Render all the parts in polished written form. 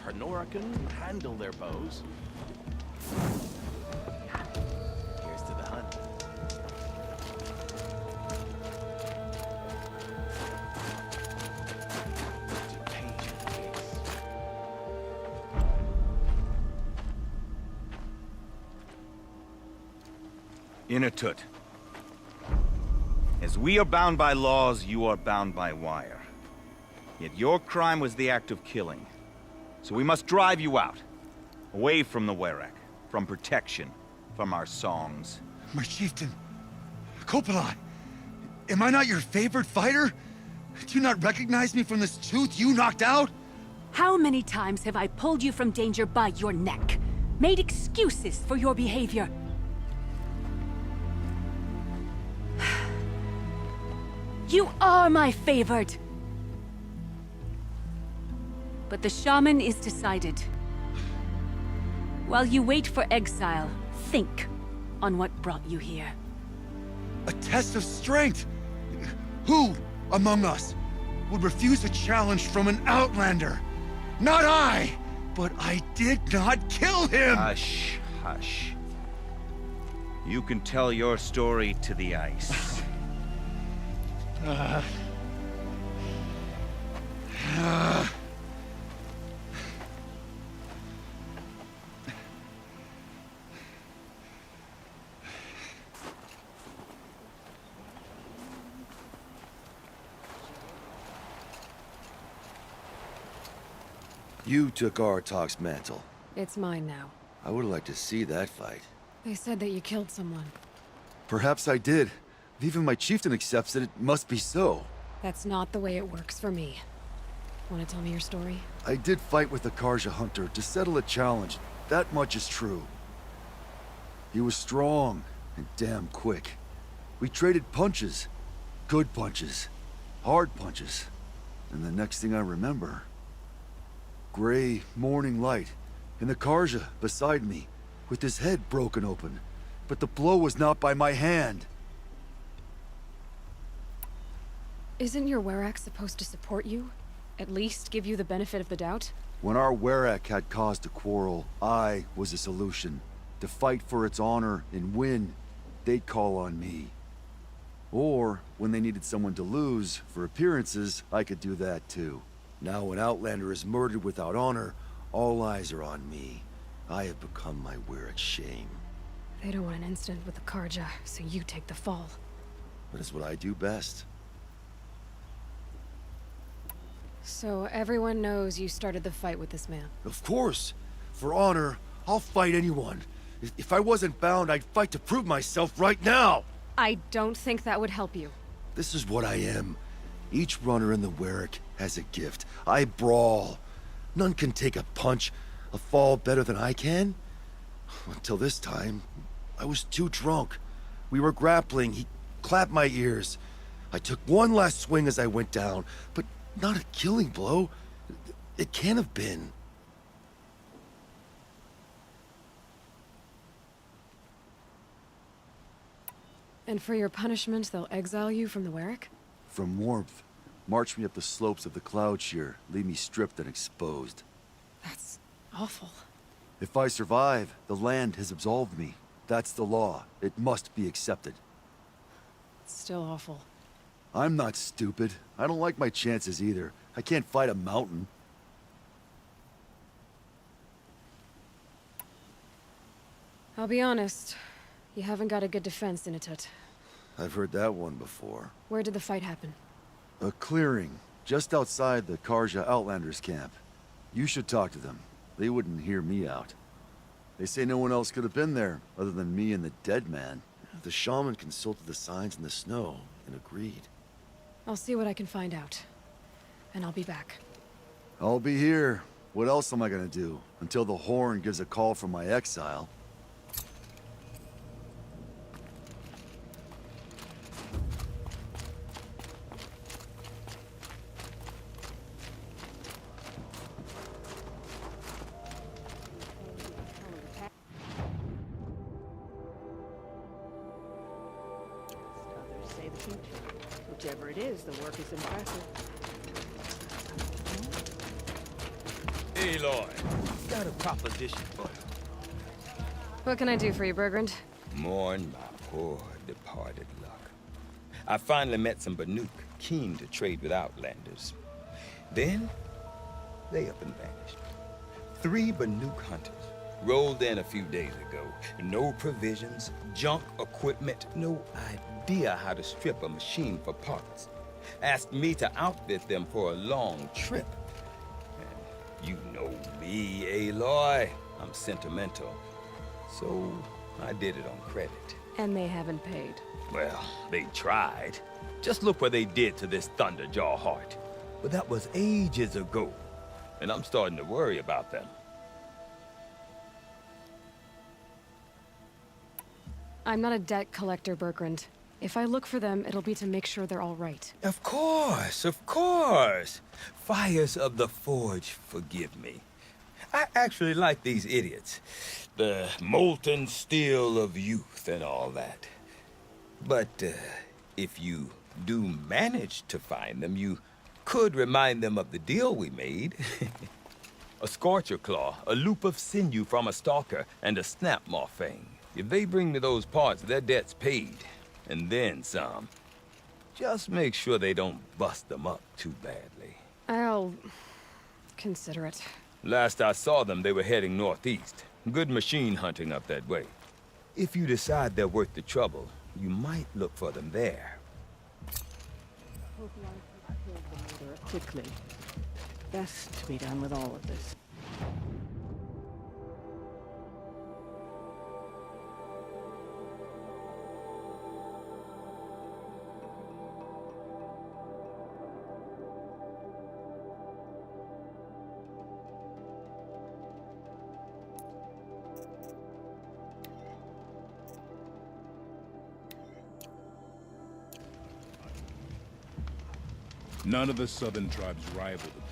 Hanorah can handle their bows. Here's to the hunt. Inatut. As we are bound by laws, you are bound by wire. Yet your crime was the act of killing. So we must drive you out. Away from the Werak. From protection. From our songs. My chieftain. Kopalai. Am I not your favorite fighter? Do you not recognize me from this tooth you knocked out? How many times have I pulled you from danger by your neck? Made excuses for your behavior? You are my favored! But the shaman is decided. While you wait for exile, think on what brought you here. A test of strength! Who among us would refuse a challenge from an outlander? Not I! But I did not kill him! Hush, hush. You can tell your story to the ice. You took Aratak's mantle. It's mine now. I would like to see that fight. They said that you killed someone. Perhaps I did. If even my chieftain accepts it, it must be so. That's not the way it works for me. Want to tell me your story? I did fight with the Karja hunter to settle a challenge. That much is true. He was strong and damn quick. We traded punches. Good punches. Hard punches. And the next thing I remember... gray morning light, and the Karja beside me, with his head broken open. But the blow was not by my hand. Isn't your Werak supposed to support you? At least give you the benefit of the doubt? When our Werak had cause to quarrel, I was a solution. To fight for its honor and win, they'd call on me. Or, when they needed someone to lose, for appearances, I could do that too. Now an outlander is murdered without honor, all eyes are on me. I have become my Werak's shame. They don't want an incident with the Karja, so you take the fall. But it's what I do best. So everyone knows you started the fight with this man? Of course! For honor, I'll fight anyone. If I wasn't bound, I'd fight to prove myself right now! I don't think that would help you. This is what I am. Each runner in the Werak has a gift. I brawl. None can take a punch, a fall better than I can. Until this time, I was too drunk. We were grappling. He clapped my ears. I took one last swing as I went down, but not a killing blow. It can't have been. And for your punishment, they'll exile you from the Werak? From warmth. March me up the slopes of the cloud shear, leave me stripped and exposed. That's awful. If I survive, the land has absolved me. That's the law. It must be accepted. It's still awful. I'm not stupid. I don't like my chances either. I can't fight a mountain. I'll be honest. You haven't got a good defense, Inatut. I've heard that one before. Where did the fight happen? A clearing, just outside the Karja Outlanders camp. You should talk to them. They wouldn't hear me out. They say no one else could have been there, other than me and the dead man. The shaman consulted the signs in the snow and agreed. I'll see what I can find out. And I'll be back. I'll be here. What else am I gonna do? Until the horn gives a call from my exile. Others say the future. Whichever it is, the work is impressive. Aloy, got a proposition for you. What can I do for you, Bergrand? Mourn my poor departed luck. I finally met some Banuk keen to trade with Outlanders. Then, they up and vanished. 3 Banuk hunters rolled in a few days ago. No provisions, junk equipment, no idea how to strip a machine for parts. Asked me to outfit them for a long trip. And you know me, Aloy. I'm sentimental. So I did it on credit. And they haven't paid. Well, they tried. Just look what they did to this Thunderjaw heart. But that was ages ago. And I'm starting to worry about them. I'm not a debt collector, Bergrand. If I look for them, it'll be to make sure they're all right. Of course, of course. Fires of the Forge, forgive me. I actually like these idiots. The molten steel of youth and all that. But if you do manage to find them, you could remind them of the deal we made. A Scorcher Claw, a loop of sinew from a stalker, and a Snapmaw Fang. If they bring me those parts, their debt's paid. And then some. Just make sure they don't bust them up too badly. I'll consider it. Last I saw them, they were heading northeast. Good machine hunting up that way. If you decide they're worth the trouble, you might look for them there. Hope life will kill the murderer quickly. Best to be done with all of this. None of the southern tribes rival them.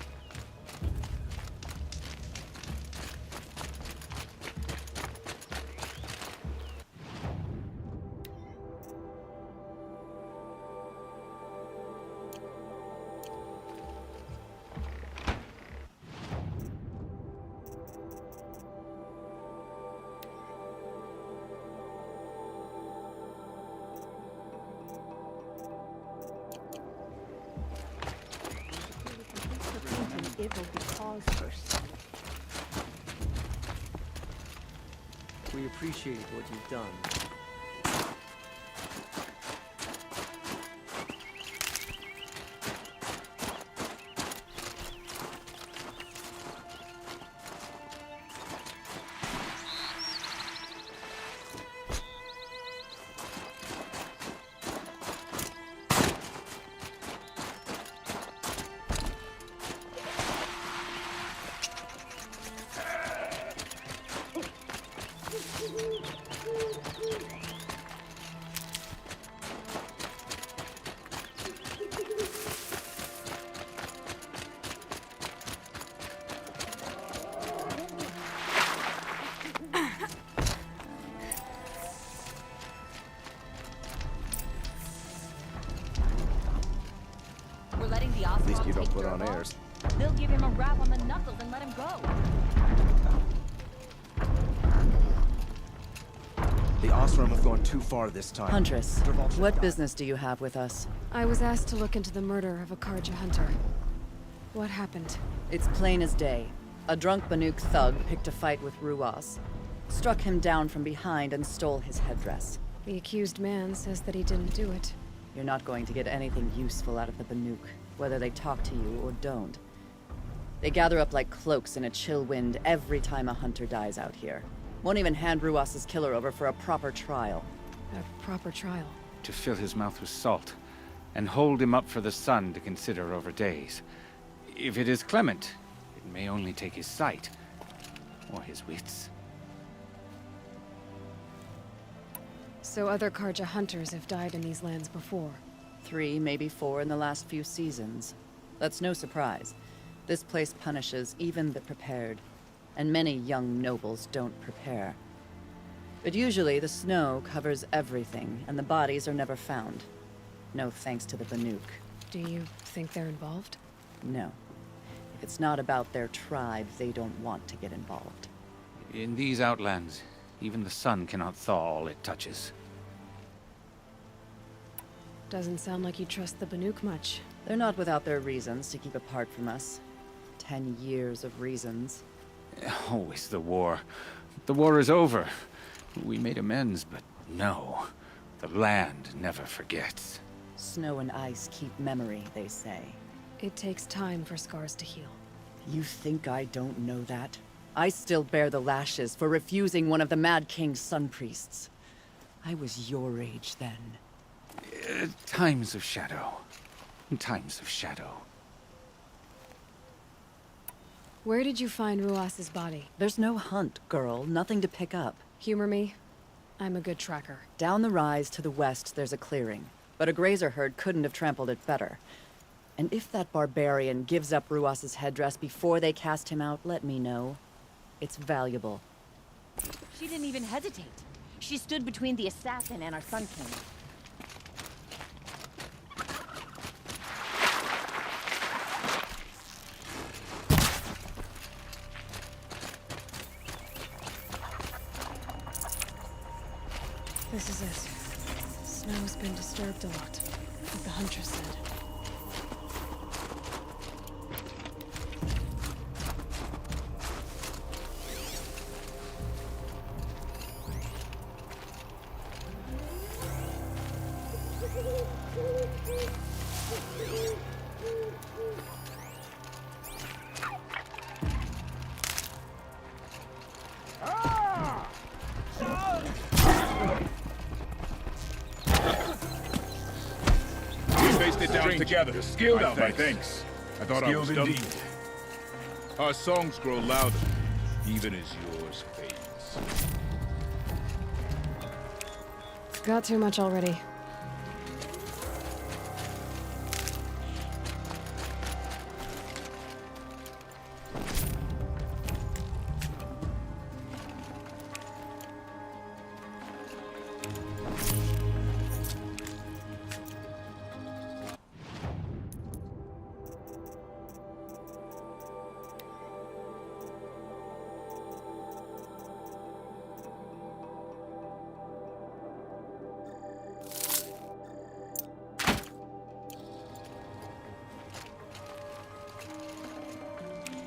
It will be cause first. We appreciate what you've done. We're letting the Oswald At least you don't take put on Durval. airs. They'll give him a rap on the knuckles and let him go. The Osram have gone too far this time. Huntress, Durval should what die. business do you have with us? I was asked to look into the murder of a Karja hunter. What happened? It's plain as day. A drunk Banuk thug picked a fight with Ruas, struck him down from behind and stole his headdress. The accused man says that he didn't do it. You're not going to get anything useful out of the Banuk, whether they talk to you or don't. They gather up like cloaks in a chill wind every time a hunter dies out here. Won't even hand Ruas's killer over for a proper trial. A proper trial. To fill his mouth with salt, and hold him up for the sun to consider over days. If it is clement, it may only take his sight, or his wits. So other Karja hunters have died in these lands before. 3, maybe 4 in the last few seasons. That's no surprise. This place punishes even the prepared, and many young nobles don't prepare. But usually the snow covers everything, and the bodies are never found. No thanks to the Banuk. Do you think they're involved? No. If it's not about their tribe, they don't want to get involved. In these outlands, even the sun cannot thaw all it touches. Doesn't sound like you trust the Banuk much. They're not without their reasons to keep apart from us. 10 years of reasons. Always the war. The war is over. We made amends, but no. The land never forgets. Snow and ice keep memory, they say. It takes time for scars to heal. You think I don't know that? I still bear the lashes for refusing one of the Mad King's sun priests. I was your age then. Times of shadow. Times of shadow. Where did you find Ruas's body? There's no hunt, girl. Nothing to pick up. Humor me. I'm a good tracker. Down the rise to the west, there's a clearing. But a grazer herd couldn't have trampled it better. And if that barbarian gives up Ruas's headdress before they cast him out, let me know. It's valuable. She didn't even hesitate. She stood between the assassin and our Sun King. This is it. Snow's been disturbed a lot, like the Huntress said. Down together. Skilled out, my thanks. I thought I was done. Indeed. Our songs grow louder, even as yours fades. Got too much already.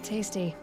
Tasty.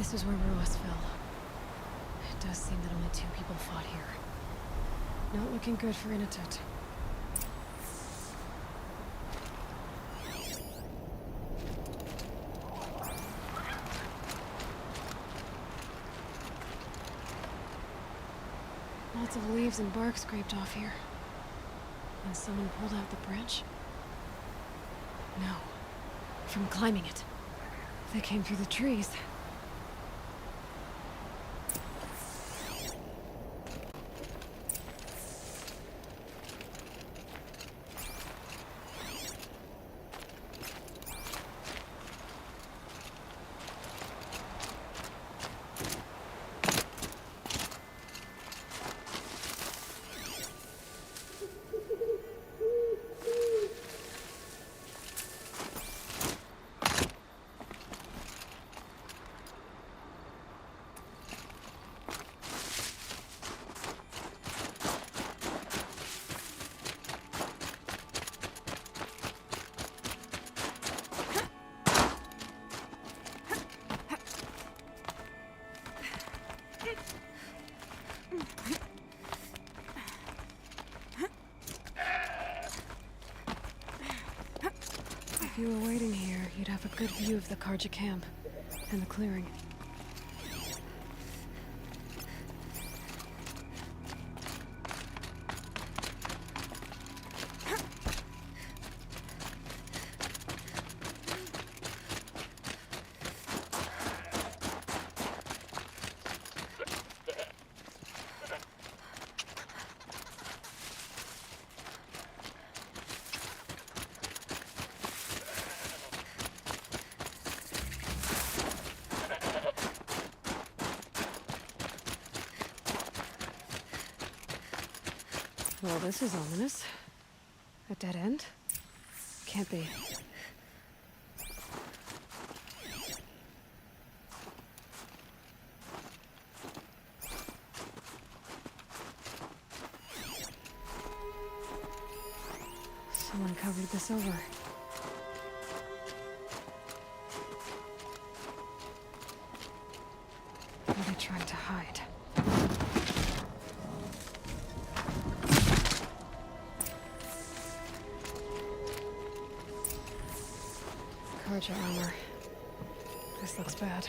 This is where Ruas fell. It does seem that only 2 people fought here. Not looking good for Inatut. Lots of leaves and bark scraped off here. And someone pulled out the branch? No. From climbing it. They came through the trees. If you were waiting here, you'd have a good view of the Karja camp and the clearing. Well, this is ominous. A dead end? Can't be. Someone covered this over. What are they trying to hide? Karja armor. This looks bad.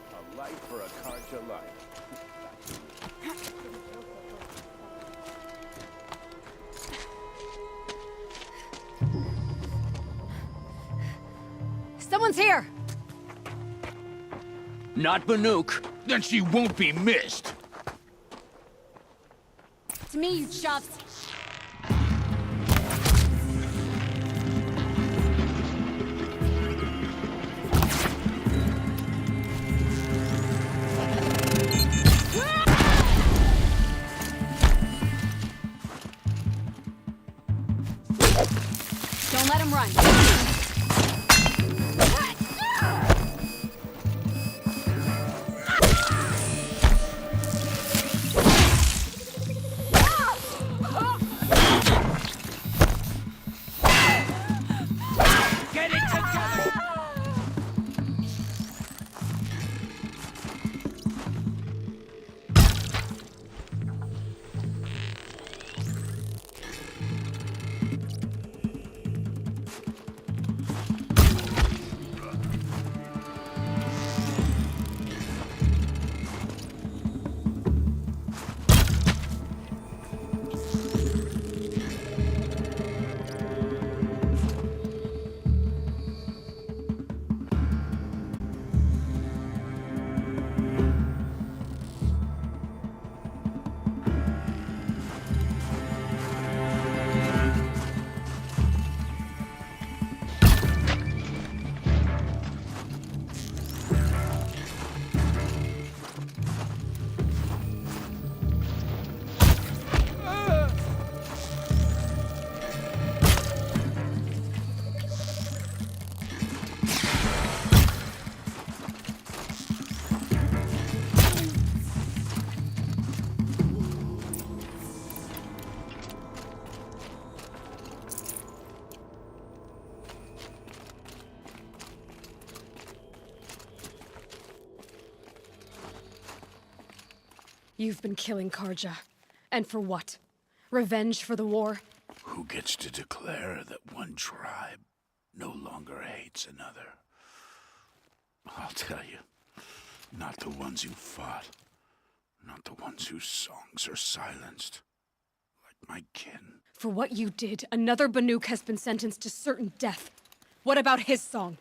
A life for a Karja life. Someone's here! Not Banuk. Then she won't be missed. It's me, you chubs! Don't let him run. You've been killing Karja. And for what? Revenge for the war? Who gets to declare that one tribe no longer hates another? I'll tell you, not the ones who fought. Not the ones whose songs are silenced. Like my kin. For what you did, another Banuk has been sentenced to certain death. What about his song?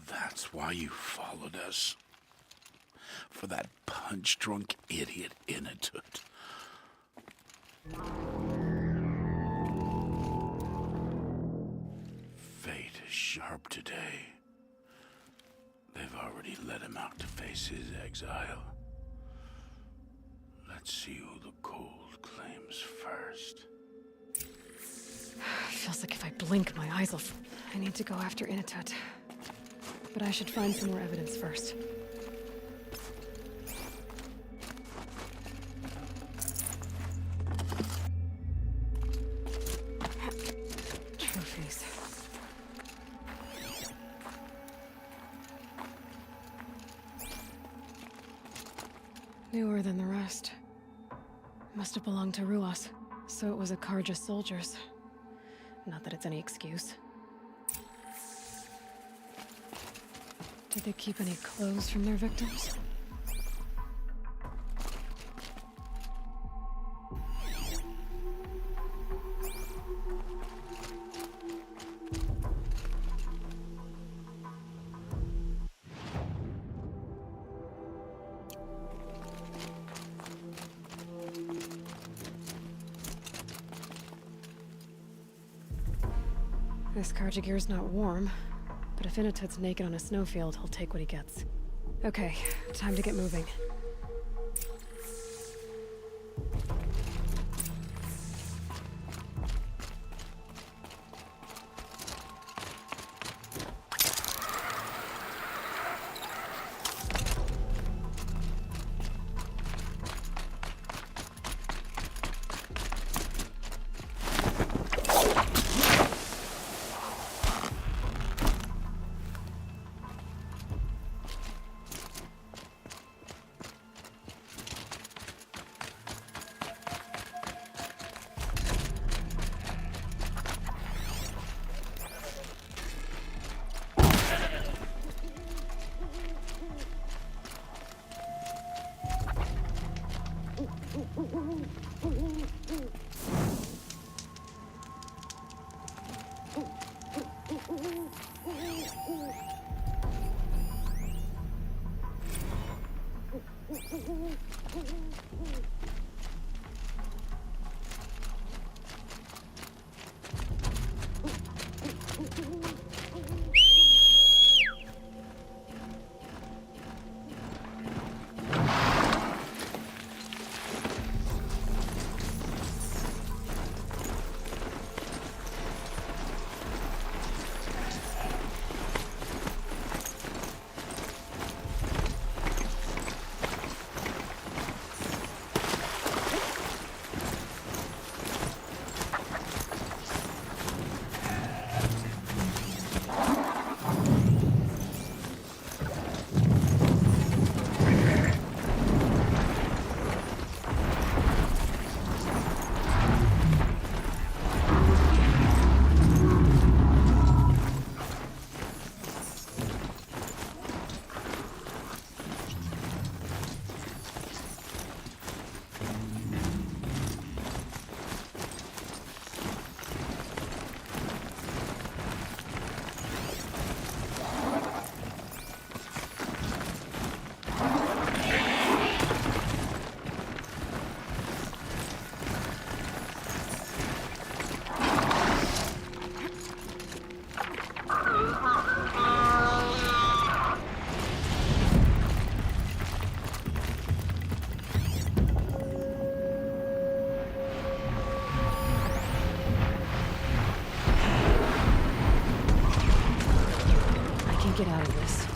That's why you followed us. For that punch-drunk idiot Inatut. Fate is sharp today. They've already let him out to face his exile. Let's see who the cold claims first. Feels like if I blink, my eyes will... I need to go after Inatut. But I should find some more evidence first. Trophies. Newer than the rest. Must have belonged to Ruas, so it was a Karja soldiers. Not that it's any excuse. Did they keep any clothes from their victims? This Karja gear's not warm, but if Inatut's naked on a snowfield, he'll take what he gets. Okay, time to get moving. Get out of this.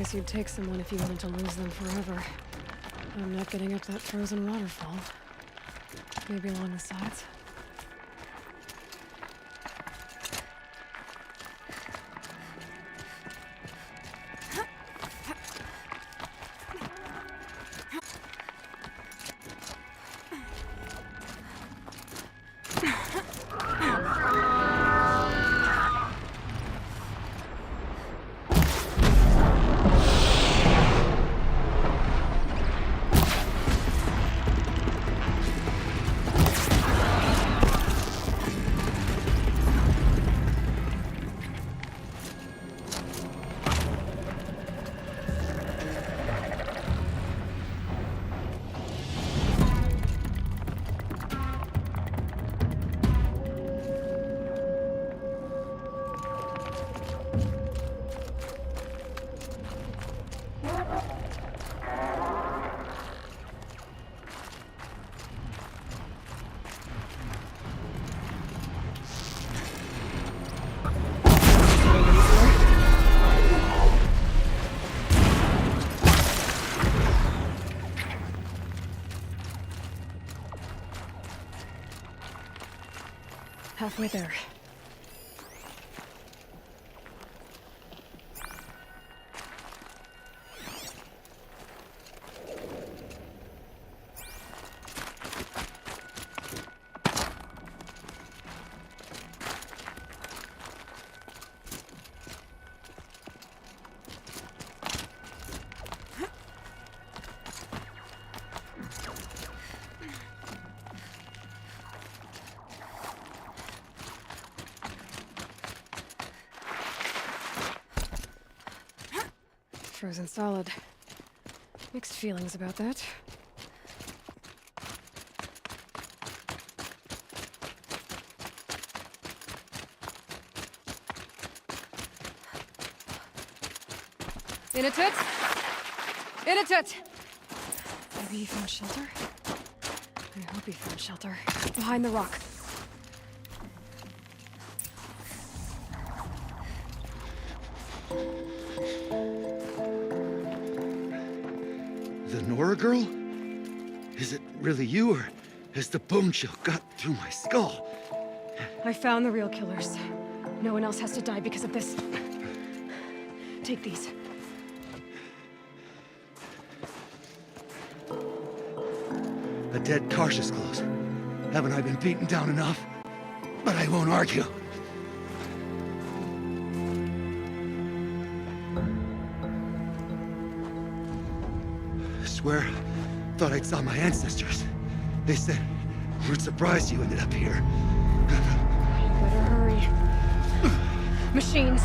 guess you'd take someone if you wanted to lose them forever. I'm not getting up that frozen waterfall. Maybe along the sides. Halfway there. Frozen solid. Mixed feelings about that. In a tit! In a tit! Maybe he found shelter? I hope he found shelter. Behind the rock. The Nora girl? Is it really you, or has the bone chill got through my skull? I found the real killers. No one else has to die because of this. Take these. A dead Karsh's close. Haven't I been beaten down enough? But I won't argue. Swear, thought I'd saw my ancestors. They said, we're surprised you ended up here. Better hurry. Machines.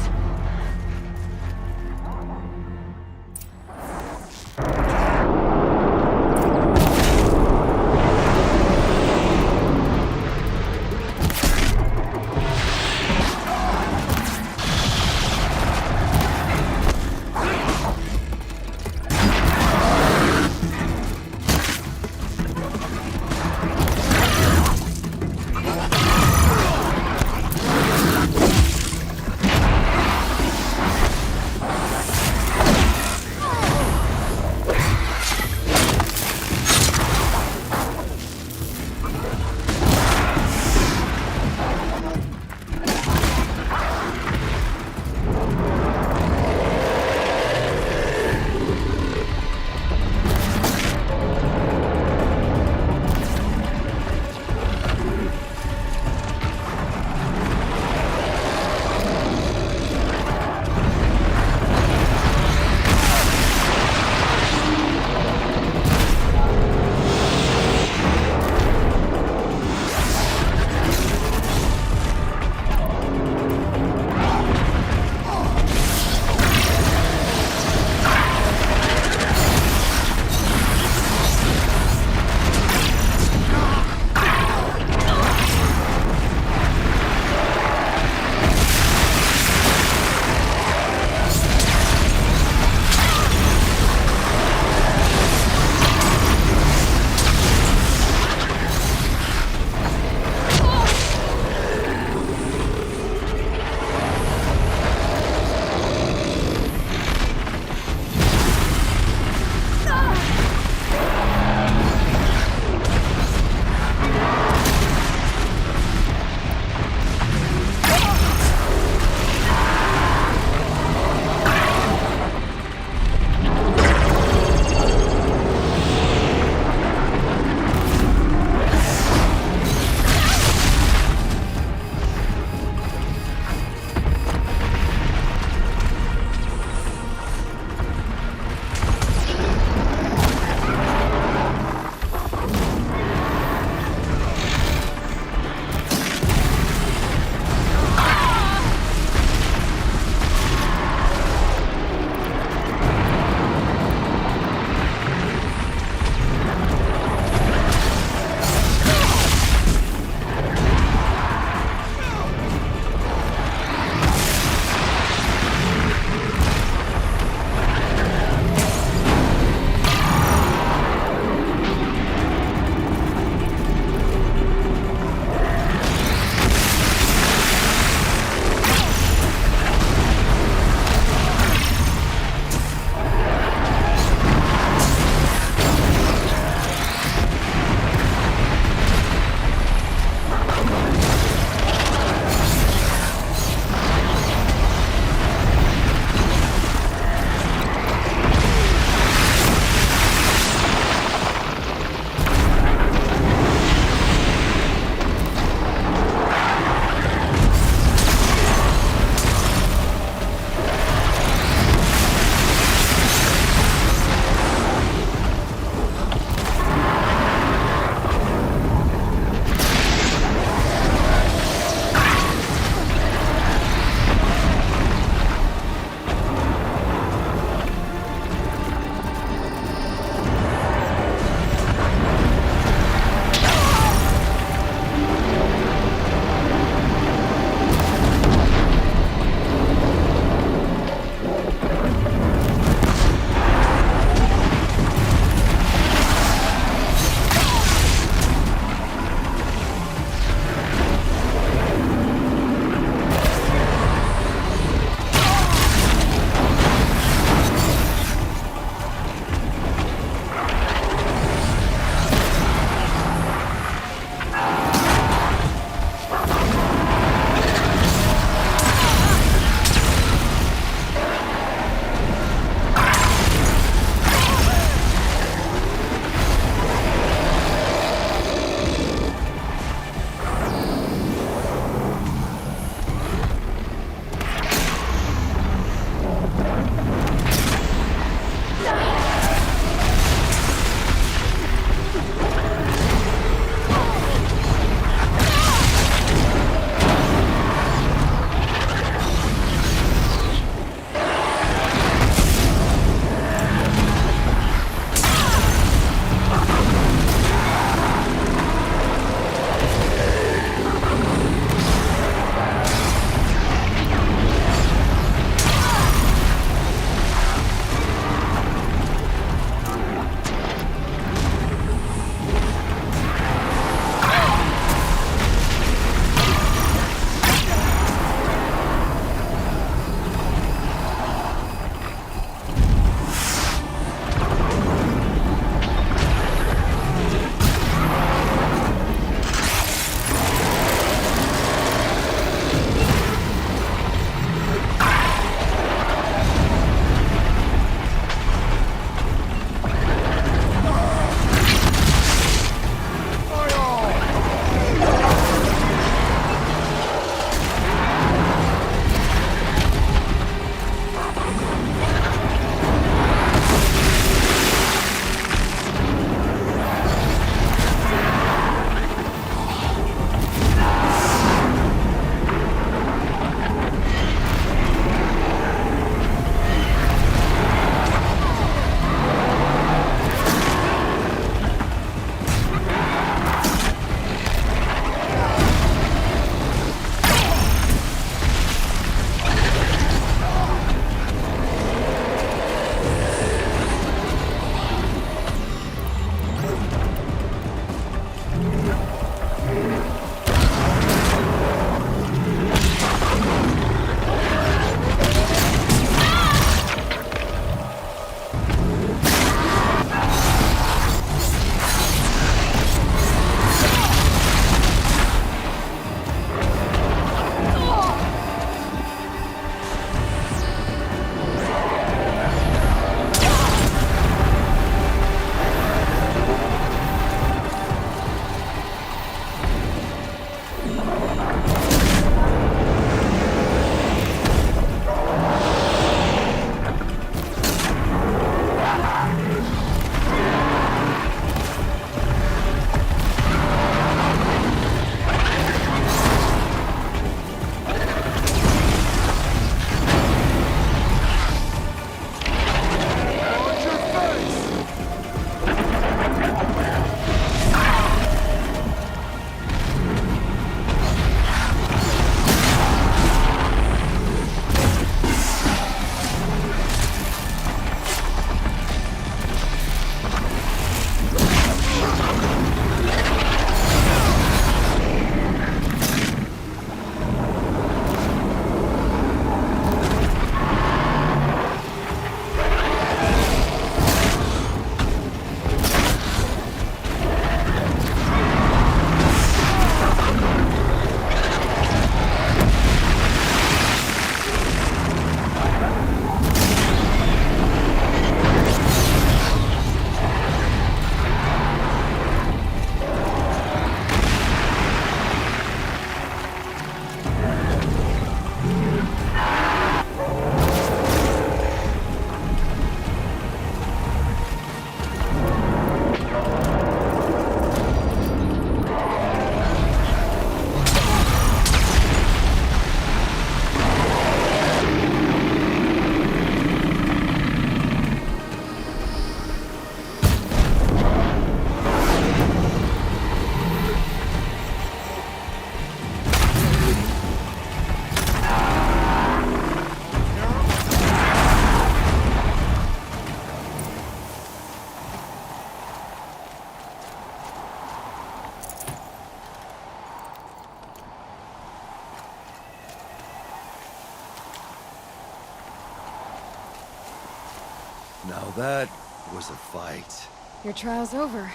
Now that was a fight. Your trial's over.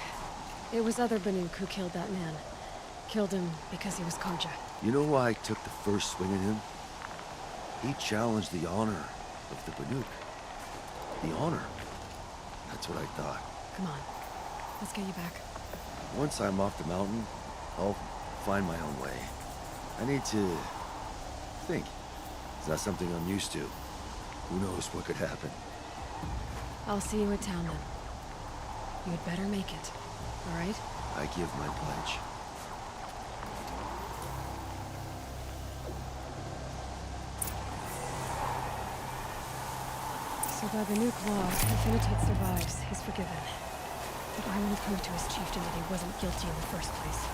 It was other Banuk who killed that man. Killed him because he was Karja. You know why I took the first swing at him? He challenged the honor of the Banuk. The honor. That's what I thought. Come on. Let's get you back. Once I'm off the mountain, I'll find my own way. I need to think. It's not something I'm used to. Who knows what could happen? I'll see you at town then. You'd better make it. All right? I give my pledge. So by the new law, if Finitate survives, he's forgiven. But I will prove to his chieftain that he wasn't guilty in the first place.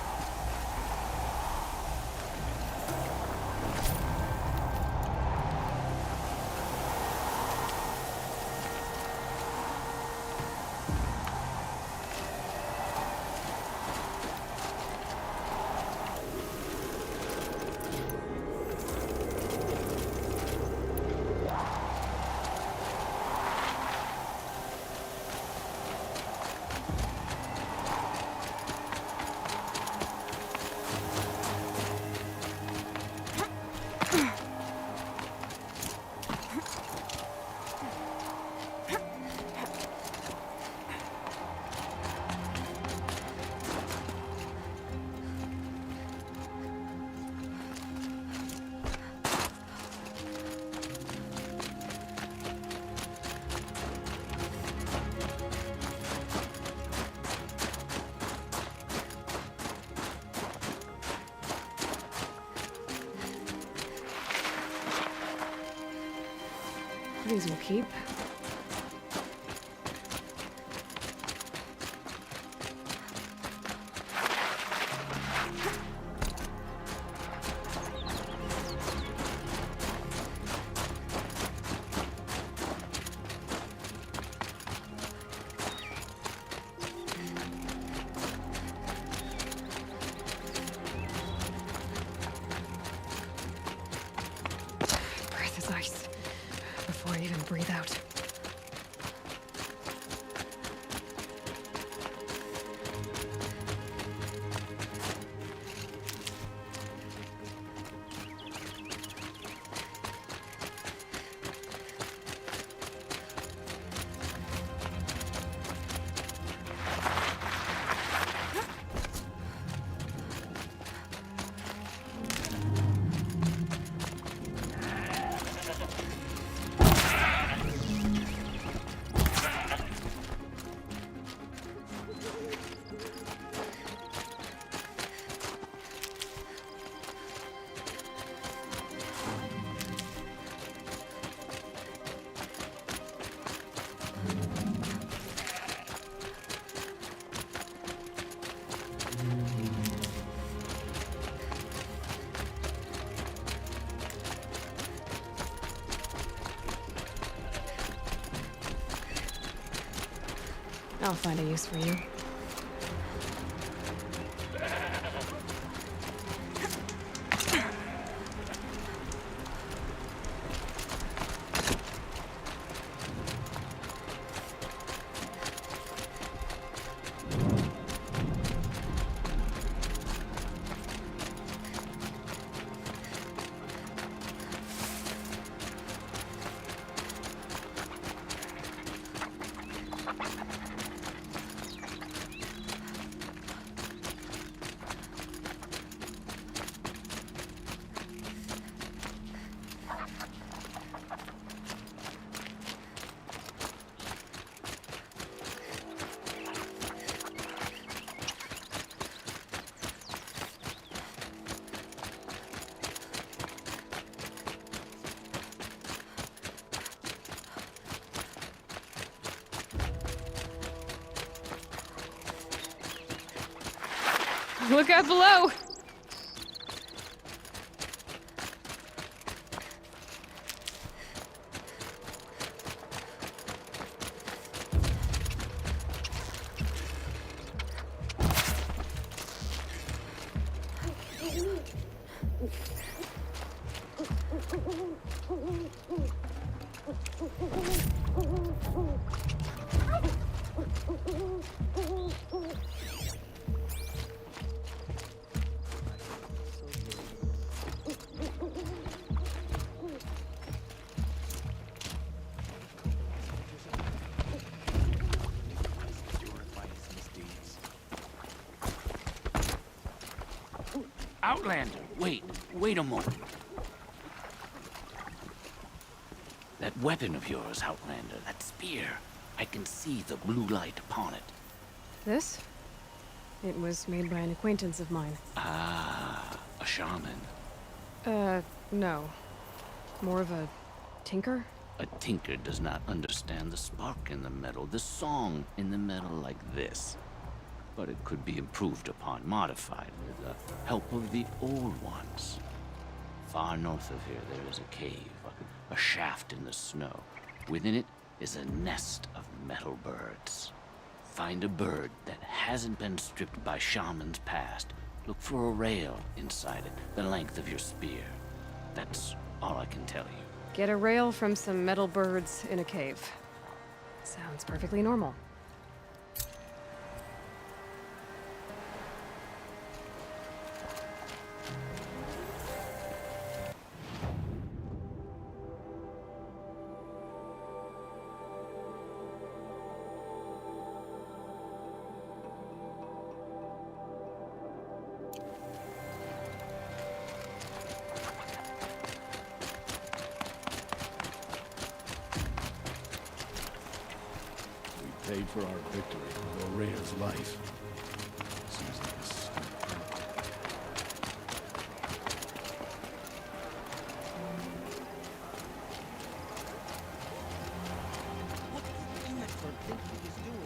These will keep. Breath is ice. Before I even breathe out. I'll find a use for you. Look out below! Outlander, wait a moment. That weapon of yours, Outlander, that spear. I can see the blue light upon it. This? It was made by an acquaintance of mine. Ah, a shaman. No. More of a tinker? A tinker does not understand the spark in the metal, the song in the metal like this. But it could be improved upon, modified with the help of the old ones. Far north of here, there is a cave, a shaft in the snow. Within it is a nest of metal birds. Find a bird that hasn't been stripped by shamans past. Look for a rail inside it, the length of your spear. That's all I can tell you. Get a rail from some metal birds in a cave. Sounds perfectly normal. Paid for our victory with Orea's life. Seems like a stupid.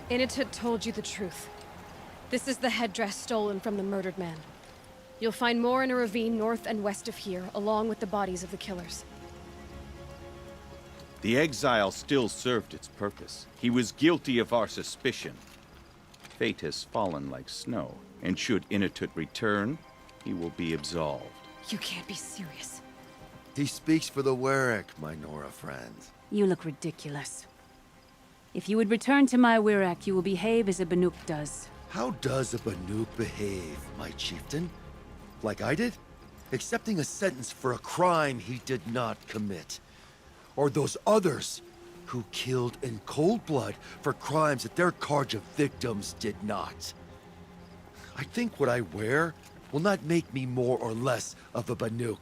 Initud told you the truth. This is the headdress stolen from the murdered man. You'll find more in a ravine north and west of here, along with the bodies of the killers. The exile still served its purpose. He was guilty of our suspicion. Fate has fallen like snow, and should Inatut return, he will be absolved. You can't be serious. He speaks for the Warwick, my Nora friend. You look ridiculous. If you would return to my Wirrak, you will behave as a Banuk does. How does a Banuk behave, my chieftain? Like I did? Accepting a sentence for a crime he did not commit. Or those others who killed in cold blood for crimes that their charge of victims did not. I think what I wear will not make me more or less of a Banuk.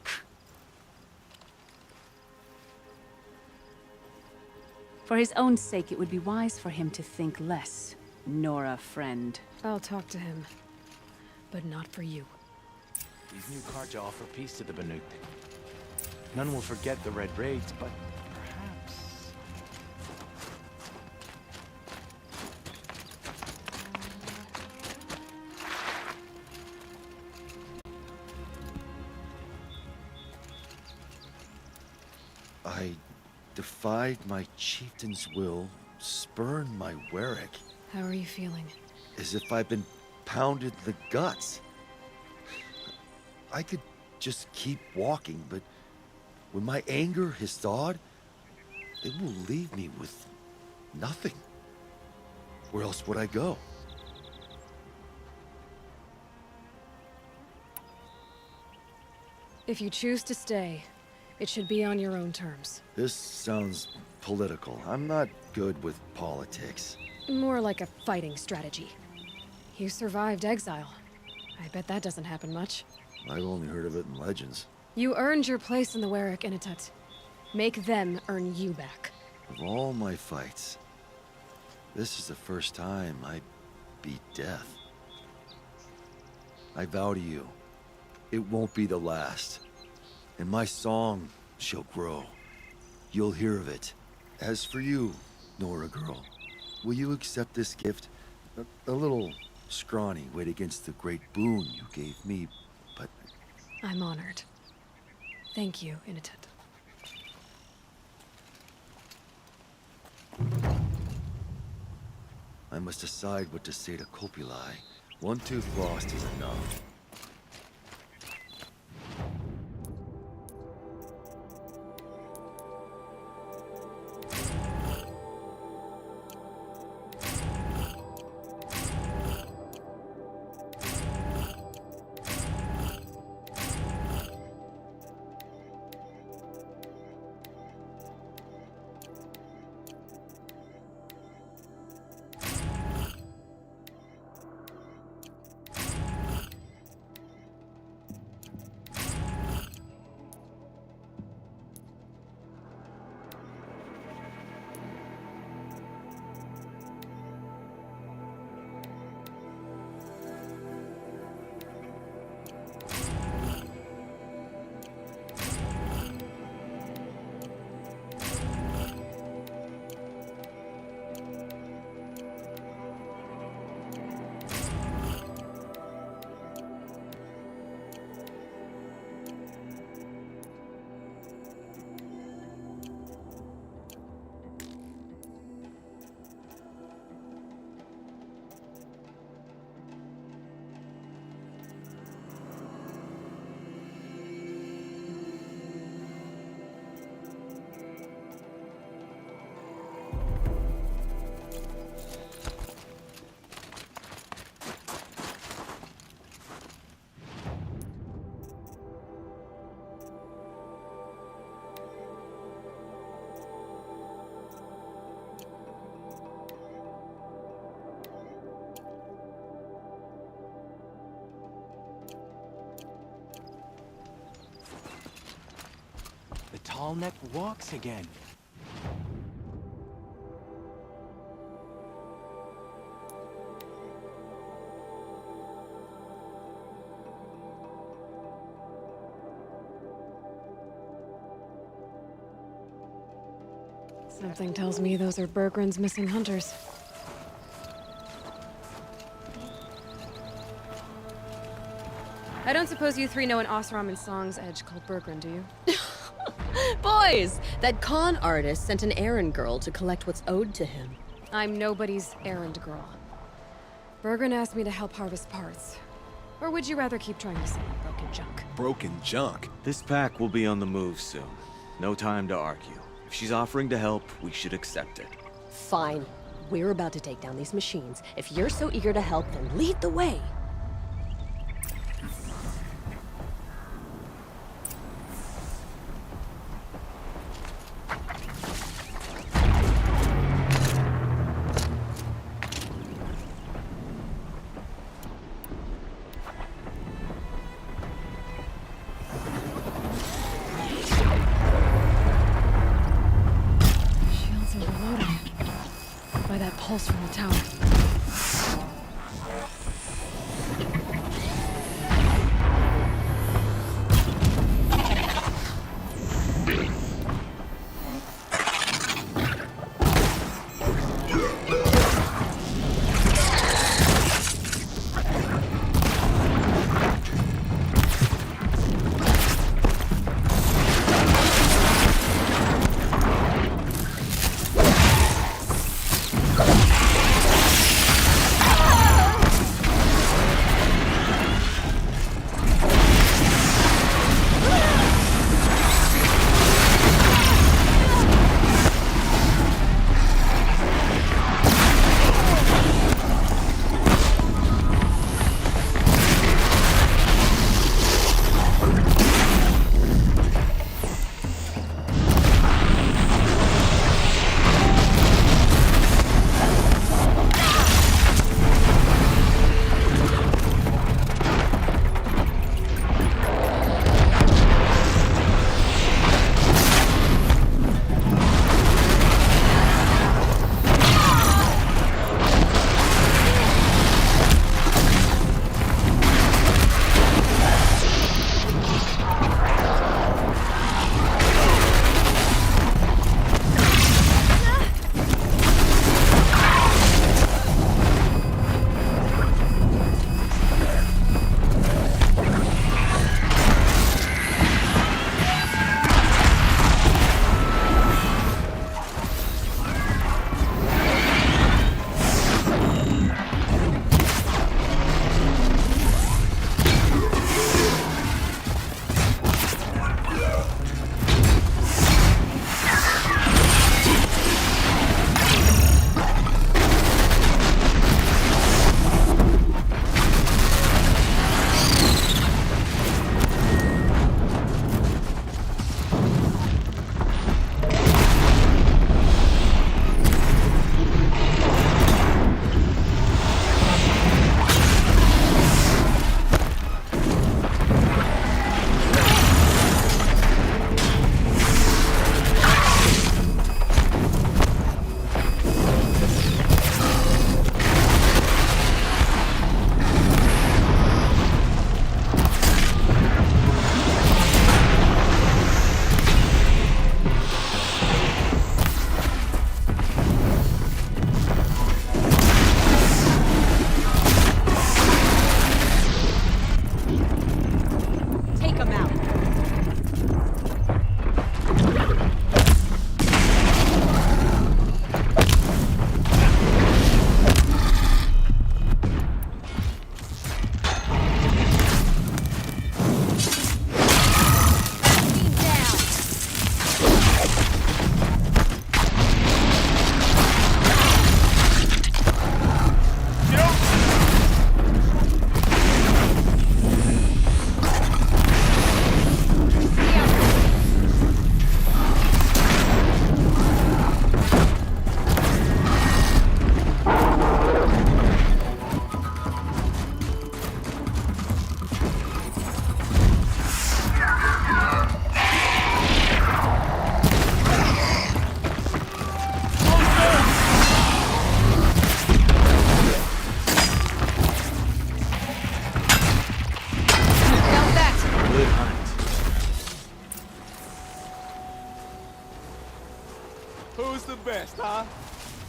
For his own sake, it would be wise for him to think less. Nora, friend. I'll talk to him. But not for you. These new Karja offer peace to the Banuk. None will forget the Red Raids, but perhaps... I defied my chieftain's will, spurned my Warwick. How are you feeling? As if I've been pounded in the guts. I could just keep walking, but when my anger has thawed, it will leave me with nothing. Where else would I go? If you choose to stay, it should be on your own terms. This sounds political. I'm not good with politics. More like a fighting strategy. You survived exile. I bet that doesn't happen much. I've only heard of it in legends. You earned your place in the Warwick Initut. Make them earn you back. Of all my fights, this is the first time I beat death. I vow to you, it won't be the last. And my song shall grow. You'll hear of it. As for you, Nora girl, will you accept this gift? A little scrawny weighed against the great boon you gave me, but... I'm honored. Thank you, Initut. I must decide what to say to Copuli. One tooth lost is enough. tall neck walks again. Something tells me those are Bergren's missing hunters. I don't suppose you three know an Osram and Song's edge called Bergren, do you? Boys, that con artist sent an errand girl to collect what's owed to him. I'm nobody's errand girl. Bergren asked me to help harvest parts. Or would you rather keep trying to sell broken junk? Broken junk? This pack will be on the move soon. No time to argue. If she's offering to help, we should accept it. Fine. We're about to take down these machines. If you're so eager to help, then lead the way. Pulse from the tower.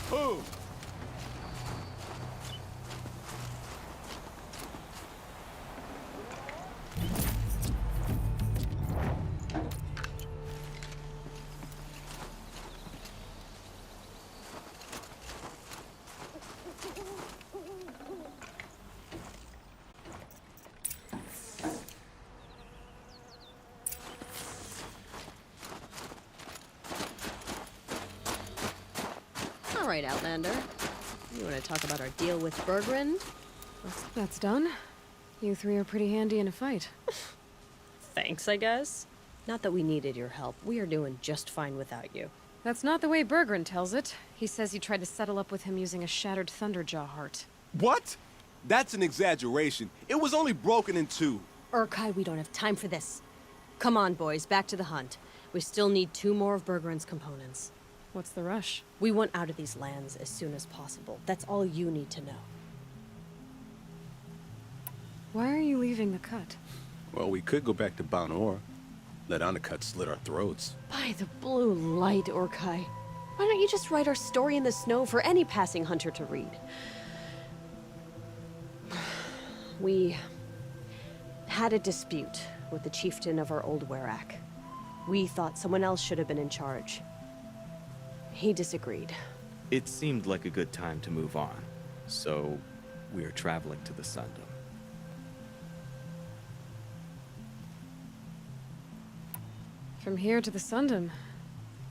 Who? All right, Outlander. You want to talk about our deal with Bergren? That's done. You three are pretty handy in a fight. Thanks, I guess. Not that we needed your help. We are doing just fine without you. That's not the way Bergren tells it. He says you tried to settle up with him using a shattered Thunderjaw heart. What? That's an exaggeration. It was only broken in two. Urkai, we don't have time for this. Come on, boys, back to the hunt. We still need 2 more of Bergren's components. What's the rush? We want out of these lands as soon as possible. That's all you need to know. Why are you leaving the cut? Well, we could go back to Banor. Let Undercut slit our throats. By the blue light, Urkai. Why don't you just write our story in the snow for any passing hunter to read? We had a dispute with the chieftain of our old Werak. We thought someone else should have been in charge. He disagreed. It seemed like a good time to move on, so we're traveling to the Sundom. From here to the Sundom.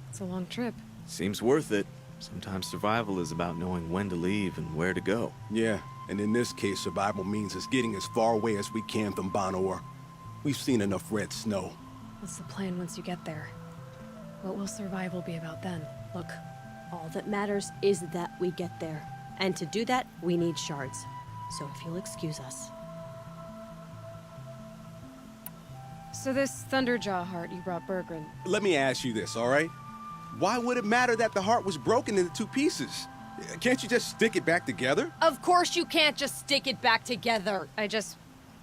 It's a long trip. Seems worth it. Sometimes survival is about knowing when to leave and where to go. Yeah, and in this case, survival means us getting as far away as we can from Banor. We've seen enough red snow. What's the plan once you get there? What will survival be about then? Look, all that matters is that we get there. And to do that, we need shards. So if you'll excuse us. So this Thunderjaw heart you brought Bergren. Let me ask you this, all right? Why would it matter that the heart was broken into 2 pieces? Can't you just stick it back together? Of course you can't just stick it back together. I just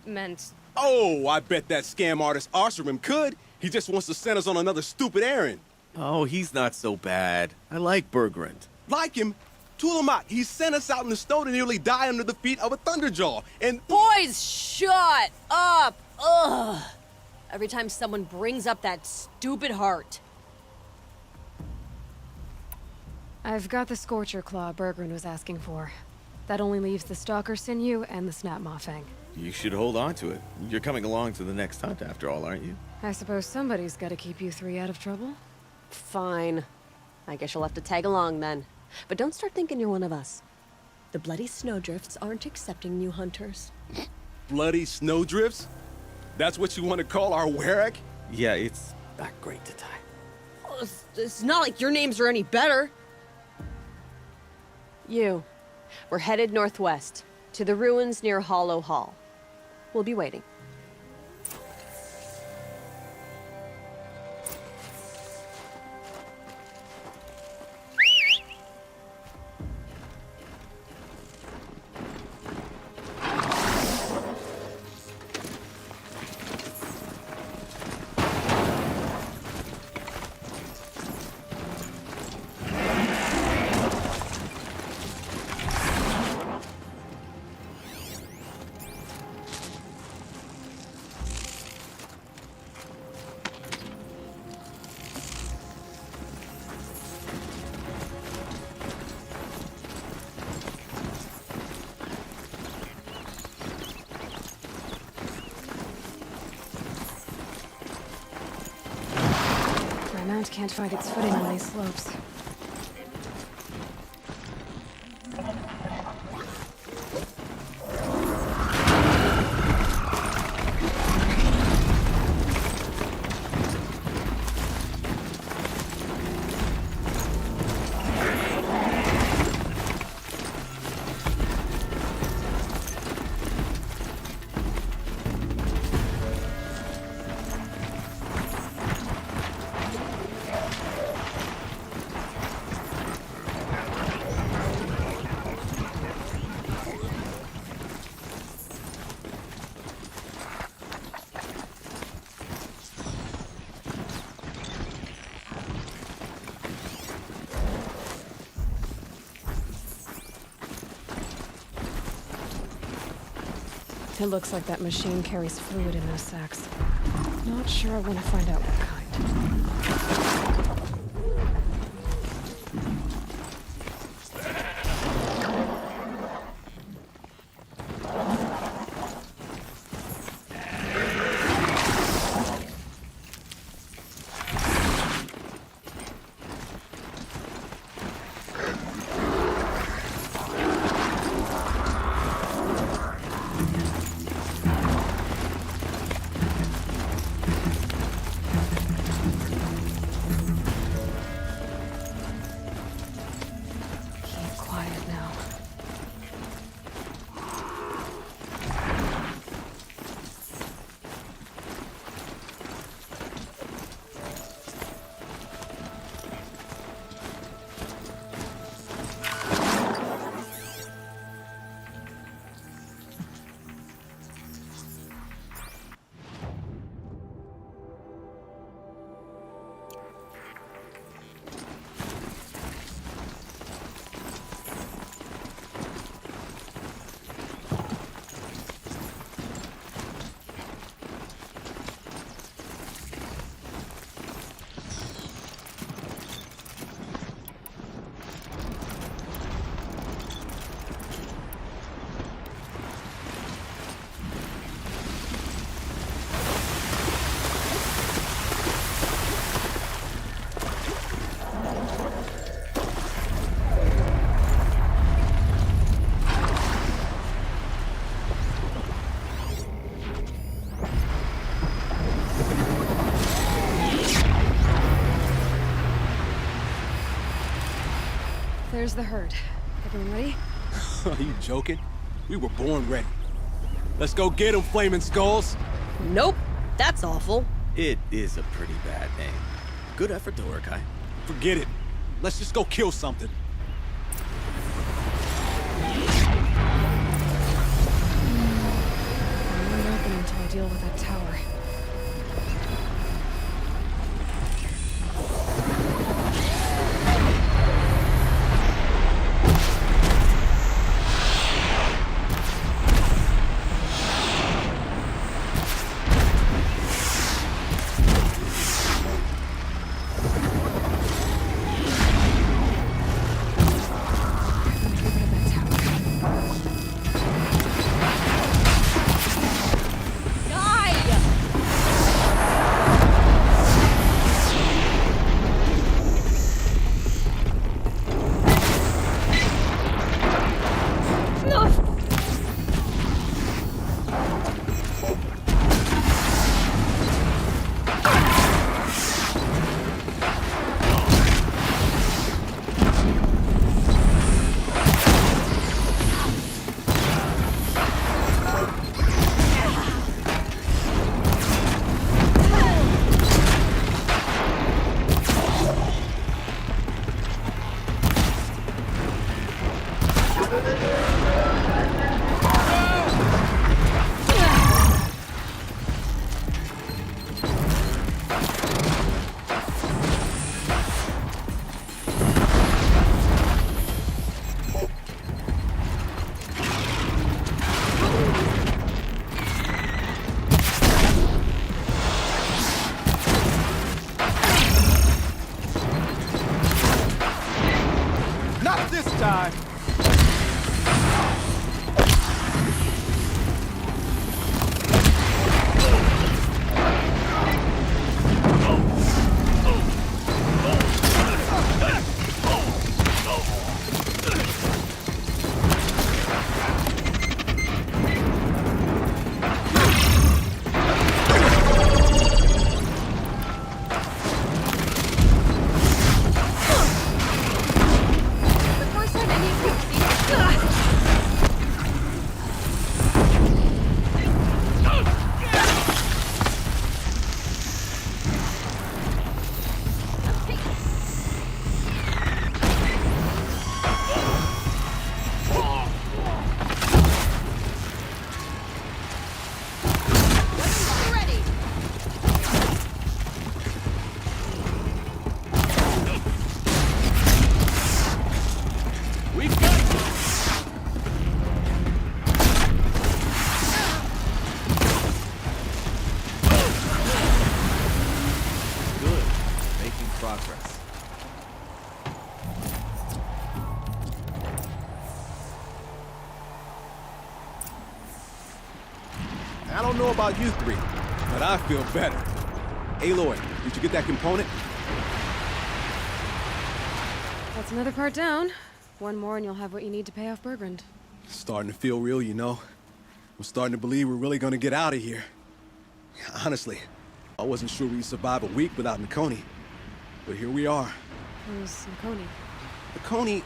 meant... Oh, I bet that scam artist Arsarim could. He just wants to send us on another stupid errand. Oh, he's not so bad. I like Bergren. Like him? Tulamak, he sent us out in the snow to nearly die under the feet of a Thunderjaw, and... Boys, shut up! Ugh! Every time someone brings up that stupid heart. I've got the Scorcher Claw Bergren was asking for. That only leaves the Stalker Sinew and the Snap Maw Fang. You should hold on to it. You're coming along to the next hunt after all, aren't you? I suppose somebody's got to keep you 3 out of trouble. Fine. I guess you'll have to tag along then. But don't start thinking you're one of us. The Bloody Snowdrifts aren't accepting new hunters. Bloody Snowdrifts? That's what you want to call our Werak? Yeah, it's not great to tie. Oh, it's not like your names are any better. We're headed northwest, to the ruins near Hollow Hall. We'll be waiting. My mount can't find its footing on these slopes. It looks like that machine carries fluid in those sacks. Not sure I want to find out what kind. There's the herd. Everyone ready? Are you joking? We were born ready. Let's go get them, flaming skulls! Nope. That's awful. It is a pretty bad name. Good effort though, Urkai. Forget it. Let's just go kill something. I'm not open until I deal with that tower. don't know about you three, but I feel better. Aloy, did you get that component? That's another part down. One more and you'll have what you need to pay off Bergrand. Starting to feel real, you know. I'm starting to believe we're really gonna get out of here. Honestly, I wasn't sure we'd survive a week without Nakoni. But here we are. Who's Nakoni?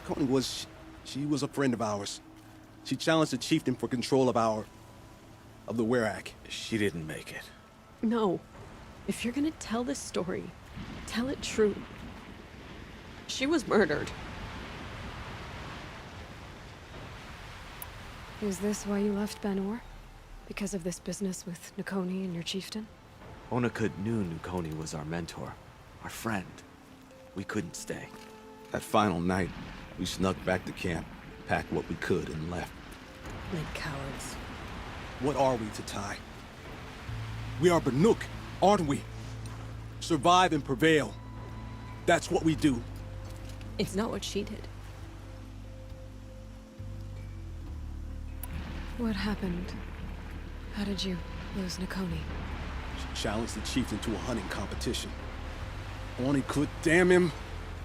Nakoni was... she was a friend of ours. She challenged the chieftain for control of the Werak. She didn't make it. No. If you're gonna tell this story, tell it true. She was murdered. Is this why you left Banor? Because of this business with Nakoni and your chieftain? Onakut knew Nakoni was our mentor, our friend. We couldn't stay. That final night, we snuck back to camp, packed what we could, and left. Like cowards. What are we, Tatai? We are Banuk, aren't we? Survive and prevail. That's what we do. It's not what she did. What happened? How did you lose Nakoni? She challenged the chieftain to a hunting competition. Onakut, damn him.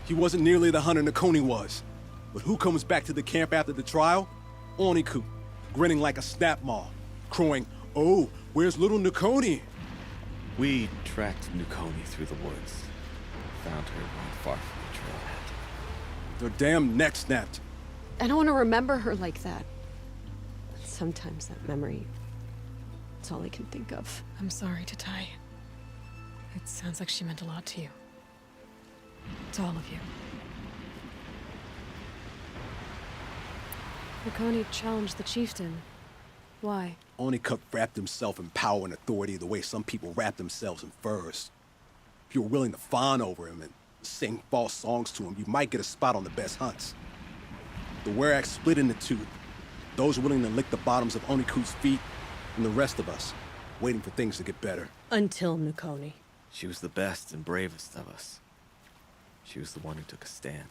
He wasn't nearly the hunter Nakoni was. But who comes back to the camp after the trial? Onakut, grinning like a snap maw, crowing, "Oh, where's little Nakoni?" We tracked Nakoni through the woods. Found her not far from the trailhead. Their damn neck snapped. I don't want to remember her like that. Sometimes that memory... it's all I can think of. I'm sorry, Tatai. It sounds like she meant a lot to you. To all of you. Nakoni challenged the chieftain. Why? Onakut wrapped himself in power and authority the way some people wrap themselves in furs. If you were willing to fawn over him and sing false songs to him, you might get a spot on the best hunts. The Werak split into two. Those willing to lick the bottoms of Onakut's feet, and the rest of us, waiting for things to get better. Until Nakoni. She was the best and bravest of us. She was the one who took a stand.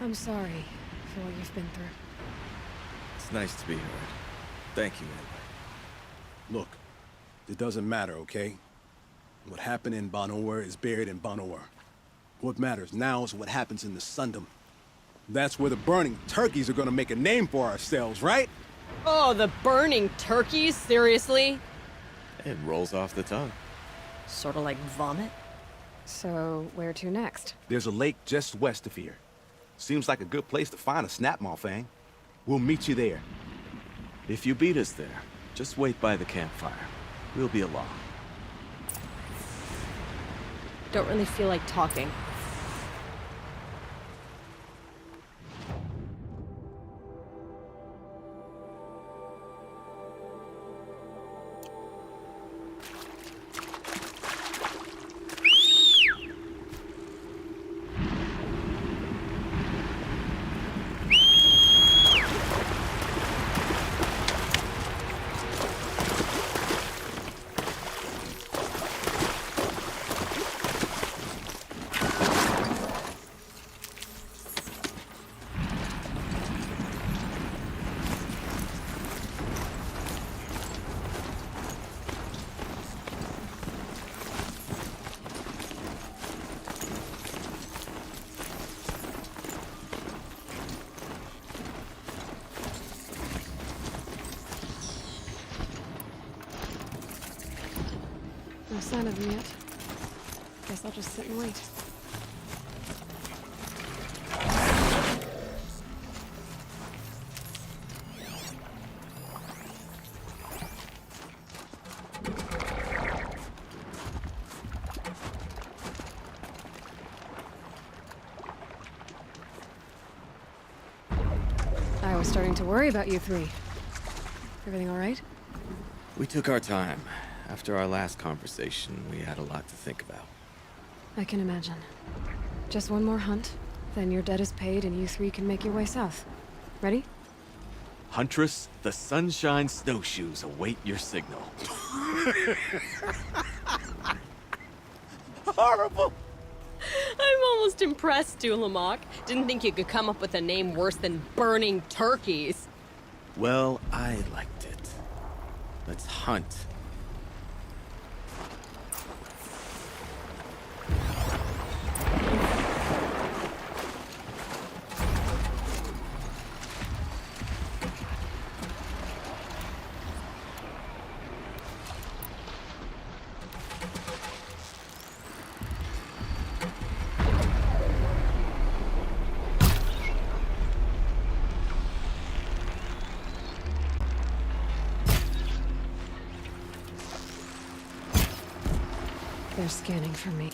I'm sorry for what you've been through. It's nice to be heard. Thank you, anyway. Look, it doesn't matter, okay? What happened in Banor is buried in Banor. What matters now is what happens in the Sundom. That's where the burning turkeys are gonna make a name for ourselves, right? Oh, the burning turkeys? Seriously? It rolls off the tongue. Sort of like vomit? So, where to next? There's a lake just west of here. Seems like a good place to find a snapmaw fang. We'll meet you there. If you beat us there, just wait by the campfire. We'll be along. Don't really feel like talking. No sign of them yet. Guess I'll just sit and wait. I was starting to worry about you three. Everything all right? We took our time. After our last conversation, we had a lot to think about. I can imagine. Just one more hunt, then your debt is paid and you three can make your way south. Ready? Huntress, the Sunshine Snowshoes await your signal. Horrible! I'm almost impressed, Dulamok. Didn't think you could come up with a name worse than burning turkeys. Well, I liked it. Let's hunt. They're scanning for me.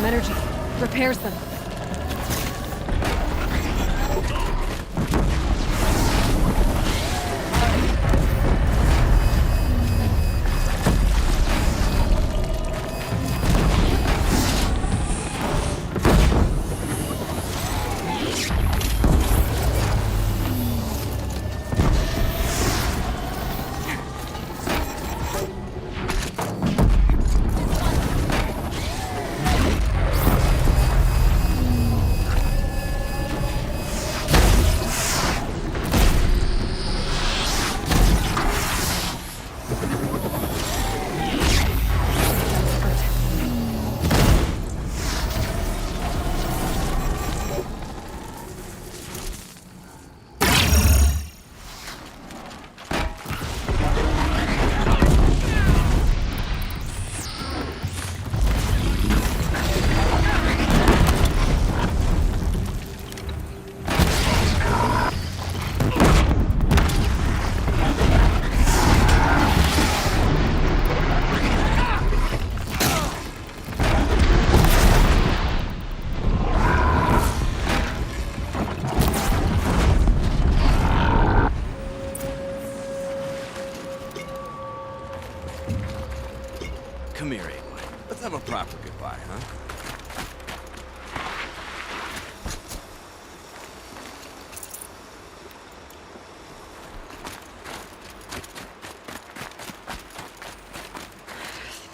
some energy. Repairs them. Come here, Aloy. Let's have a proper goodbye, huh?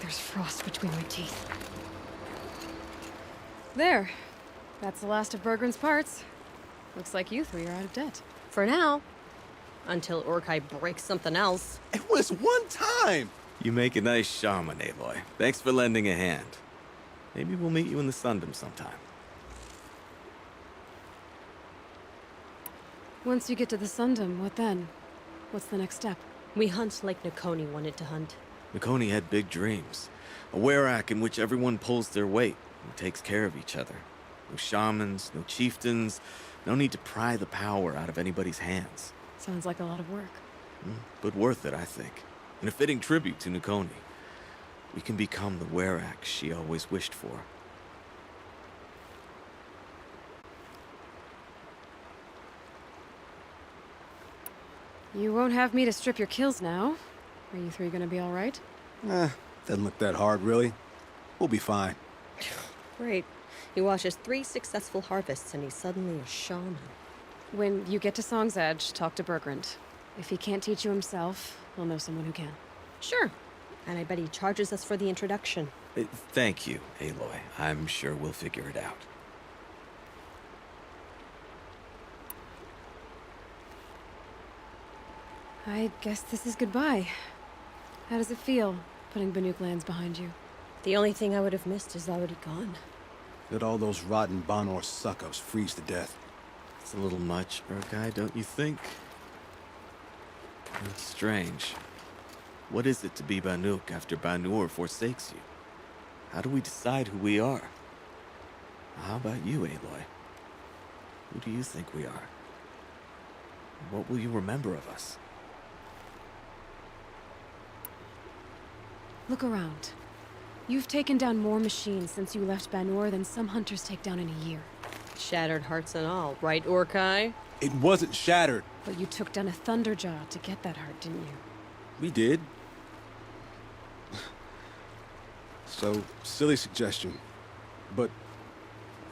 There's frost between my teeth. There. That's the last of Bergren's parts. Looks like you three are out of debt. For now. Until Orkai breaks something else. It was one time! You make a nice shaman, Aloy. Thanks for lending a hand. Maybe we'll meet you in the Sundom sometime. Once you get to the Sundom, what then? What's the next step? We hunt like Nakoni wanted to hunt. Nakoni had big dreams. A werak in which everyone pulls their weight and takes care of each other. No shamans, no chieftains, no need to pry the power out of anybody's hands. Sounds like a lot of work. But worth it, I think. And a fitting tribute to Nakoni. We can become the werak she always wished for. You won't have me to strip your kills now. Are you three gonna be all right? Doesn't look that hard, really. We'll be fine. Great. He watches 3 successful harvests and he's suddenly a shaman. When you get to Song's Edge, talk to Bergrand. If he can't teach you himself, we'll know someone who can. Sure. And I bet he charges us for the introduction. Thank you, Aloy. I'm sure we'll figure it out. I guess this is goodbye. How does it feel, putting Banuk lands behind you? The only thing I would have missed is already gone. Let all those rotten Banor suck-ups freeze to death. It's a little much, Urkai, don't you think? It's strange. What is it to be Banuk after Banur forsakes you? How do we decide who we are? How about you, Aloy? Who do you think we are? What will you remember of us? Look around. You've taken down more machines since you left Banur than some hunters take down in a year. Shattered hearts and all, right, Orkai? It wasn't shattered. But you took down a Thunderjaw to get that heart, didn't you? We did. So, silly suggestion. But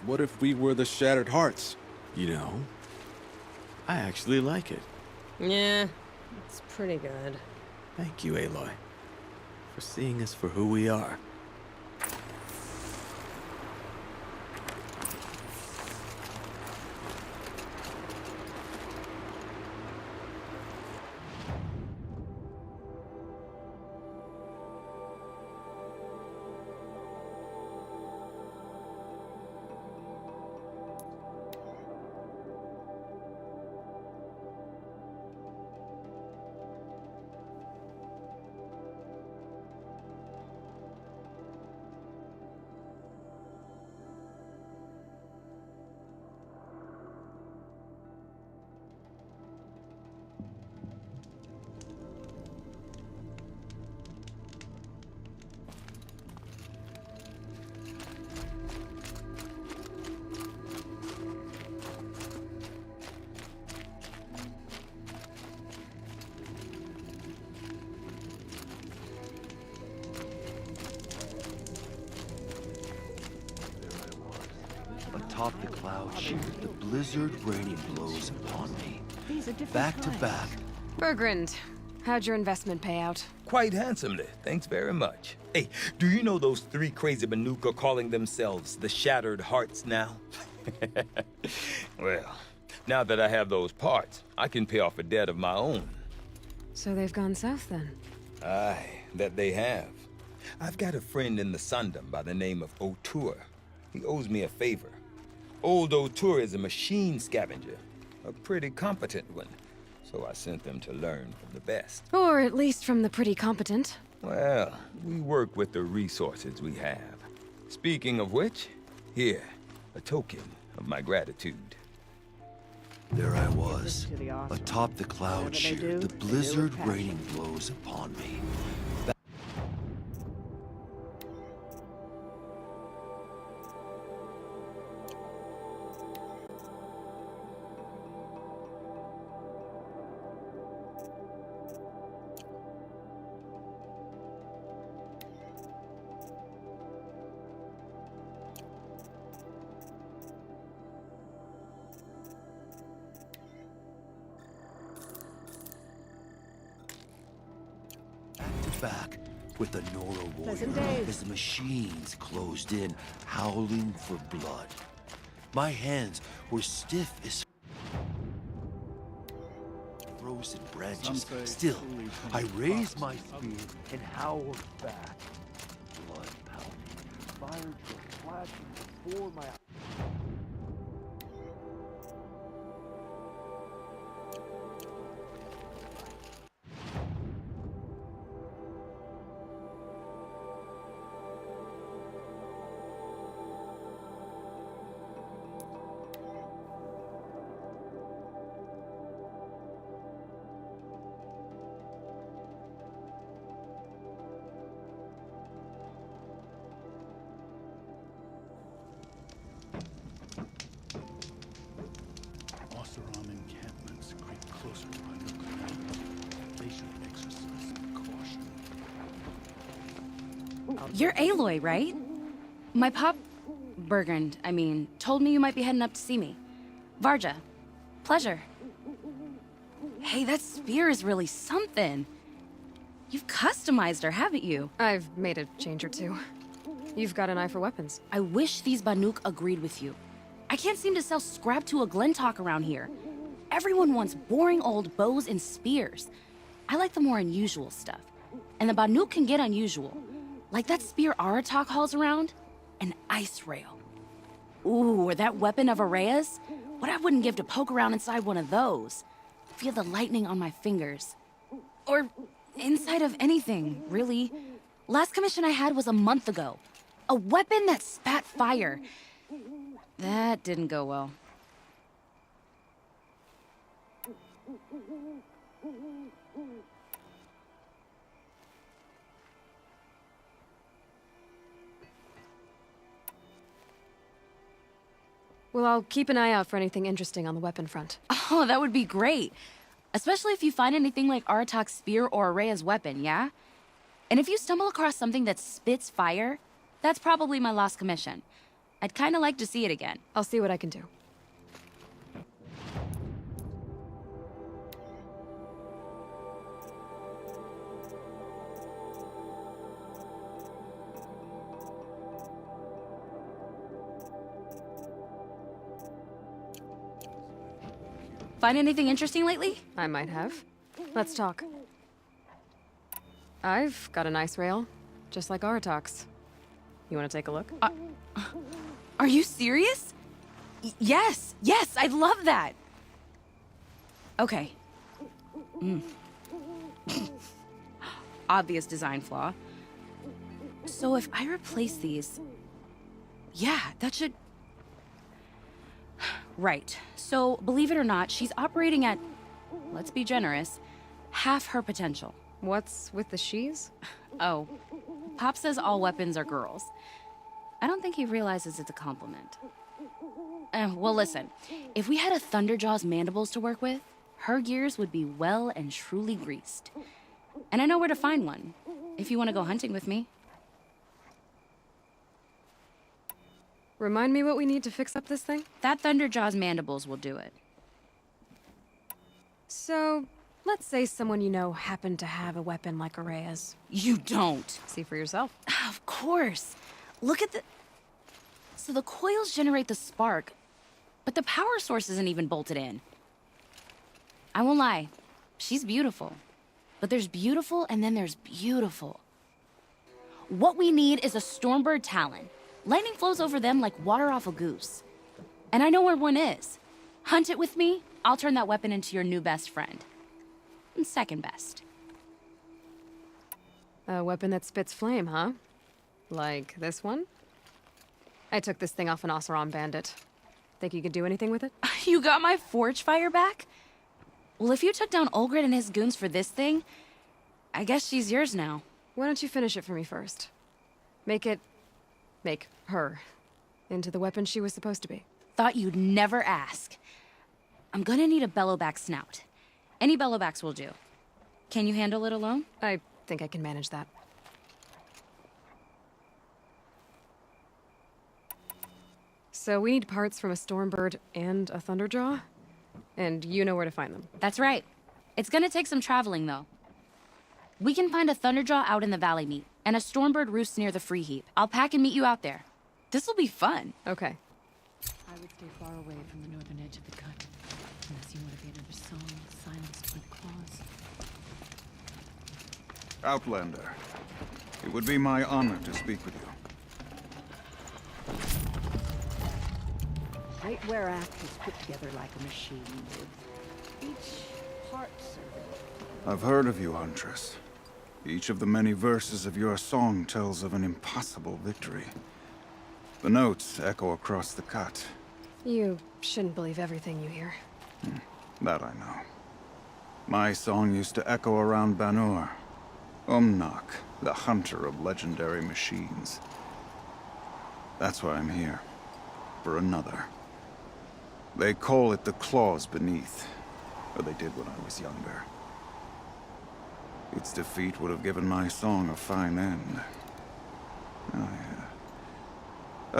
what if we were the Shattered Hearts? You know, I actually like it. Yeah, it's pretty good. Thank you, Aloy, for seeing us for who we are. Atop the cloud sheer, the blizzard raining blows upon me. These are different Back to kinds. back. Bergrand, how'd your investment pay out? Quite handsomely, thanks very much. Hey, do you know those three crazy Banuk are calling themselves the Shattered Hearts now? Well, now that I have those parts, I can pay off a debt of my own. So they've gone south then? Aye, that they have. I've got a friend in the Sundom by the name of O'Toole. He owes me a favor. Old O'Toole is a machine scavenger, a pretty competent one. So I sent them to learn from the best. Or at least from the pretty competent. Well, we work with the resources we have. Speaking of which, here, a token of my gratitude. There I was, atop the cloud sheer, the blizzard raining blows upon me. Back with the Nora warrior as the machines closed in, howling for blood. My hands were stiff as frozen branches. Still, I raised my spear and howled back. Blood pounding, fire just flashing before my eyes. Encampments creep closer to Banuk. They should exercise caution. You're Aloy, right? My pop... Bergrand, I mean, told me you might be heading up to see me. Varja. Pleasure. Hey, that spear is really something. You've customized her, haven't you? I've made a change or two. You've got an eye for weapons. I wish these Banuk agreed with you. I can't seem to sell scrap to a Glentalk around here. Everyone wants boring old bows and spears. I like the more unusual stuff. And the Banuk can get unusual. Like that spear Aratak hauls around. An ice rail. Ooh, or that weapon of Araya's. What I wouldn't give to poke around inside one of those. Feel the lightning on my fingers. Or inside of anything, really. Last commission I had was a month ago. A weapon that spat fire. That didn't go well. Well, I'll keep an eye out for anything interesting on the weapon front. Oh, that would be great. Especially if you find anything like Aratak's spear or Araya's weapon, yeah? And if you stumble across something that spits fire, that's probably my lost commission. I'd kind of like to see it again. I'll see what I can do. Find anything interesting lately? I might have. Let's talk. I've got an ice rail, just like Aratak's. You want to take a look? Are you serious? Yes, I'd love that. Okay. Obvious design flaw. So if I replace these... Yeah, that should... Right. So, believe it or not, she's operating at, let's be generous, half her potential. What's with the she's? Oh, Pop says all weapons are girls. I don't think he realizes it's a compliment. Well, listen. If we had a Thunderjaw's mandibles to work with, her gears would be well and truly greased. And I know where to find one, if you want to go hunting with me. Remind me what we need to fix up this thing? That Thunderjaw's mandibles will do it. So, let's say someone you know happened to have a weapon like Araya's. You don't. See for yourself. Of course. Look at the... So the coils generate the spark, but the power source isn't even bolted in. I won't lie. She's beautiful. But there's beautiful and then there's beautiful. What we need is a Stormbird Talon. Lightning flows over them like water off a goose. And I know where one is. Hunt it with me, I'll turn that weapon into your new best friend. And second best. A weapon that spits flame, huh? Like this one? I took this thing off an Oseram bandit. Think you could do anything with it? You got my forge fire back? Well, if you took down Olgrid and his goons for this thing, I guess she's yours now. Why don't you finish it for me first? Make her into the weapon she was supposed to be. Thought you'd never ask. I'm gonna need a bellowback snout. Any bellowbacks will do. Can you handle it alone? I think I can manage that. So we need parts from a Stormbird and a Thunderjaw? And you know where to find them. That's right. It's gonna take some traveling, though. We can find a Thunderjaw out in the Valley Meet, and a Stormbird roosts near the Free Heap. I'll pack and meet you out there. This'll be fun. Okay. I would stay far away from the northern edge of the cut, unless you want to be another song silenced by the claws. Outlander, it would be my honor to speak with you. Great Werak is put together like a machine, with each part serving. I've heard of you, Huntress. Each of the many verses of your song tells of an impossible victory. The notes echo across the cut. You shouldn't believe everything you hear. That I know. My song used to echo around Banur. Umnak, the hunter of legendary machines. That's why I'm here. For another. They call it the claws beneath. Or they did when I was younger. Its defeat would have given my song a fine end. Oh, yeah.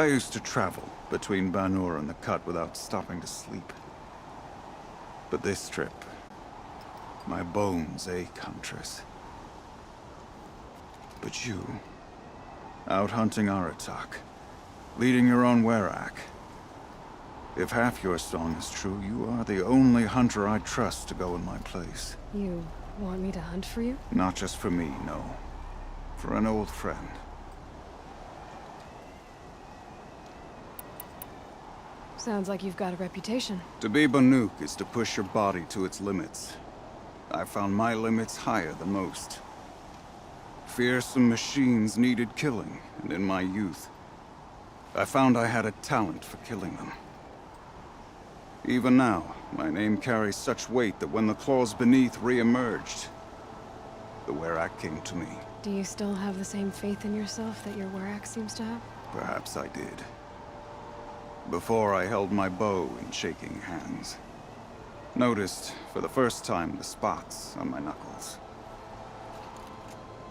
I used to travel between Banur and the Cut without stopping to sleep. But this trip, my bones ache, Huntress. But you, out hunting Aratak, leading your own Werak. If half your song is true, you are the only hunter I trust to go in my place. You want me to hunt for you? Not just for me, no. For an old friend. Sounds like you've got a reputation. To be Banuk is to push your body to its limits. I found my limits higher than most. Fearsome machines needed killing, and in my youth, I found I had a talent for killing them. Even now, my name carries such weight that when the claws beneath re-emerged, the Werak came to me. Do you still have the same faith in yourself that your Werak seems to have? Perhaps I did. Before I held my bow in shaking hands. Noticed, for the first time, the spots on my knuckles.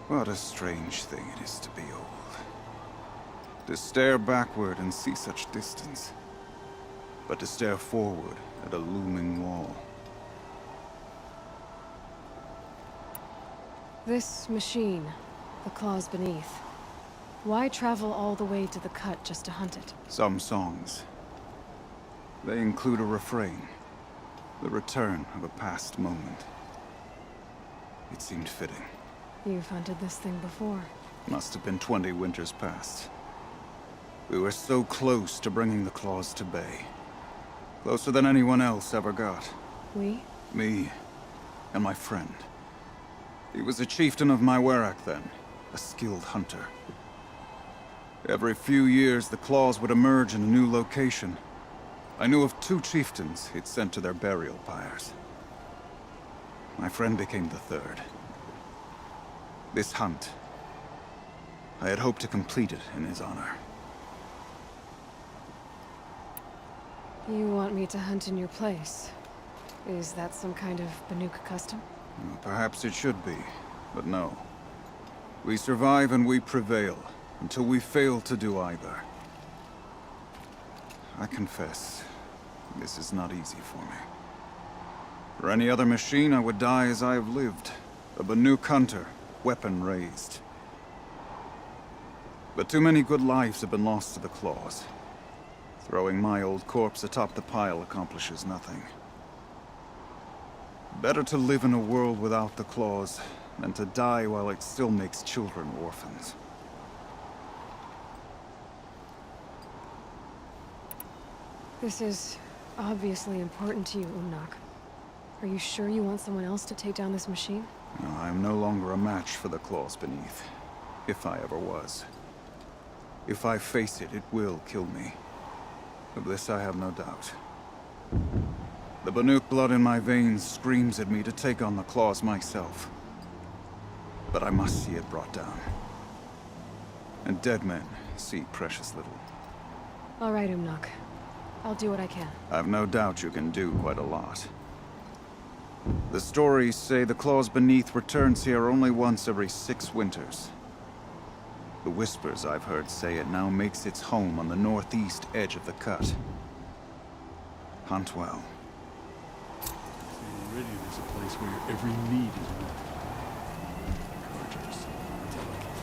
What a strange thing it is to be old. To stare backward and see such distance. But to stare forward at a looming wall. This machine, the claws beneath. Why travel all the way to the Cut just to hunt it? Some songs. They include a refrain. The return of a past moment. It seemed fitting. You've hunted this thing before. Must have been 20 winters past. We were so close to bringing the claws to bay. Closer than anyone else ever got. We? Me and my friend. He was a chieftain of my Werak then, a skilled hunter. Every few years, the claws would emerge in a new location. I knew of 2 chieftains he'd sent to their burial pyres. My friend became the 3rd. This hunt, I had hoped to complete it in his honor. You want me to hunt in your place? Is that some kind of Banuk custom? Well, perhaps it should be, but no. We survive and we prevail, until we fail to do either. I confess, this is not easy for me. For any other machine, I would die as I have lived. A Banuk hunter, weapon raised. But too many good lives have been lost to the claws. Throwing my old corpse atop the pile accomplishes nothing. Better to live in a world without the claws than to die while it still makes children orphans. This is obviously important to you, Umnak. Are you sure you want someone else to take down this machine? No, I am no longer a match for the claws beneath. If I ever was. If I face it, it will kill me. Of this I have no doubt. The Banuk blood in my veins screams at me to take on the claws myself. But I must see it brought down. And dead men see precious little. All right, Umnak. I'll do what I can. I've no doubt you can do quite a lot. The stories say the claws beneath returns here only once every 6 winters. The whispers I've heard say it now makes its home on the northeast edge of the cut. Hunt well. Meridian is a place where every need is met. Carters, delicate.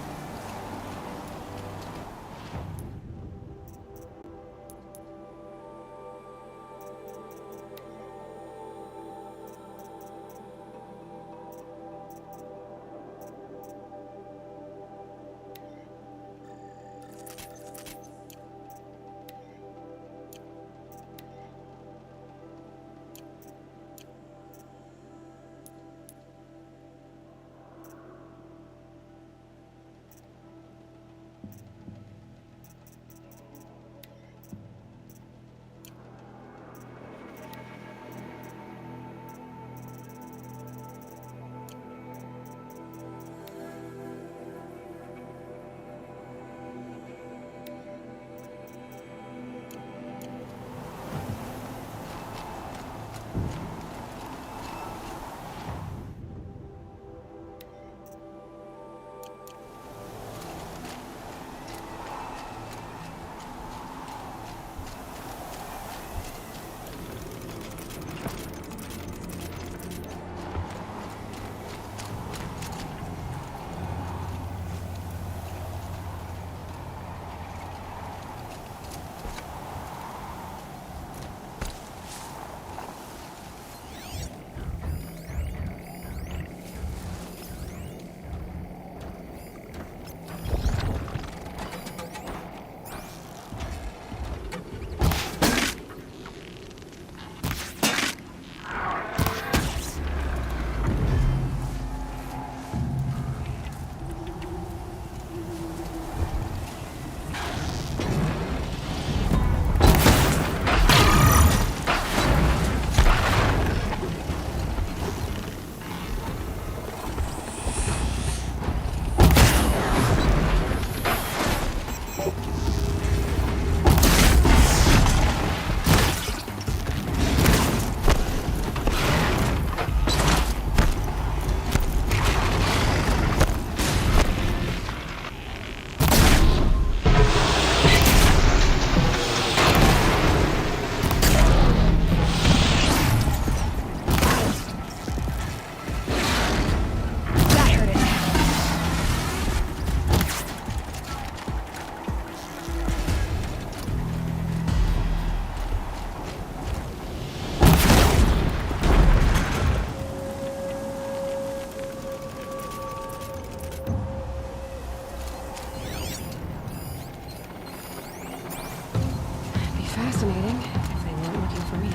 Fascinating, if they weren't looking for me.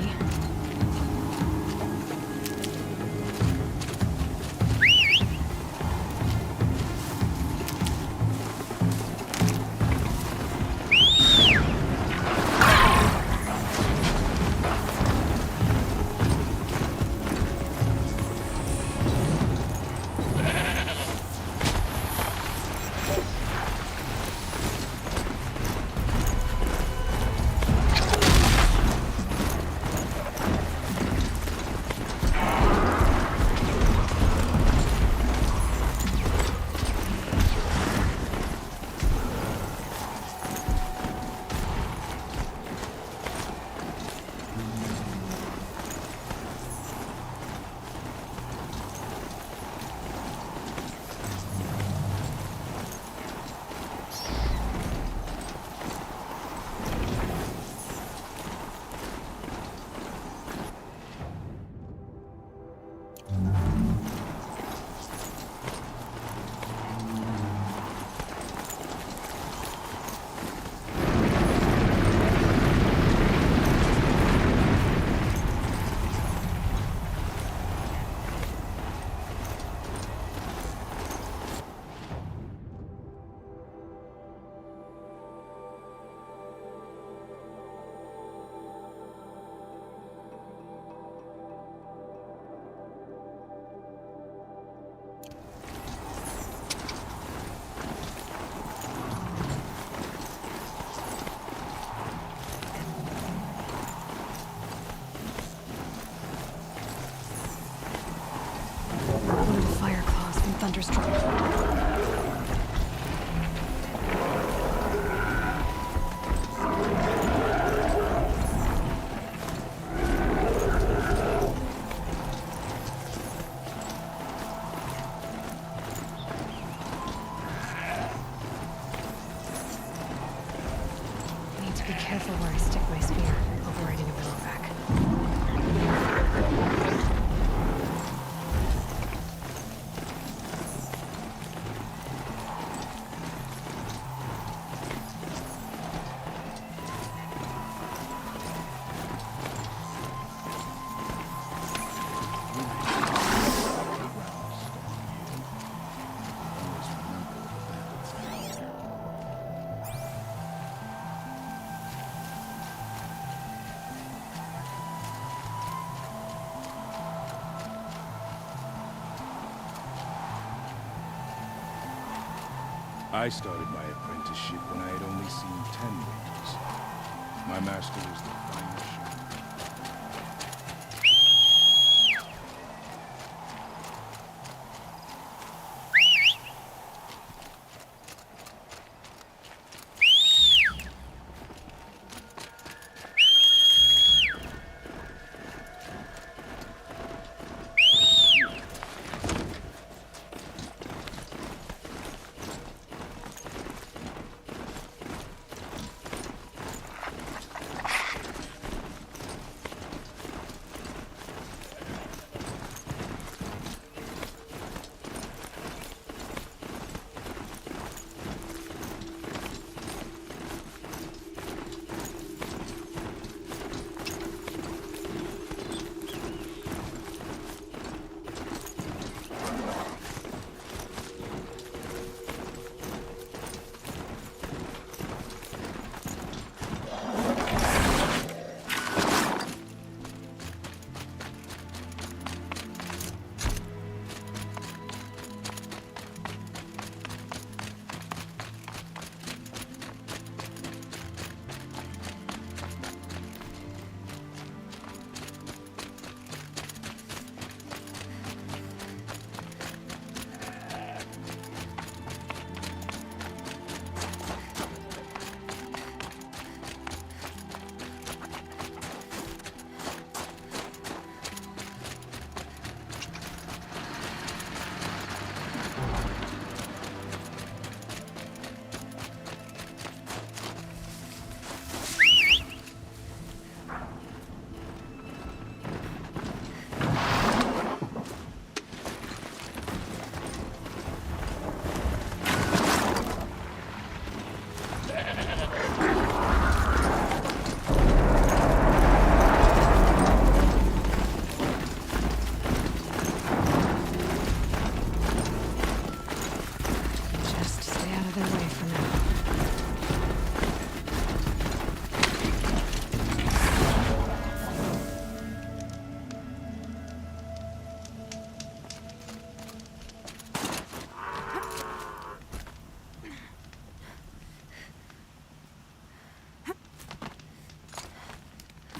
Hunter's drop. I need to be careful where I stick my spear, avoiding a bivouac. I started my apprenticeship when I had only seen 10 rangers. My master was the finest shot.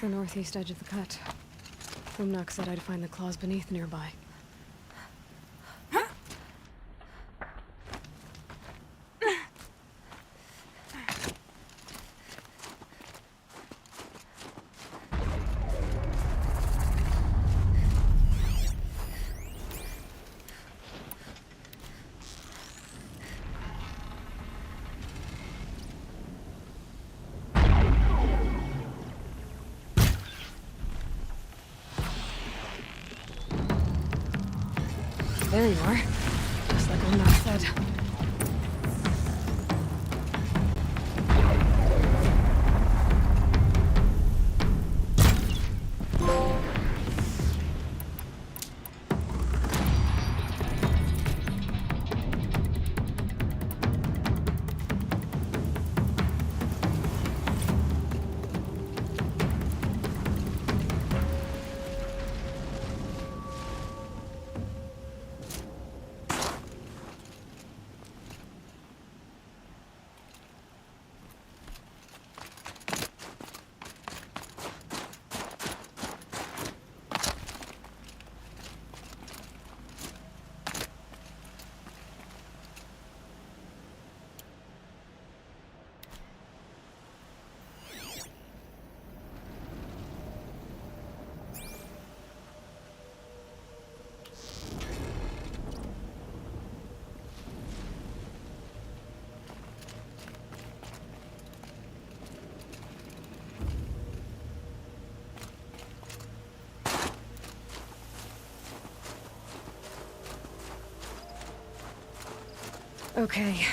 The northeast edge of the cut. Umnak said I'd find the claws beneath nearby. There you are. Just like Umnak said. Okay.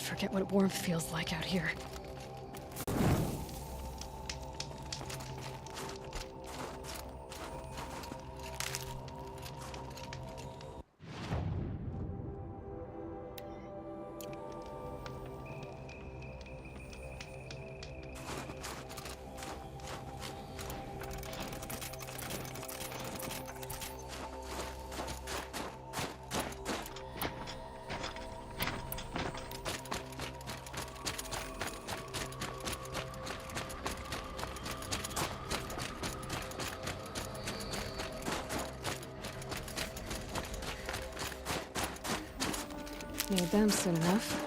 forget what warmth feels like out here. Need them soon enough.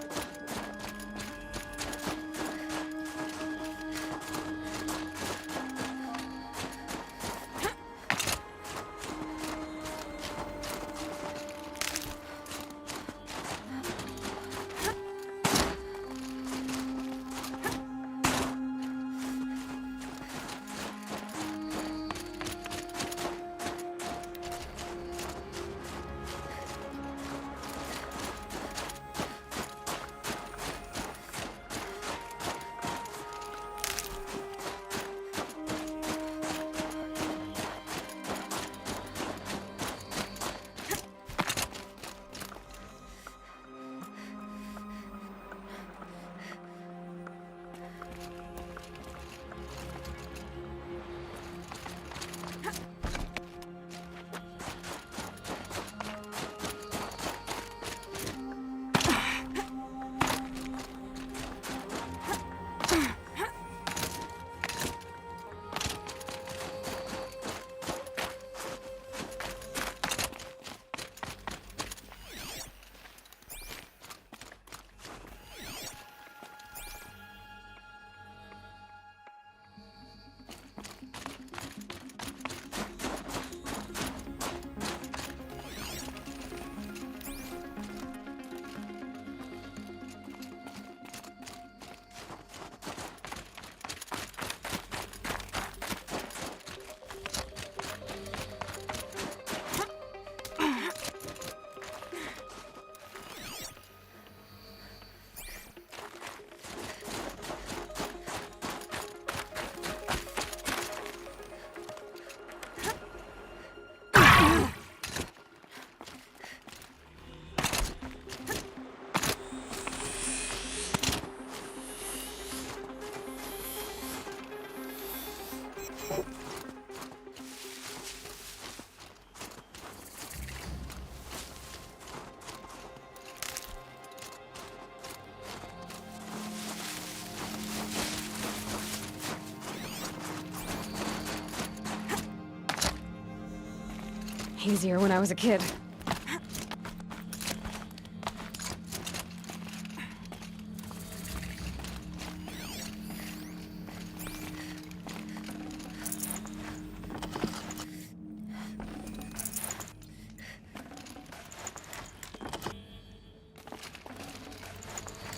Easier when I was a kid.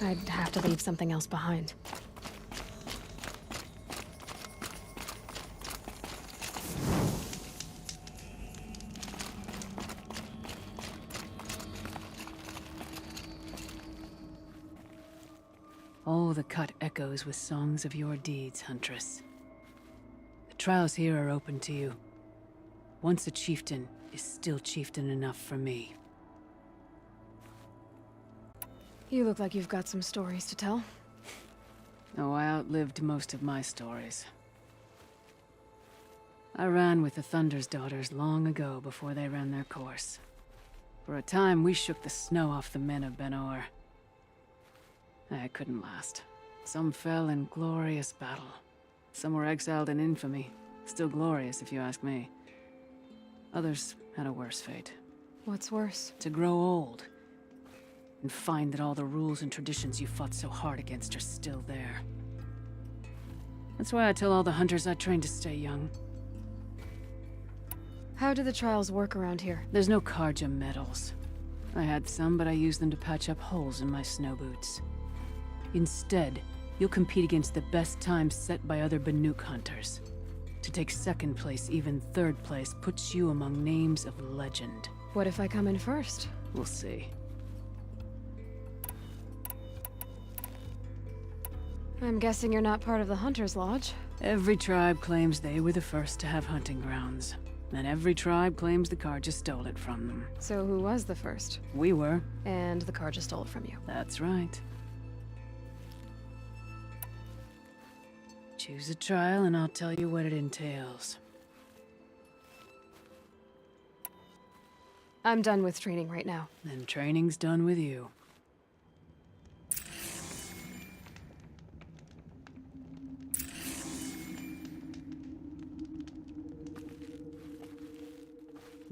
I'd have to leave something else behind. All the cut echoes with songs of your deeds, Huntress. The trials here are open to you. Once a chieftain is still chieftain enough for me. You look like you've got some stories to tell. Oh, I outlived most of my stories. I ran with the Thunder's daughters long ago before they ran their course. For a time, we shook the snow off the men of Ben-Or. I couldn't last. Some fell in glorious battle. Some were exiled in infamy. Still glorious, if you ask me. Others had a worse fate. What's worse? To grow old. And find that all the rules and traditions you fought so hard against are still there. That's why I tell all the hunters I train to stay young. How do the trials work around here? There's no Karja medals. I had some, but I used them to patch up holes in my snow boots. Instead, you'll compete against the best times set by other Banuk hunters. To take second place, even third place, puts you among names of legend. What if I come in first? We'll see. I'm guessing you're not part of the Hunter's Lodge. Every tribe claims they were the first to have hunting grounds. And every tribe claims the Karja stole it from them. So who was the first? We were. And the Karja stole it from you. That's right. Choose a trial and I'll tell you what it entails. I'm done with training right now. Then training's done with you.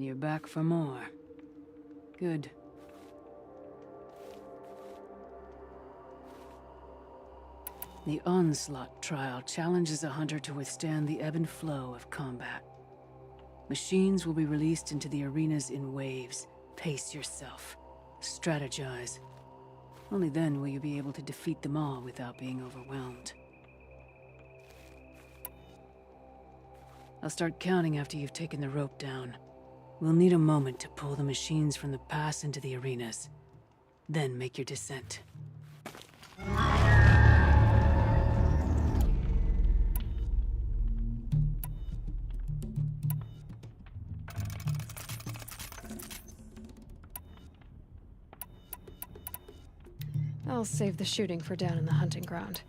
You're back for more. Good. The Onslaught trial challenges a hunter to withstand the ebb and flow of combat. Machines will be released into the arenas in waves. Pace yourself. Strategize. Only then will you be able to defeat them all without being overwhelmed. I'll start counting after you've taken the rope down. We'll need a moment to pull the machines from the pass into the arenas. Then make your descent. I'll save the shooting for down in the hunting ground.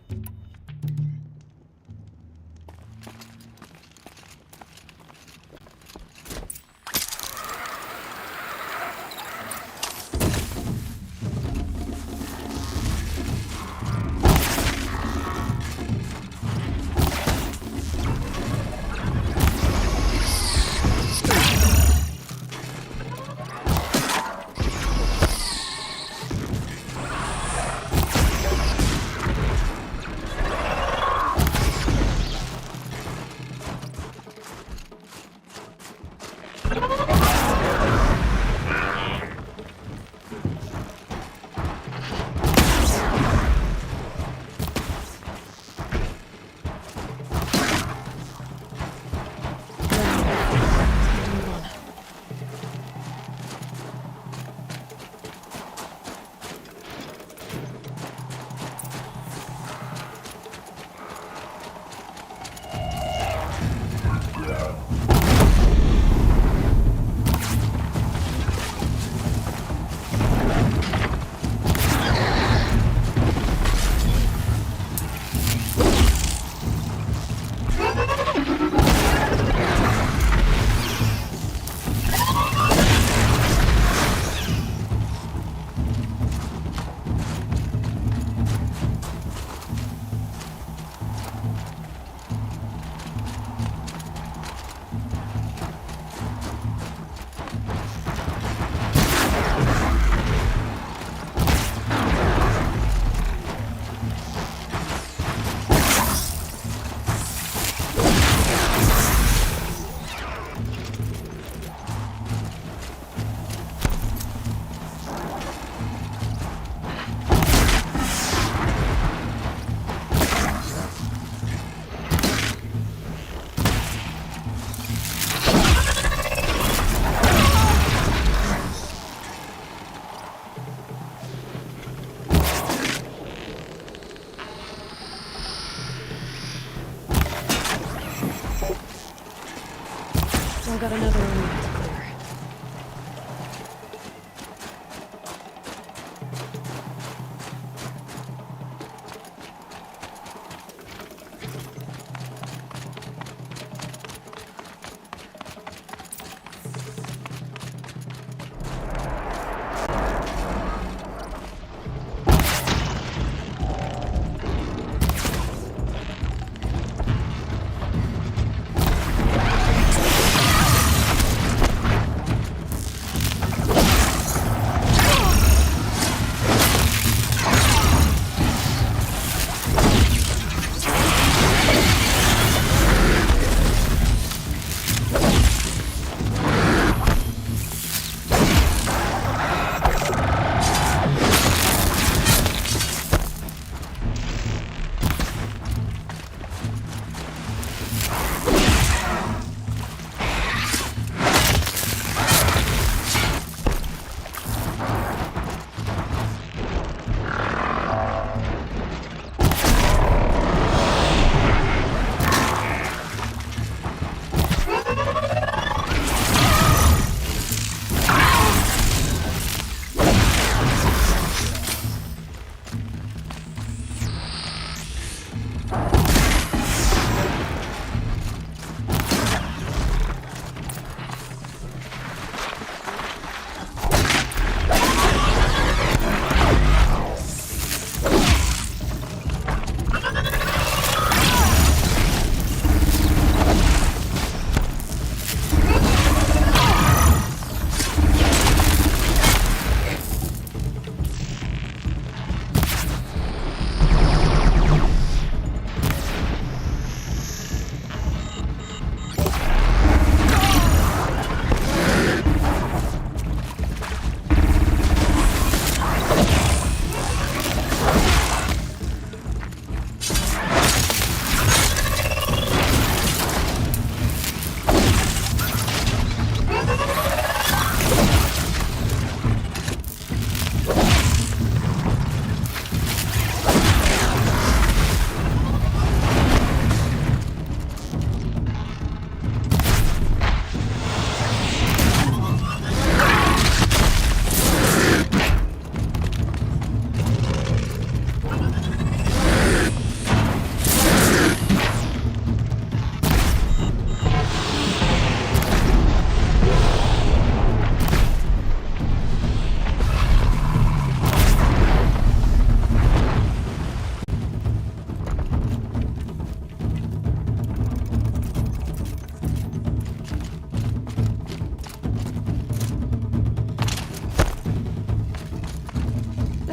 I've got another arena to clear.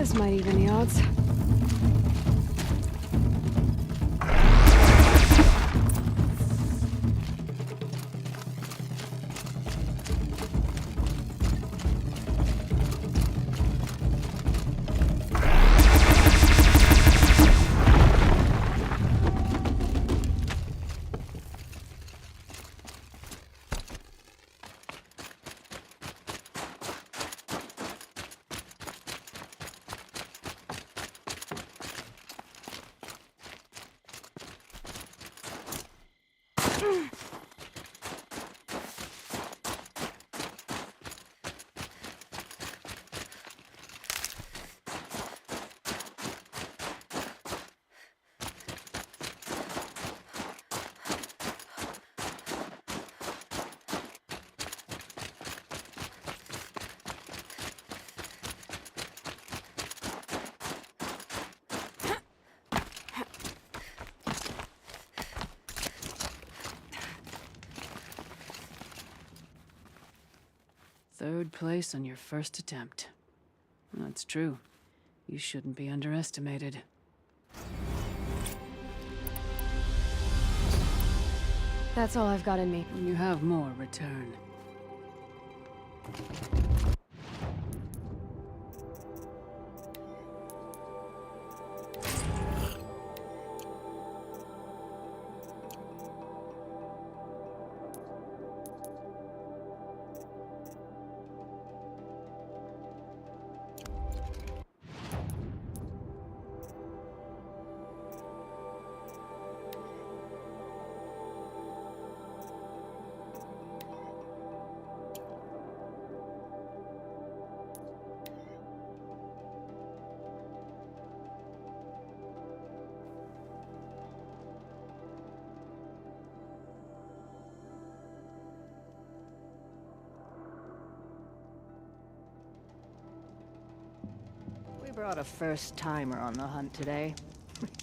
This might even the odds. Third place on your first attempt. That's true. You shouldn't be underestimated. That's all I've got in me. When you have more, return. We brought a first-timer on the hunt today.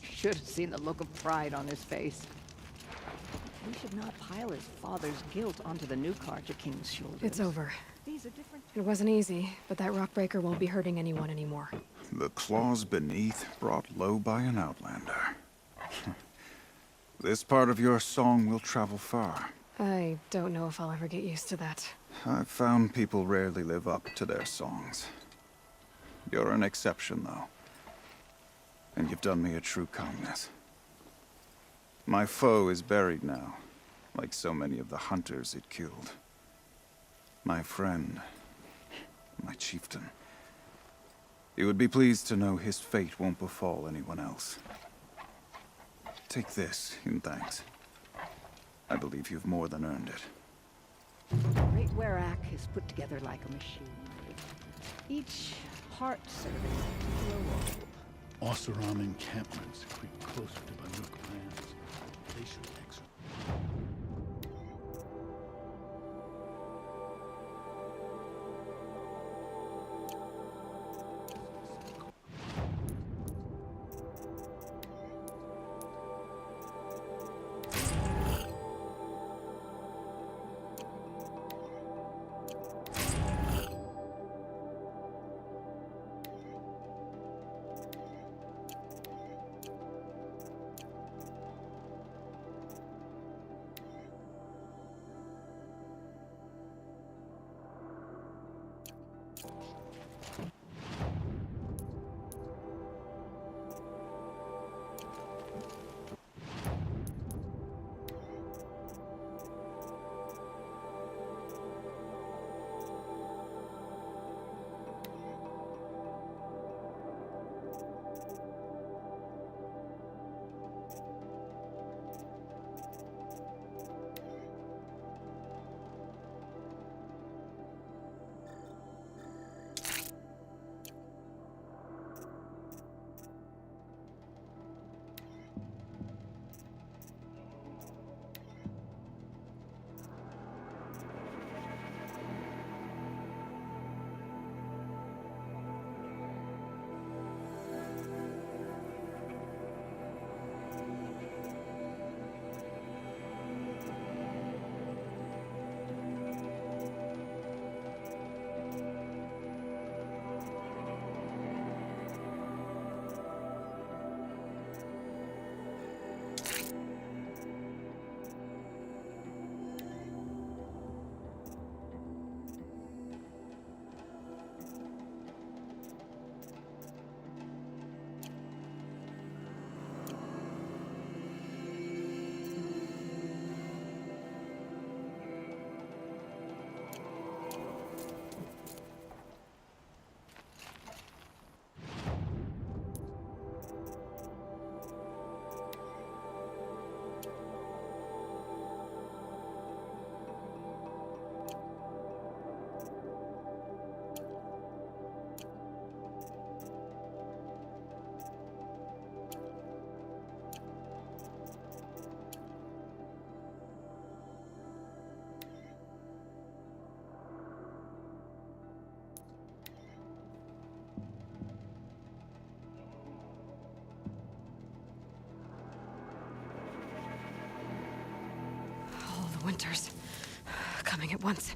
Should have seen the look of pride on his face. We should not pile his father's guilt onto the new Carja King's shoulders. It's over. These are different. It wasn't easy, but that rockbreaker won't be hurting anyone anymore. The claws beneath, brought low by an outlander. This part of your song will travel far. I don't know if I'll ever get used to that. I've found people rarely live up to their songs. You're an exception, though. And you've done me a true kindness. My foe is buried now, like so many of the hunters it killed. My friend, my chieftain. You would be pleased to know his fate won't befall anyone else. Take this in thanks. I believe you've more than earned it. Great Werak is put together like a machine. Each part serving a particular role. Oseram encampments creep closer to Banuk lands. They should exit. hunters. Coming at once.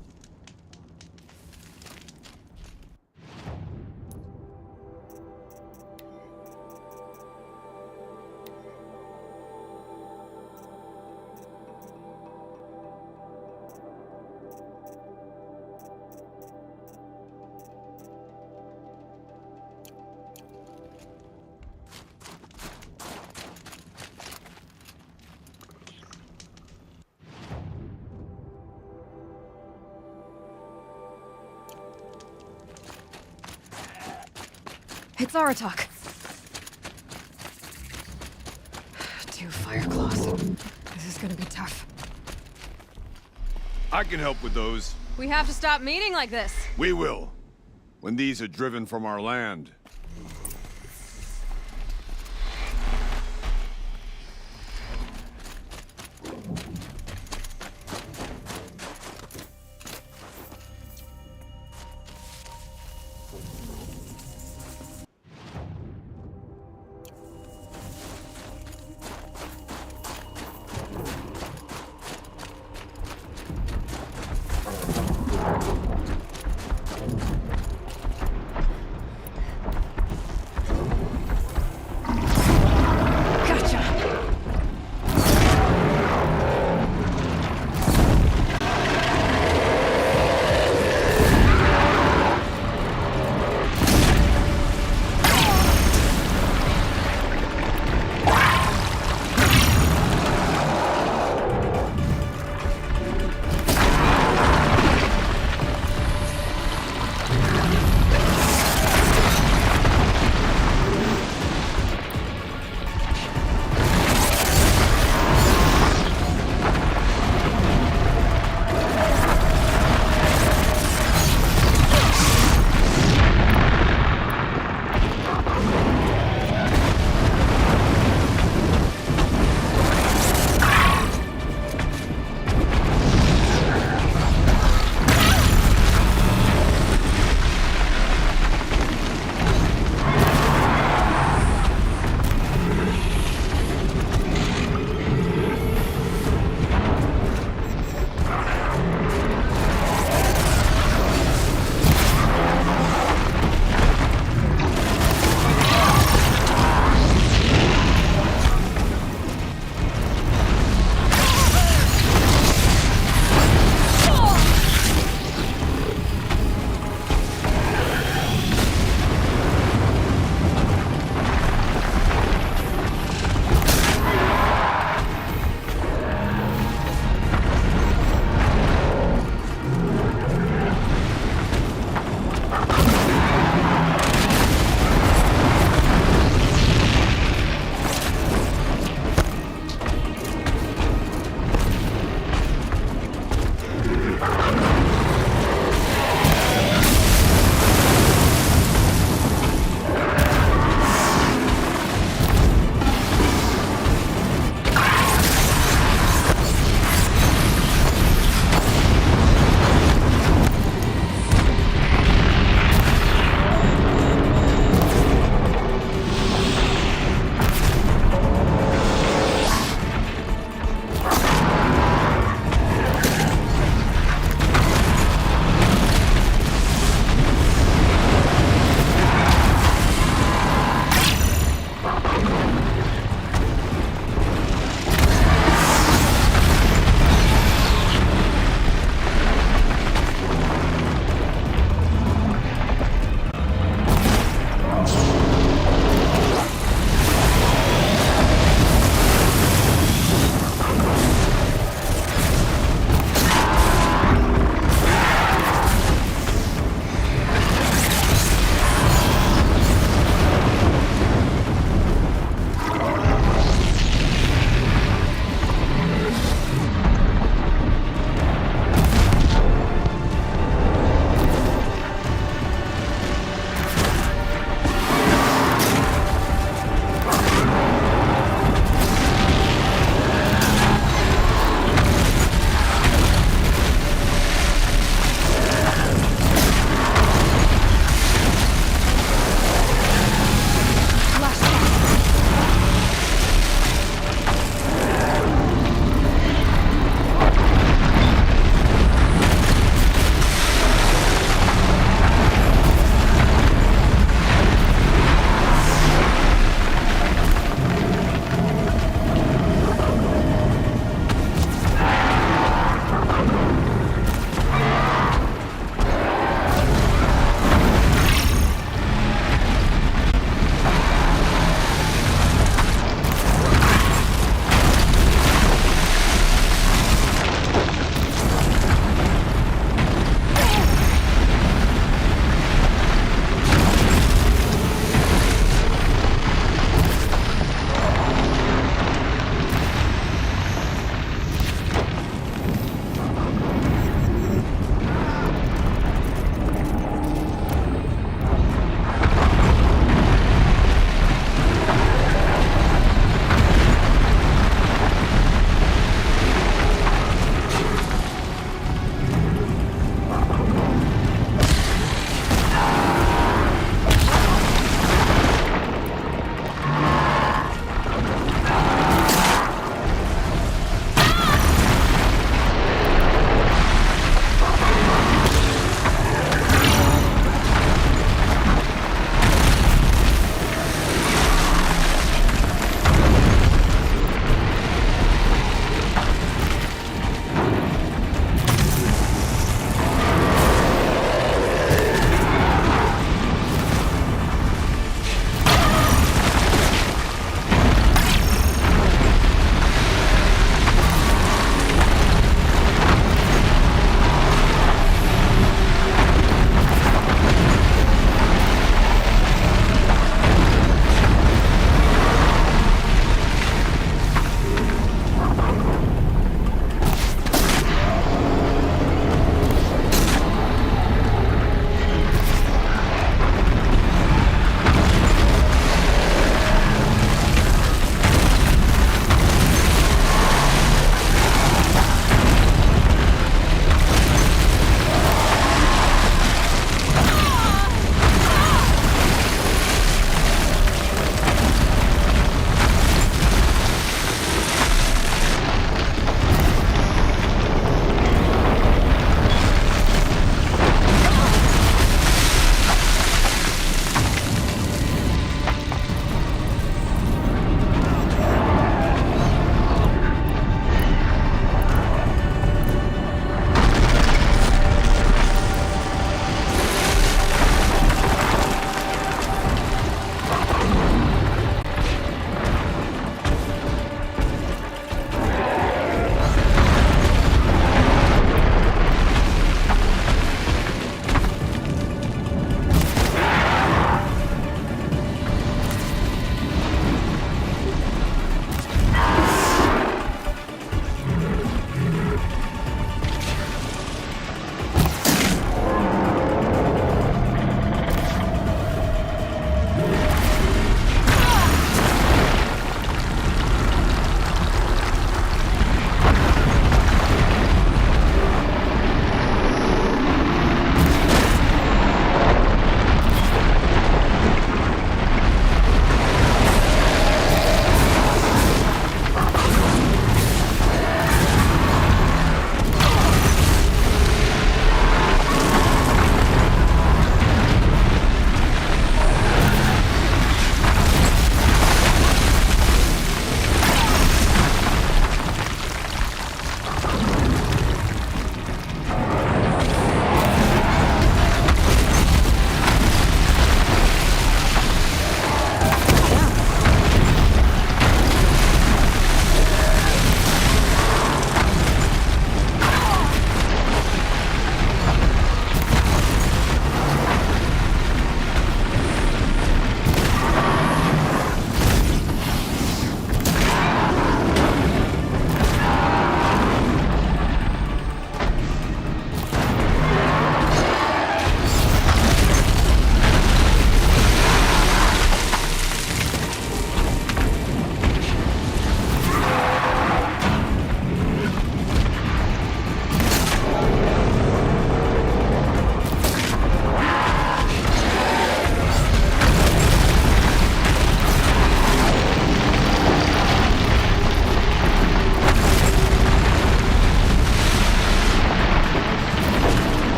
It's Aratok. 2 fire claws. This is gonna be tough. I can help with those. We have to stop meeting like this. We will. When these are driven from our land.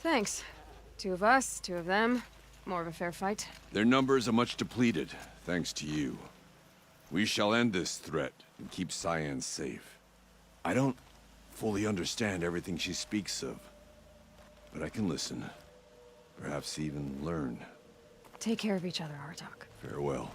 Thanks. 2 of us, 2 of them. More of a fair fight. Their numbers are much depleted, thanks to you. We shall end this threat and keep Cyan safe. I don't fully understand everything she speaks of, but I can listen. Perhaps even learn. Take care of each other, Hartok. Farewell.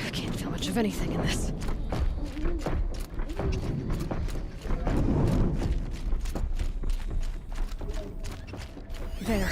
I can't feel much of anything in this. There.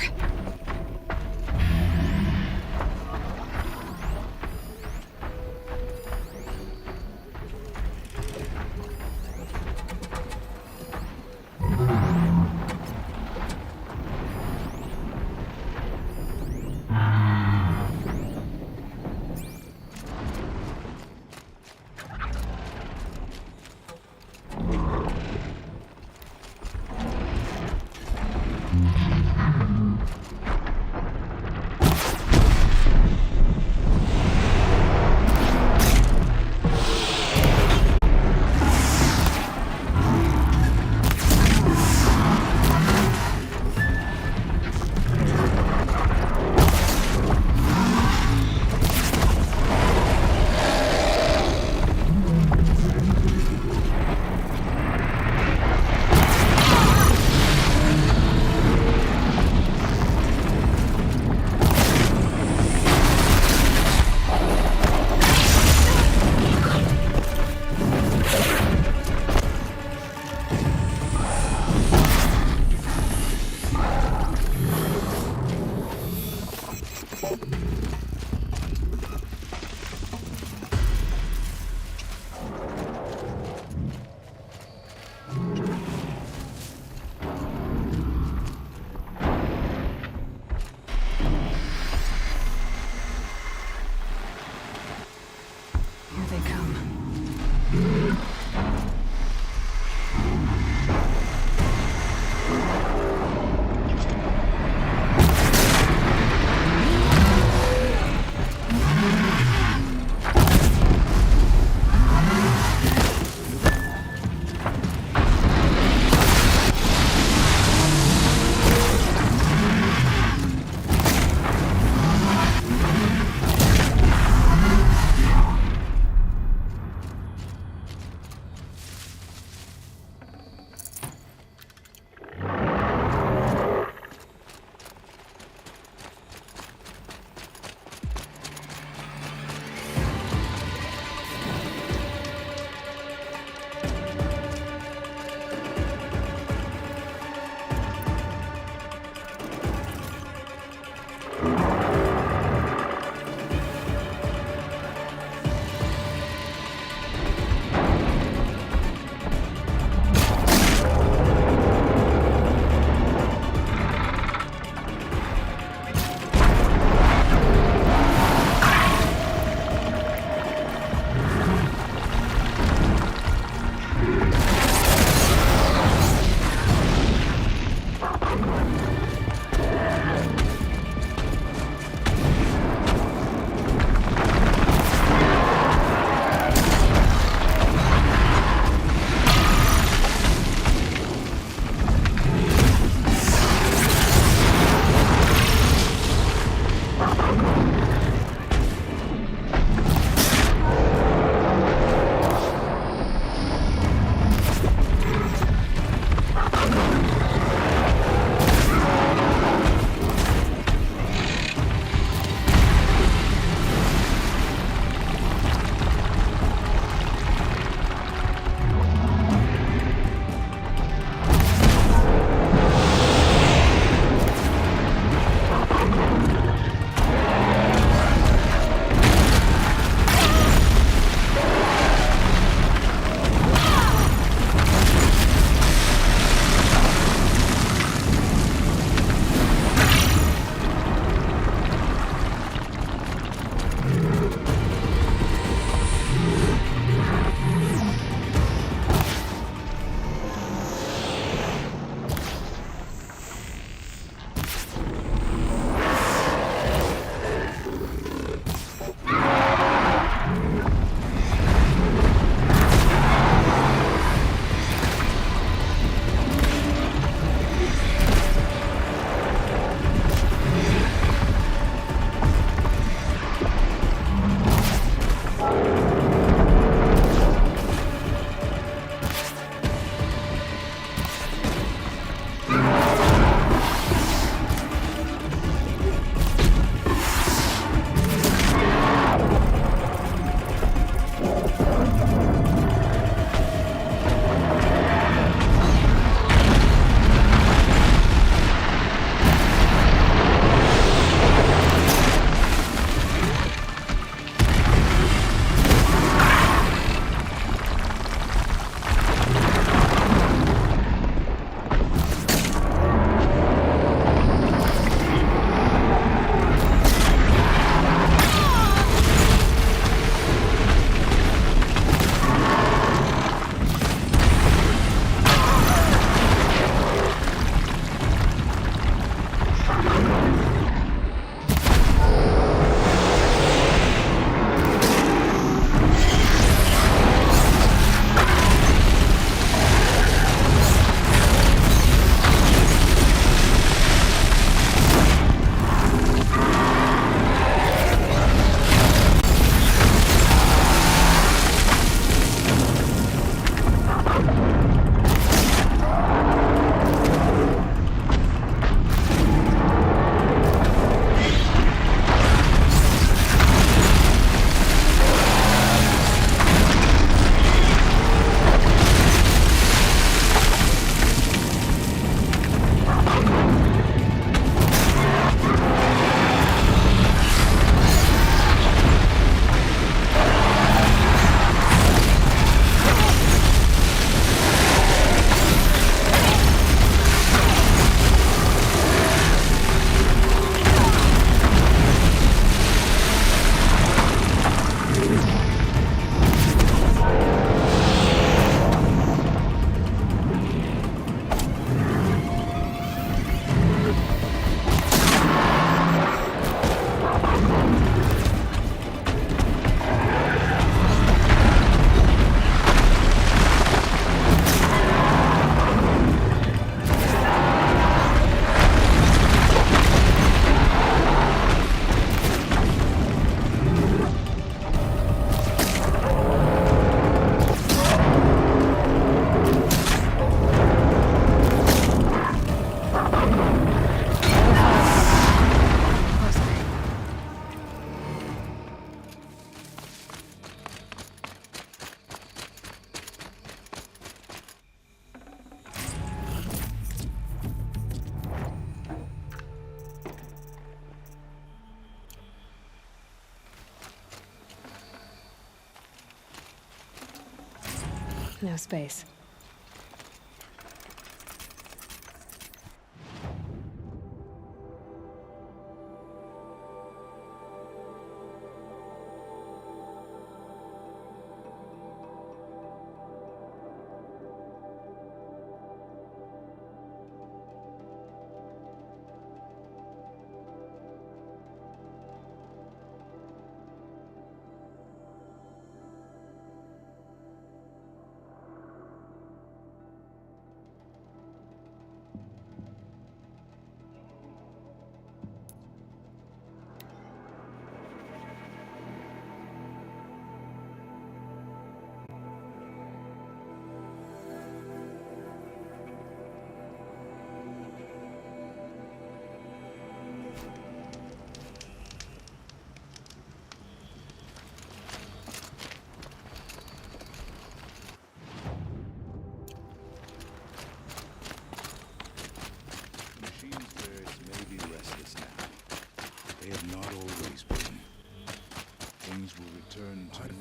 No space.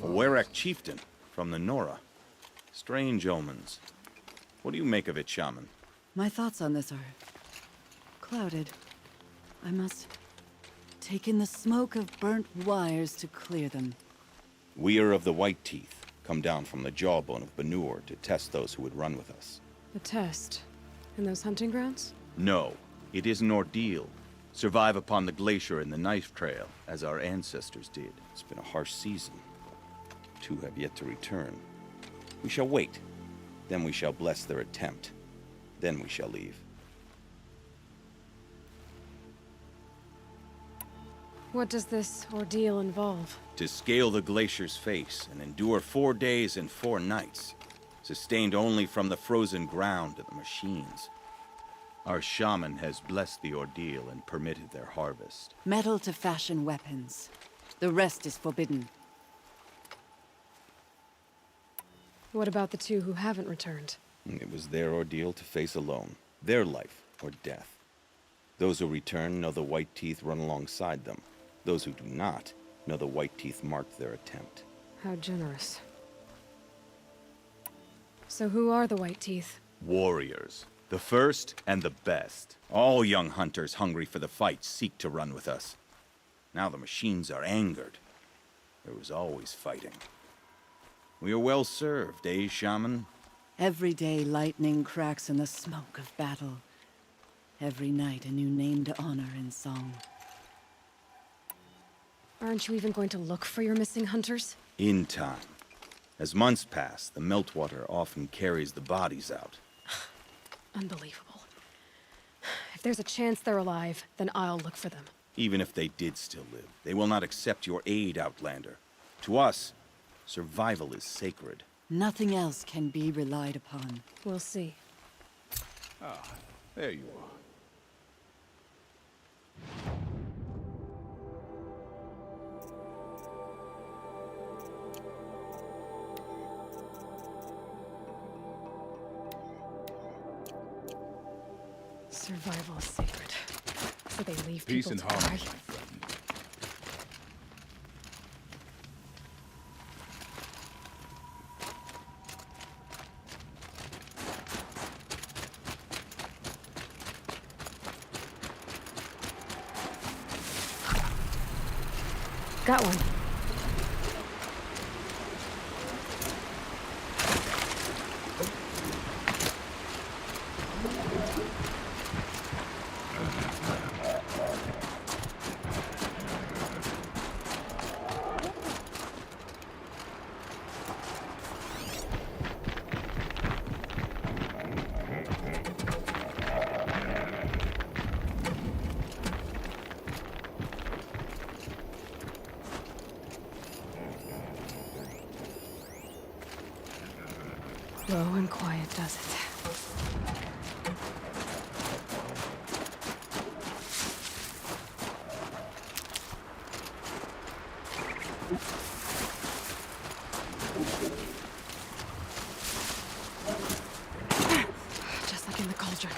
A Werak chieftain from the Nora. Strange omens. What do you make of it, Shaman? My thoughts on this are clouded. I must take in the smoke of burnt wires to clear them. We are of the White Teeth, come down from the jawbone of Banur to test those who would run with us. A test? In those hunting grounds? No, it is an ordeal. Survive upon the glacier and the knife trail, as our ancestors did. It's been a harsh season. 2 have yet to return. We shall wait. Then we shall bless their attempt. Then we shall leave. What does this ordeal involve? To scale the glacier's face and endure 4 days and 4 nights, sustained only from the frozen ground and the machines. Our shaman has blessed the ordeal and permitted their harvest. Metal to fashion weapons. The rest is forbidden. What about the 2 who haven't returned? It was their ordeal to face alone. Their life or death. Those who return know the White Teeth run alongside them. Those who do not know the White Teeth marked their attempt. How generous. So who are the White Teeth? Warriors. The first and the best. All young hunters hungry for the fight seek to run with us. Now the machines are angered. There was always fighting. We are well served, eh, Shaman? Every day lightning cracks in the smoke of battle. Every night a new name to honor in song. Aren't you even going to look for your missing hunters? In time. As months pass, the meltwater often carries the bodies out. Unbelievable. If there's a chance they're alive, then I'll look for them. Even if they did still live, they will not accept your aid, Outlander. To us, survival is sacred. Nothing else can be relied upon. We'll see. Ah, there you are. Survival is sacred. So they leave Peace people and to harmony, die. my friend. Got one. Low and quiet does it. Just like in the cauldron.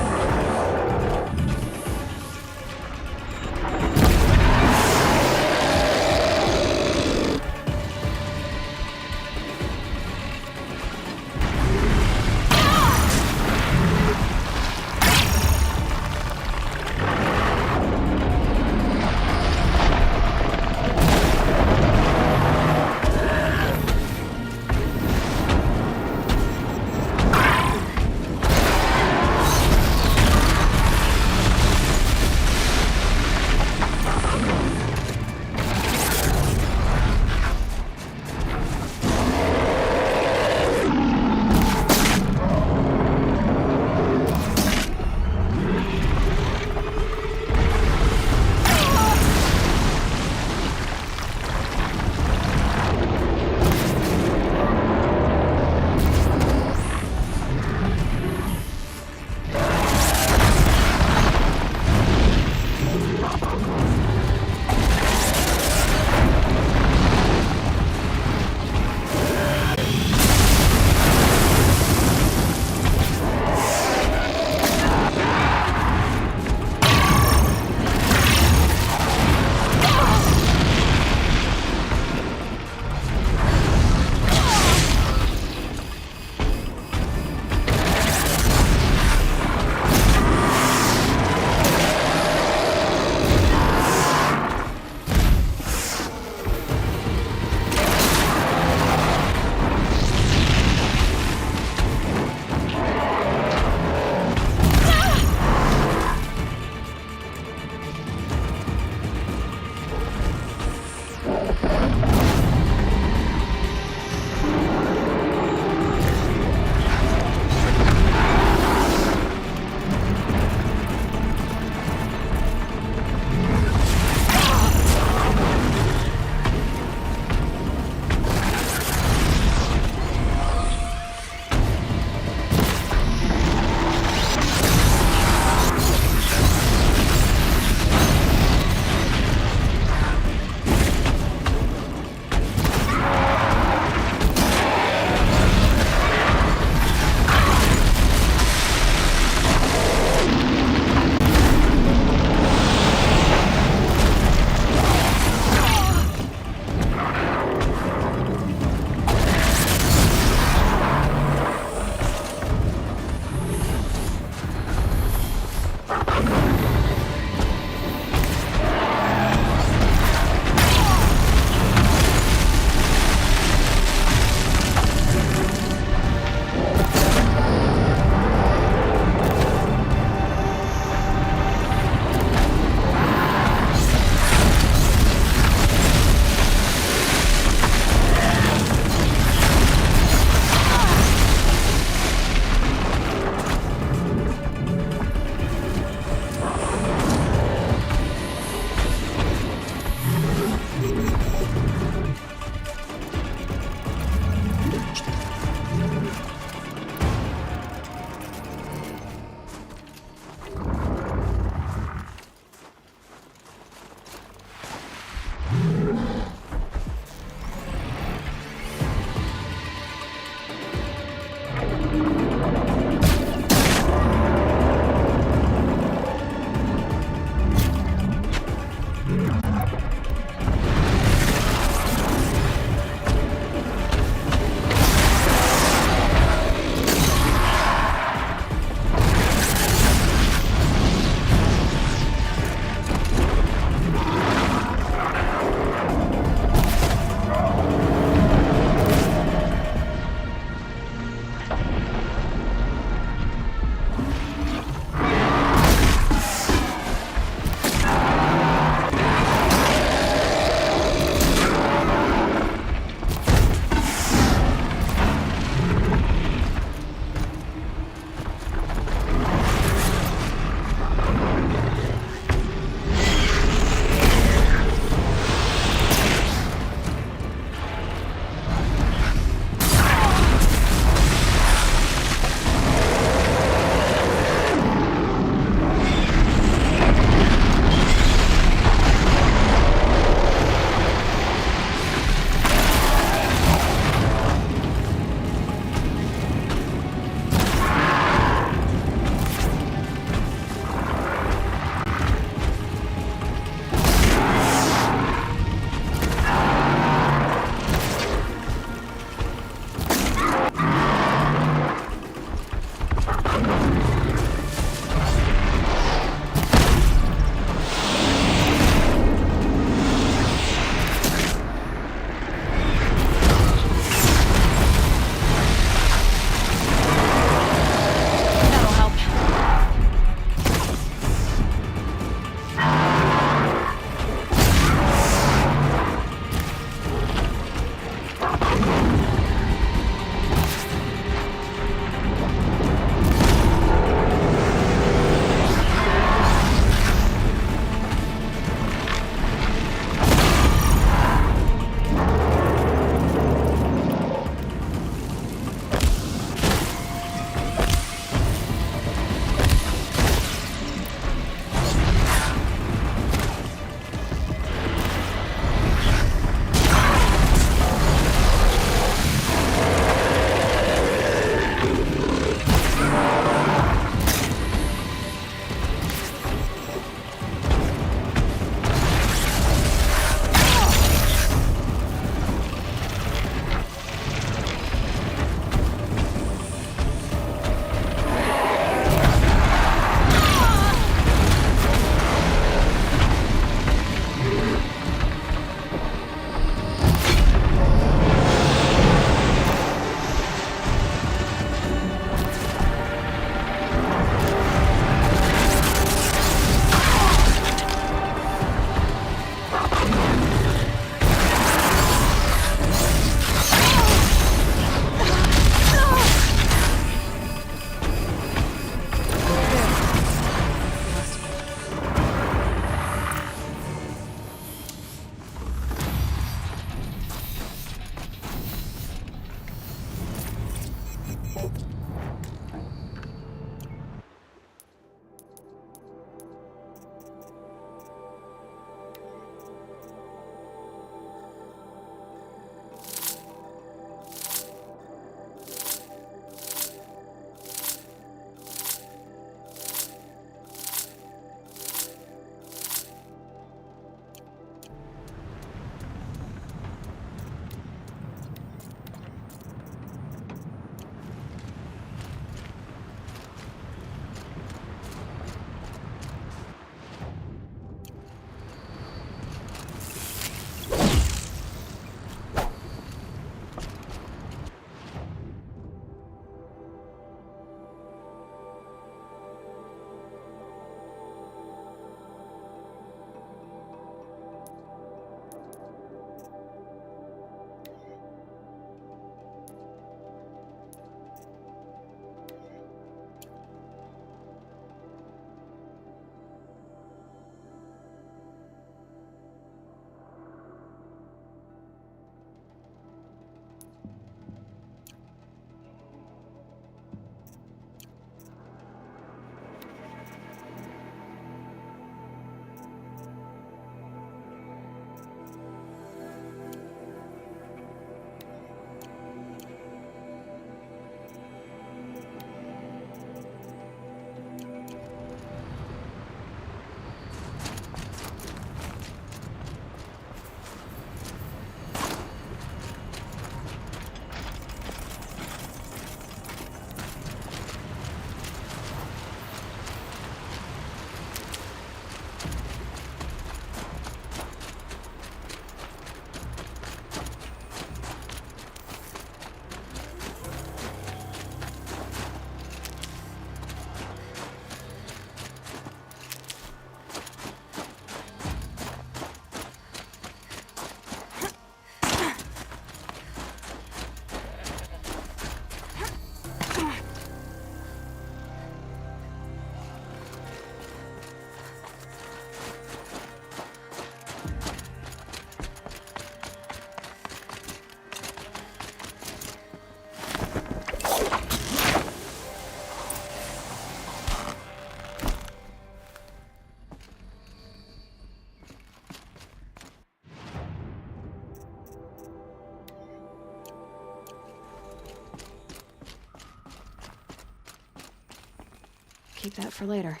Keep that for later.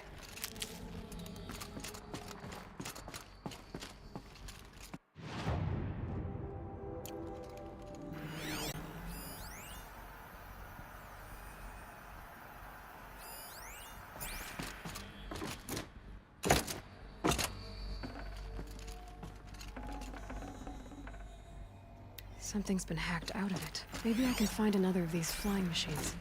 Something's been hacked out of it. Maybe I can find another of these flying machines.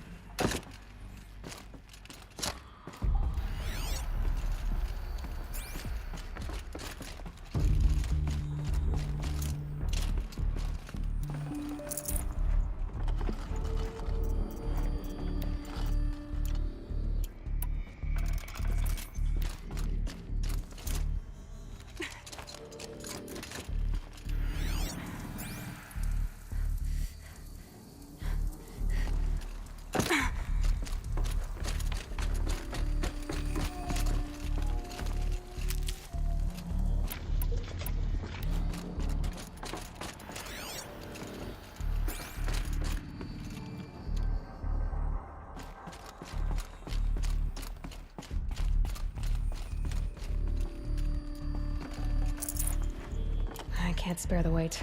I can't spare the weight.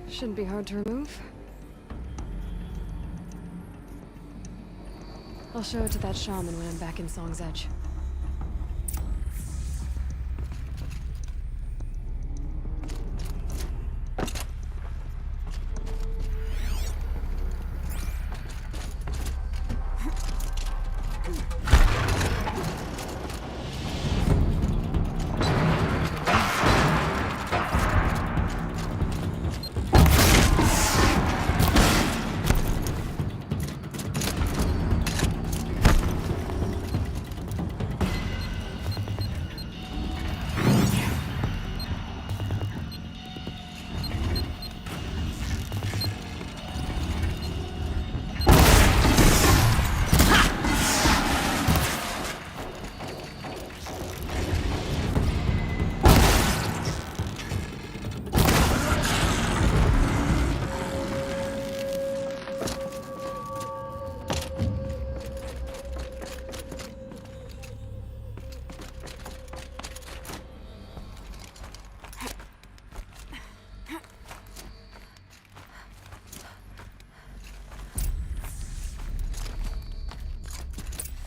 Shouldn't be hard to remove. I'll show it to that shaman when I'm back in Song's Edge.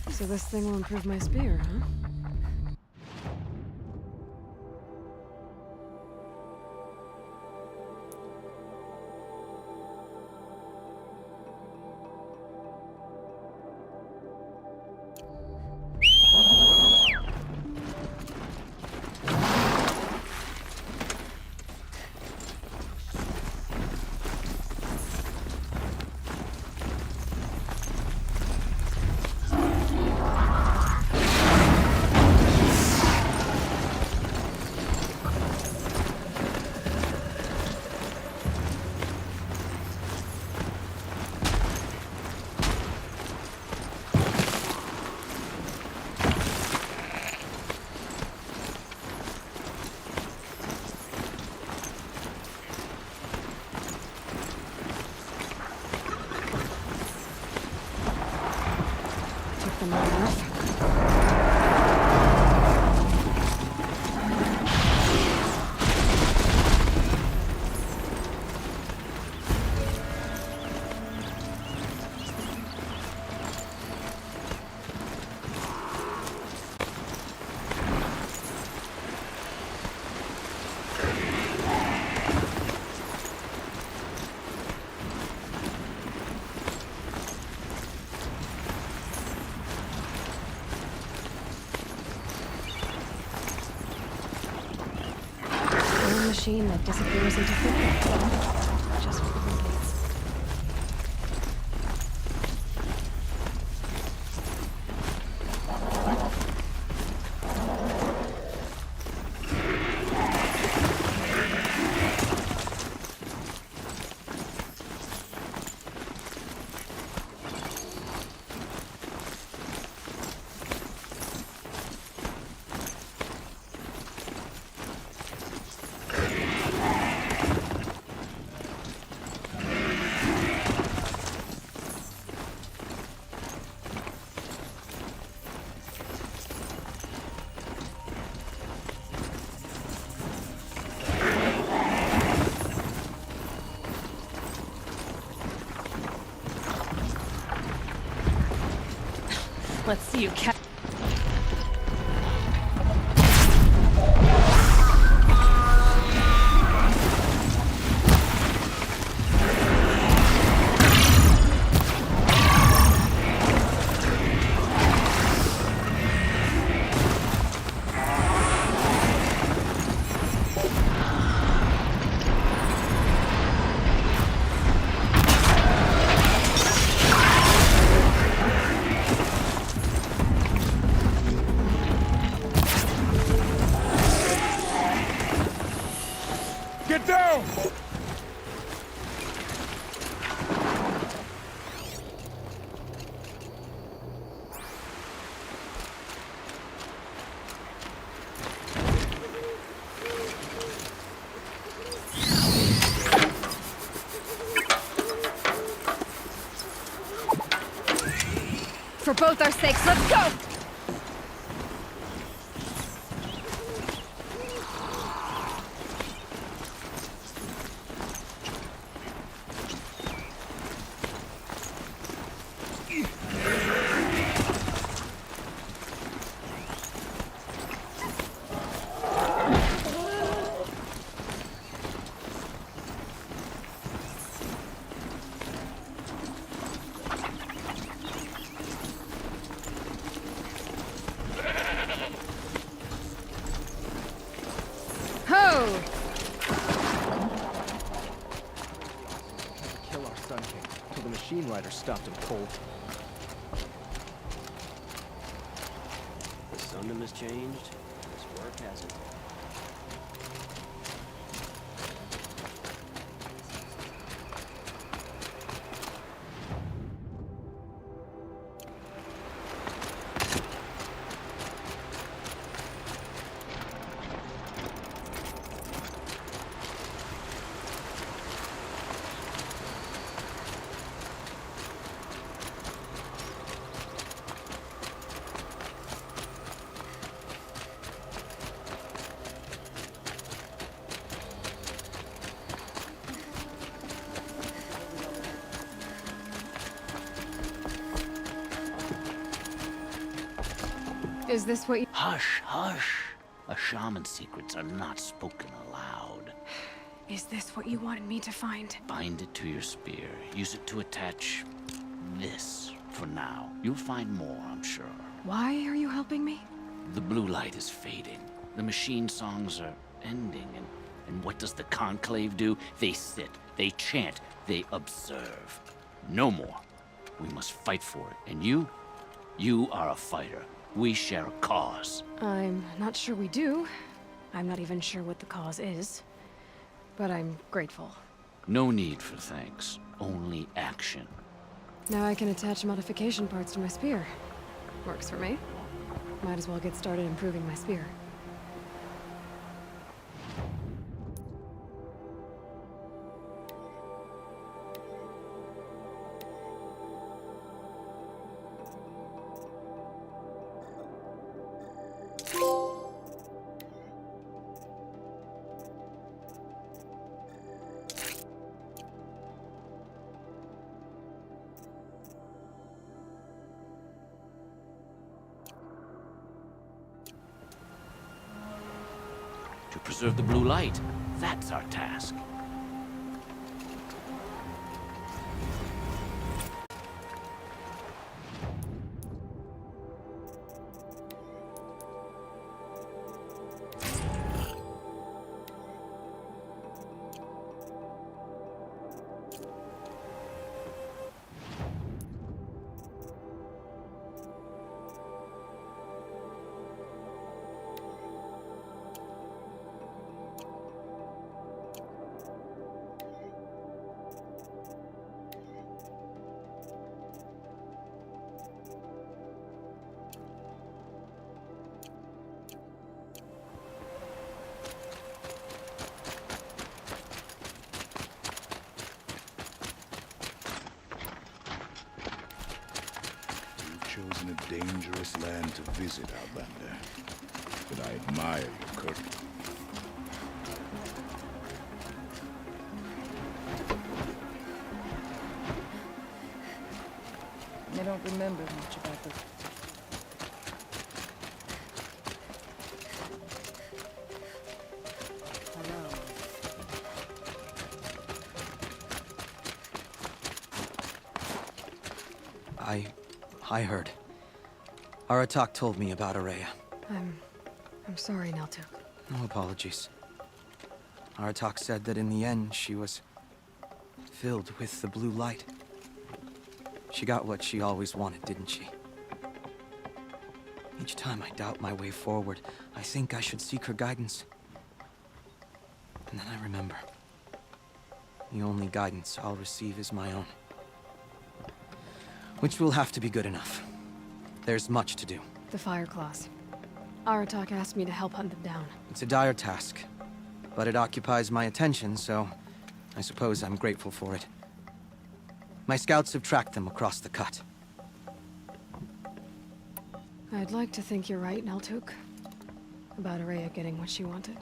So this thing will improve my spear, huh? machine that disappears into thin air. Just what the world needs. Let's see you catch. Get down! For both our sakes, let's go! Ho! Kill our Sun King until the machine rider stopped him cold. The Sundom has changed. This work hasn't. Is this what you— Hush, hush. A shaman's secrets are not spoken aloud. Is this what you wanted me to find? Bind it to your spear. Use it to attach this for now. You'll find more, I'm sure. Why are you helping me? The blue light is fading. The machine songs are ending, and what does the Conclave do? They sit, they chant, they observe. No more. We must fight for it. And you are a fighter. We share a cause. I'm not sure we do. I'm not even sure what the cause is. But I'm grateful. No need for thanks. Only action. Now I can attach modification parts to my spear. Works for me. Might as well get started improving my spear. To preserve the blue light. That's our task. chosen a dangerous land to visit, Outlander. But I admire your courage. I don't remember much about the... Hello. I heard. Aratak told me about Araya. I'm sorry, Naltuk. No apologies. Aratak said that in the end, she was filled with the blue light. She got what she always wanted, didn't she? Each time I doubt my way forward, I think I should seek her guidance. And then I remember. The only guidance I'll receive is my own. Which will have to be good enough. There's much to do. The Fire Claws. Aratak asked me to help hunt them down. It's a dire task, but it occupies my attention, so I suppose I'm grateful for it. My scouts have tracked them across the cut. I'd like to think you're right, Naltuk. About Araya getting what she wanted.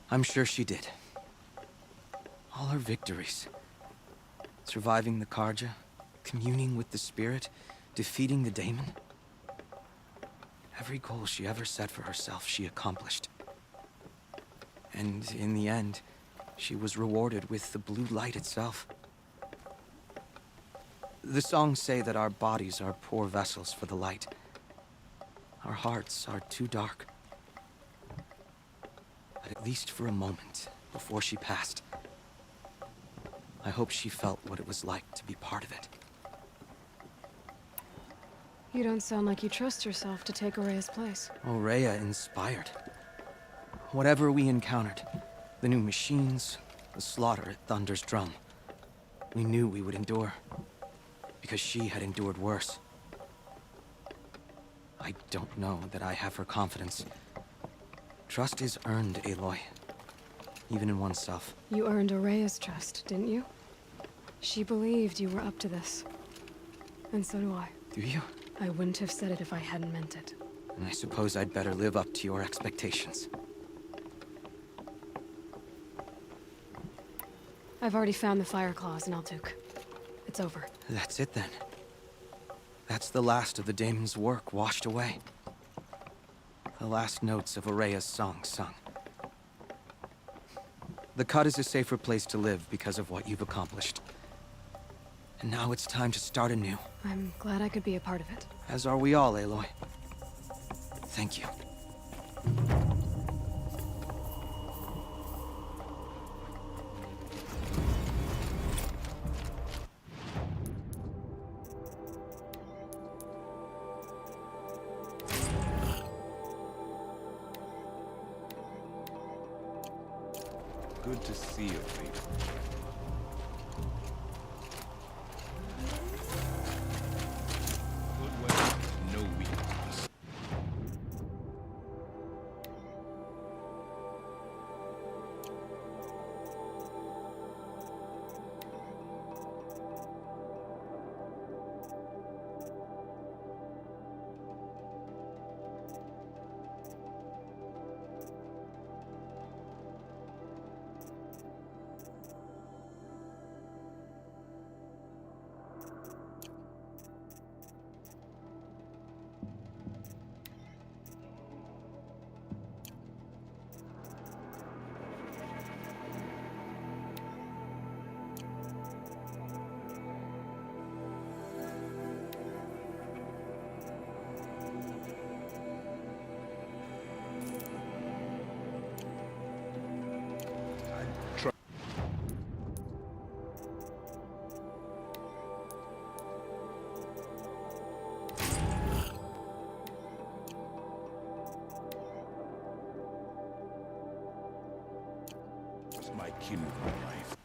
I'm sure she did. All her victories. Surviving the Karja, communing with the spirit, defeating the daemon. Every goal she ever set for herself, she accomplished. And in the end, she was rewarded with the blue light itself. The songs say that our bodies are poor vessels for the light. Our hearts are too dark. But at least for a moment, before she passed, I hope she felt what it was like to be part of it. You don't sound like you trust yourself to take Araya's place. Rhea inspired. Whatever we encountered, the new machines, the slaughter at Thunder's Drum, we knew we would endure, because she had endured worse. I don't know that I have her confidence. Trust is earned, Aloy. Even in oneself. You earned Araya's trust, didn't you? She believed you were up to this. And so do I. Do you? I wouldn't have said it if I hadn't meant it. And I suppose I'd better live up to your expectations. I've already found the Fire Claws in Naltuk. It's over. That's it then. That's the last of the daemon's work washed away. The last notes of Araya's song sung. The Cut is a safer place to live because of what you've accomplished. And now it's time to start anew. I'm glad I could be a part of it. As are we all, Aloy. Thank you. Good to see you, Faith. Good weapon, no weakness. My kindred life.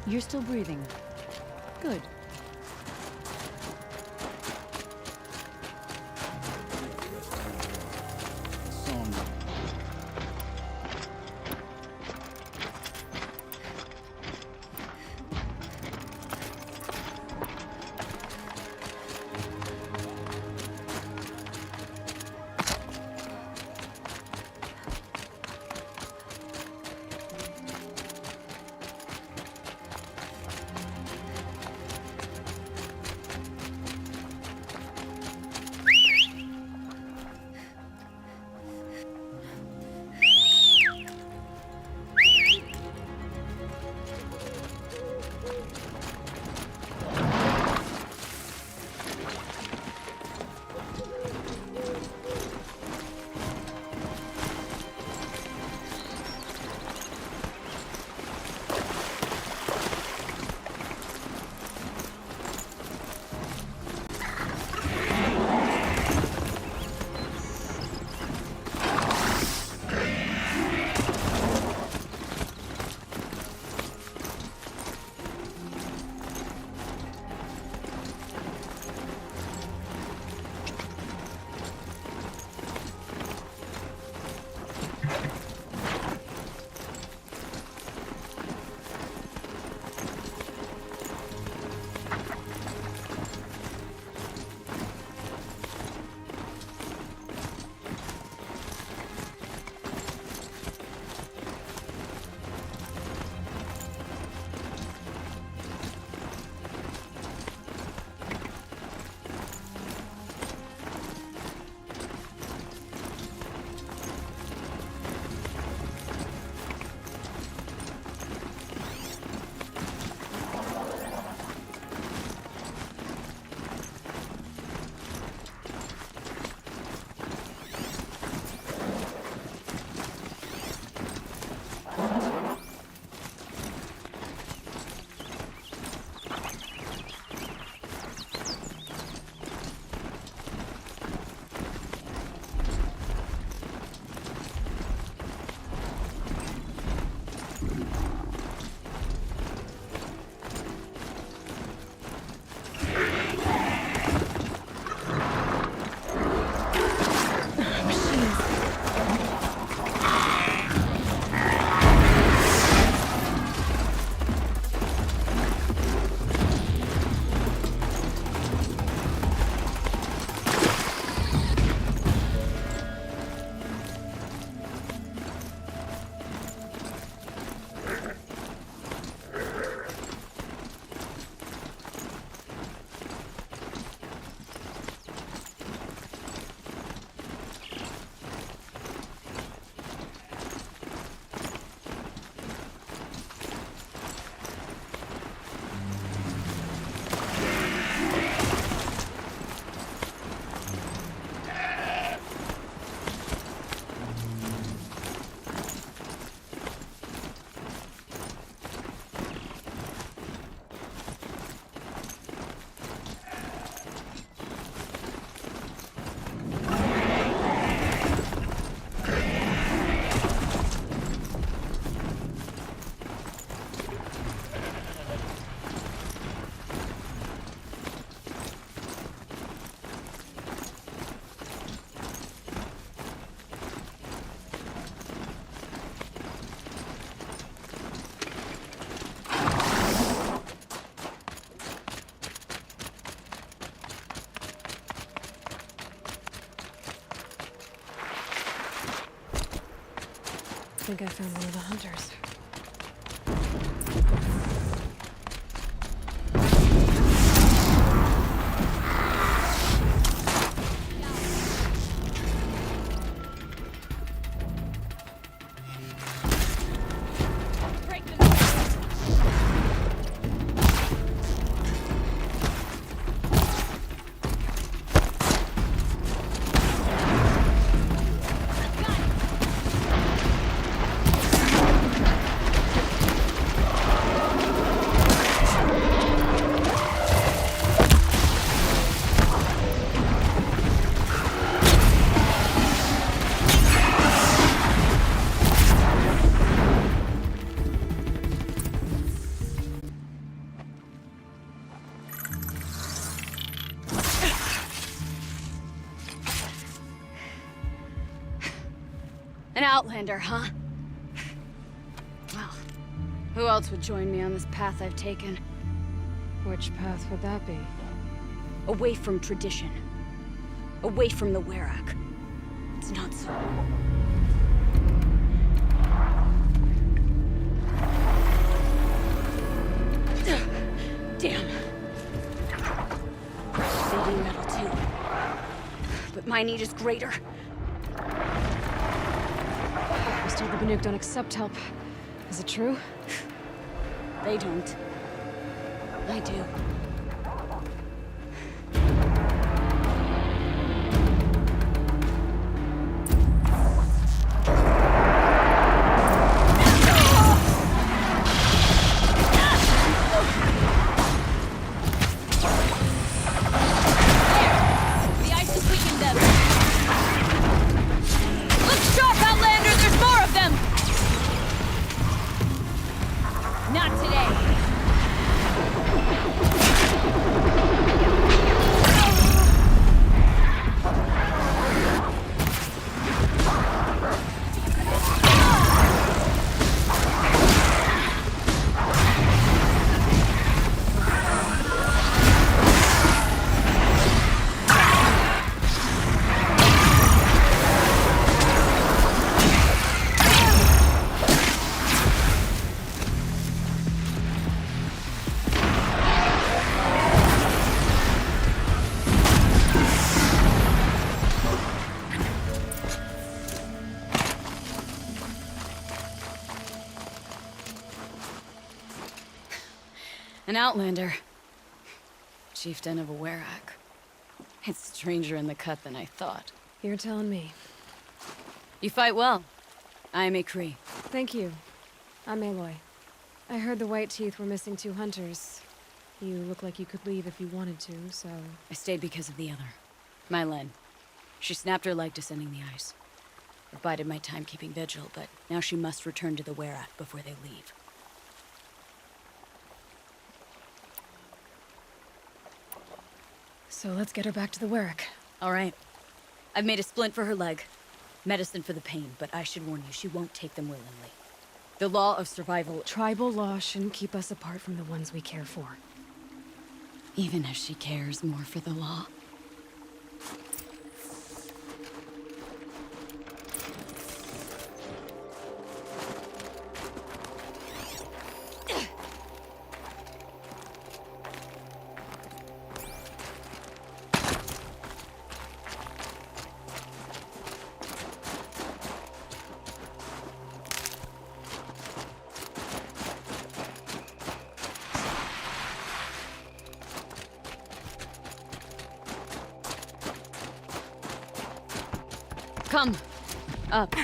You're still breathing. Good. I think I found one of the hunters. An outlander, huh? Well, who else would join me on this path I've taken? Which path would that be? Away from tradition. Away from the Werak. It's not so. Damn. They need metal too. But my need is greater. I was told the Banuk don't accept help. Is it true? They don't. I do. An outlander. Chieftain of a Werak. It's stranger in the cut than I thought. You're telling me. You fight well. I am a Cree. Thank you. I'm Aloy. I heard the White Teeth were missing 2 hunters. You look like you could leave if you wanted to, so... I stayed because of the other. My Len. She snapped her leg descending the ice. I bided my time keeping vigil, but now she must return to the Werak before they leave. So let's get her back to the Werak. All right. I've made a splint for her leg. Medicine for the pain, but I should warn you, she won't take them willingly. The law of survival... Tribal law shouldn't keep us apart from the ones we care for. Even if she cares more for the law. Come. Up.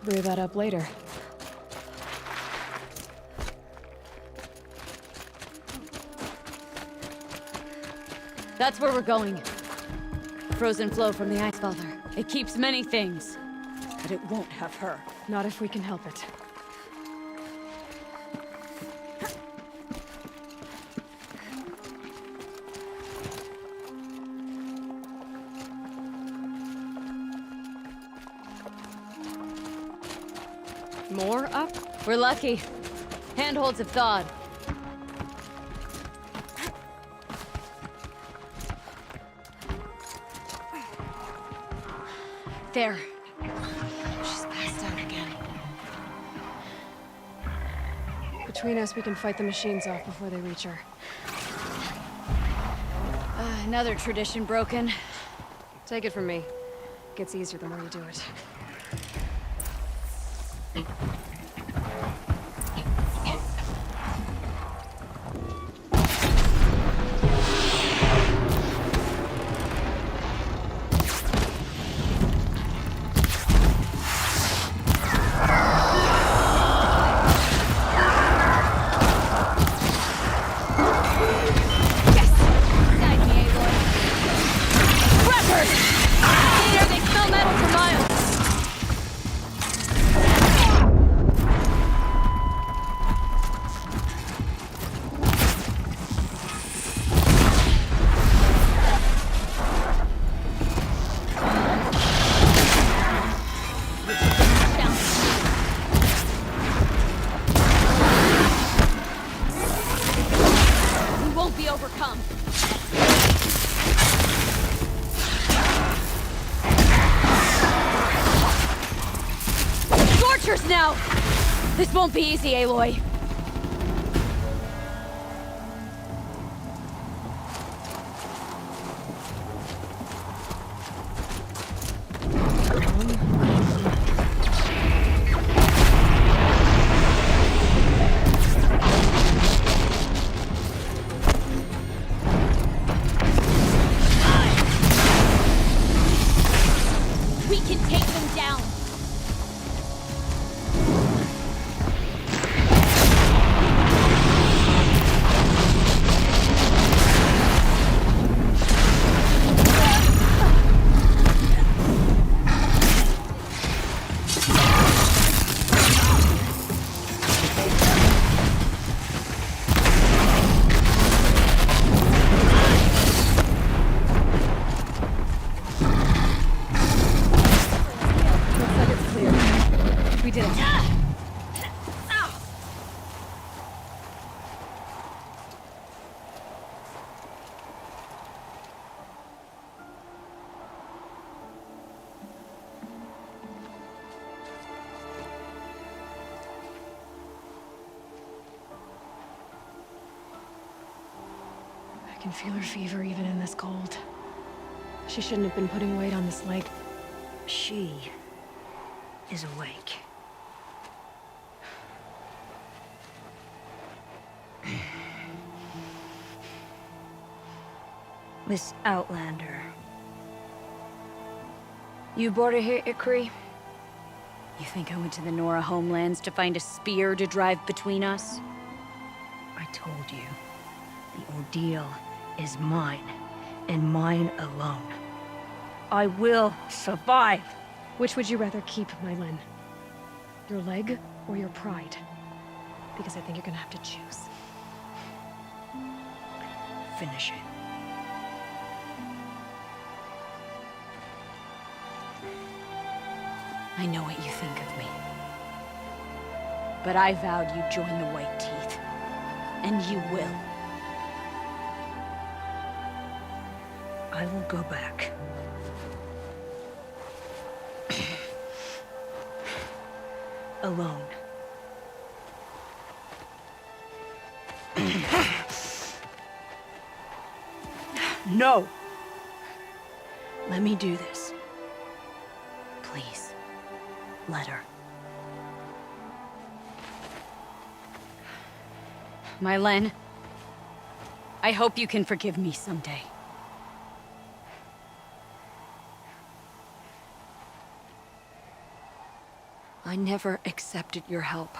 Brew that up later. That's where we're going. Frozen flow from the Ice Father. It keeps many things, but it won't have her. Not if we can help it. More up? We're lucky. Handholds have thawed. There. She's passed out again. Between us, we can fight the machines off before they reach her. Another tradition broken. Take it from me. Gets easier the more you do it. They smell metal for miles. come! Scorchers now! This won't be easy, Aloy. We can take them down! We did it. I can feel her fever even in this cold. She shouldn't have been putting weight on this leg. She is awake. Miss Outlander. You brought her here, Ikri? You think I went to the Nora homelands to find a spear to drive between us? I told you. The ordeal is mine, and mine alone. I will survive. Which would you rather keep, Mylin? Your leg or your pride? Because I think you're gonna have to choose. Finish it. I know what you think of me. But I vowed you'd join the White Teeth. And you will. I will go back. Alone. No! Let me do this. Please, let her. Mylin, I hope you can forgive me someday. I never accepted your help.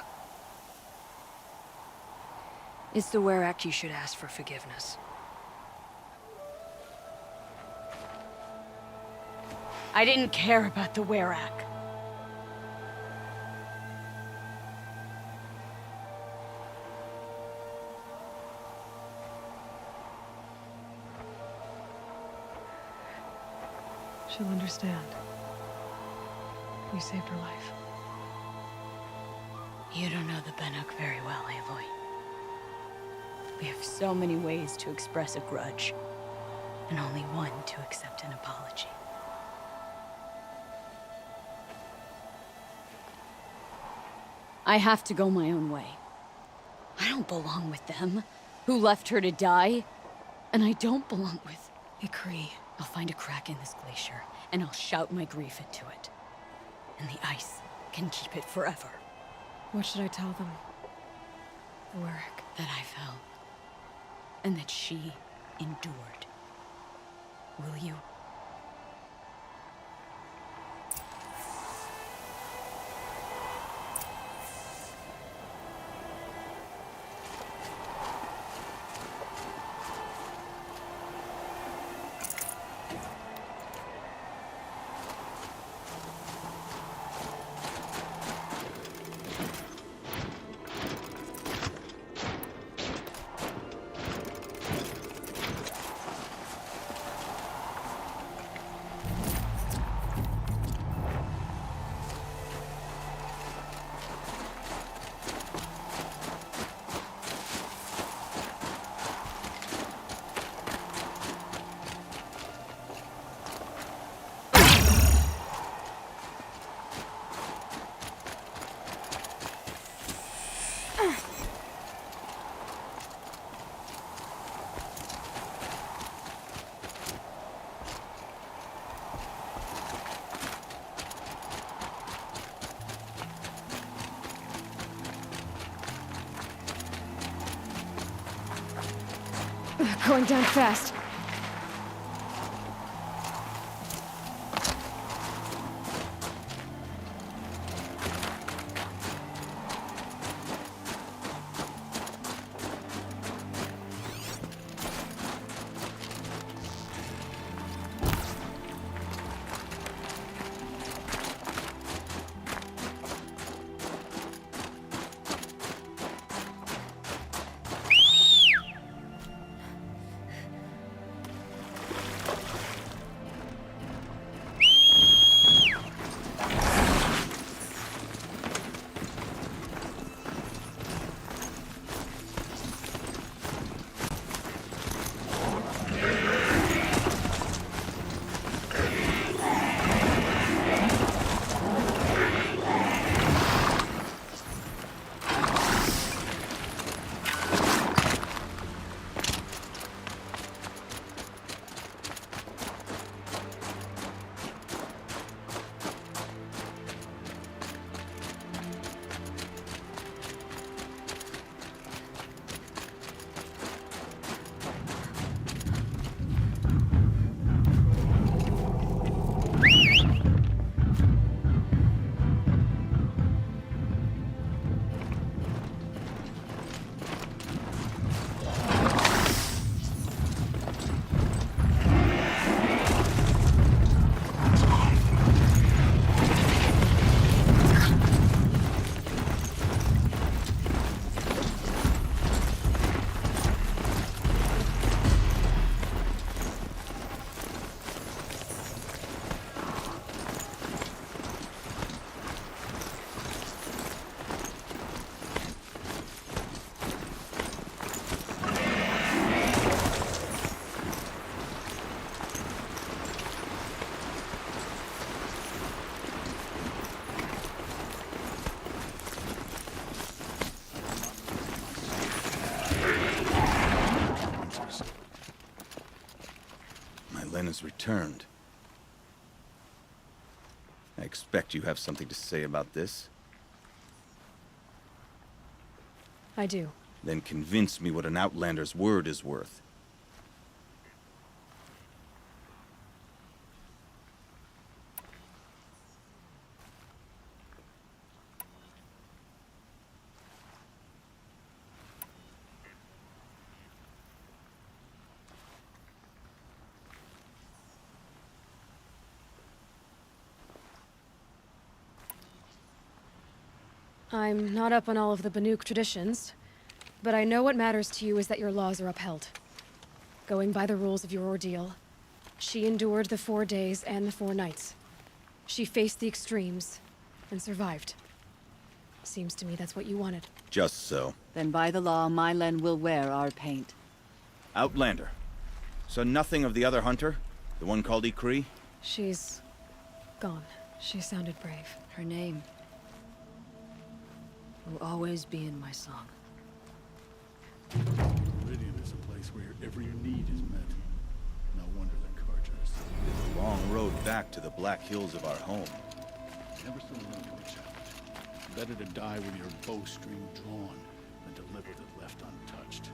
It's the Werak you should ask for forgiveness. I didn't care about the Werak. She'll understand. You saved her life. You don't know the Banuk very well, Aloy. We have so many ways to express a grudge, and only one to accept an apology. I have to go my own way. I don't belong with them, who left her to die. And I don't belong with Ikri. I'll find a crack in this glacier, and I'll shout my grief into it. And the ice can keep it forever. What should I tell them? The Werak. That I fell. And that she endured. Will you? Going down fast. Has returned. I expect you have something to say about this. I do. Then convince me what an Outlander's word is worth. I'm not up on all of the Banuk traditions, but I know what matters to you is that your laws are upheld. Going by the rules of your ordeal, she endured the 4 days and the 4 nights. She faced the extremes and survived. Seems to me that's what you wanted. Just so. Then by the law, Mylen will wear our paint. Outlander. So nothing of the other hunter? The one called Ikri? She's gone. She sounded brave. Her name will always be in my song. Meridian is a place where every need is met. No wonder the Carjars. It's a long road back to the Black Hills of our home. Never stood alone to a challenge. Better to die with your bowstring drawn than to live with it left untouched.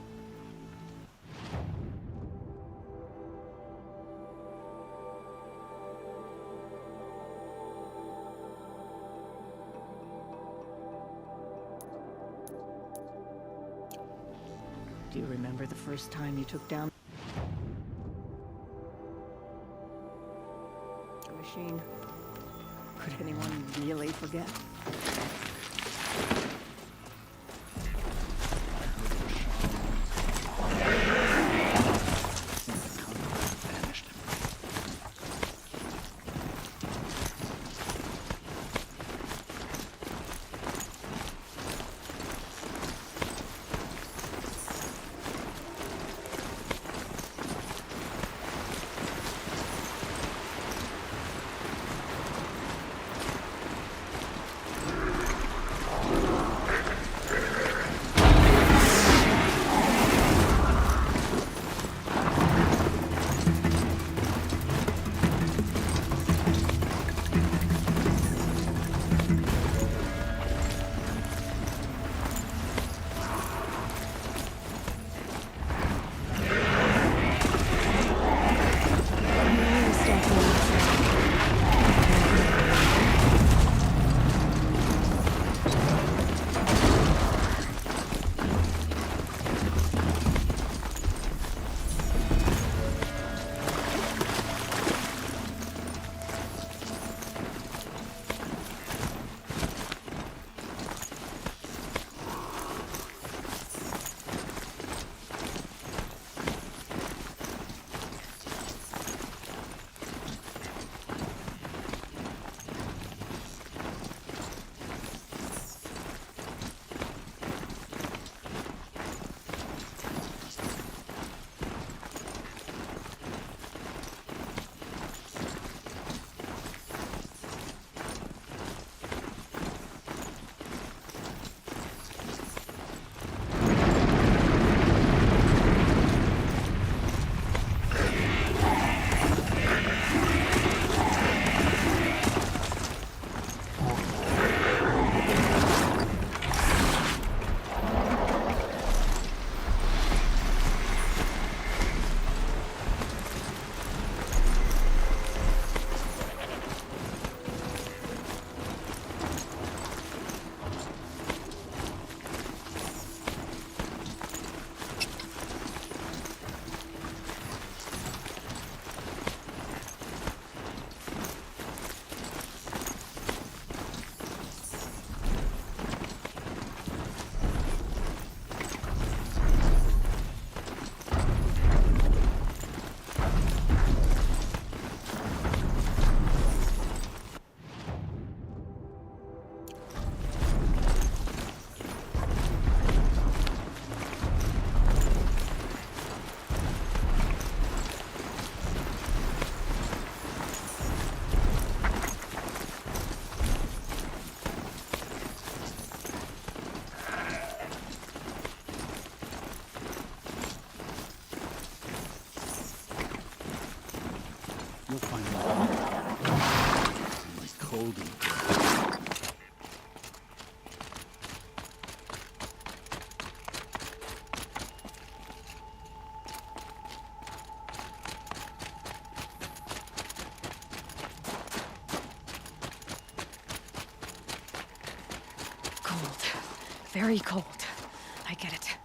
Do you remember the first time you took down the machine? Could anyone really forget? You'll find out. My cold and good. Cold. Very cold. I get it.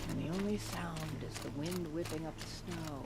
And the only sound is the wind whipping up the snow.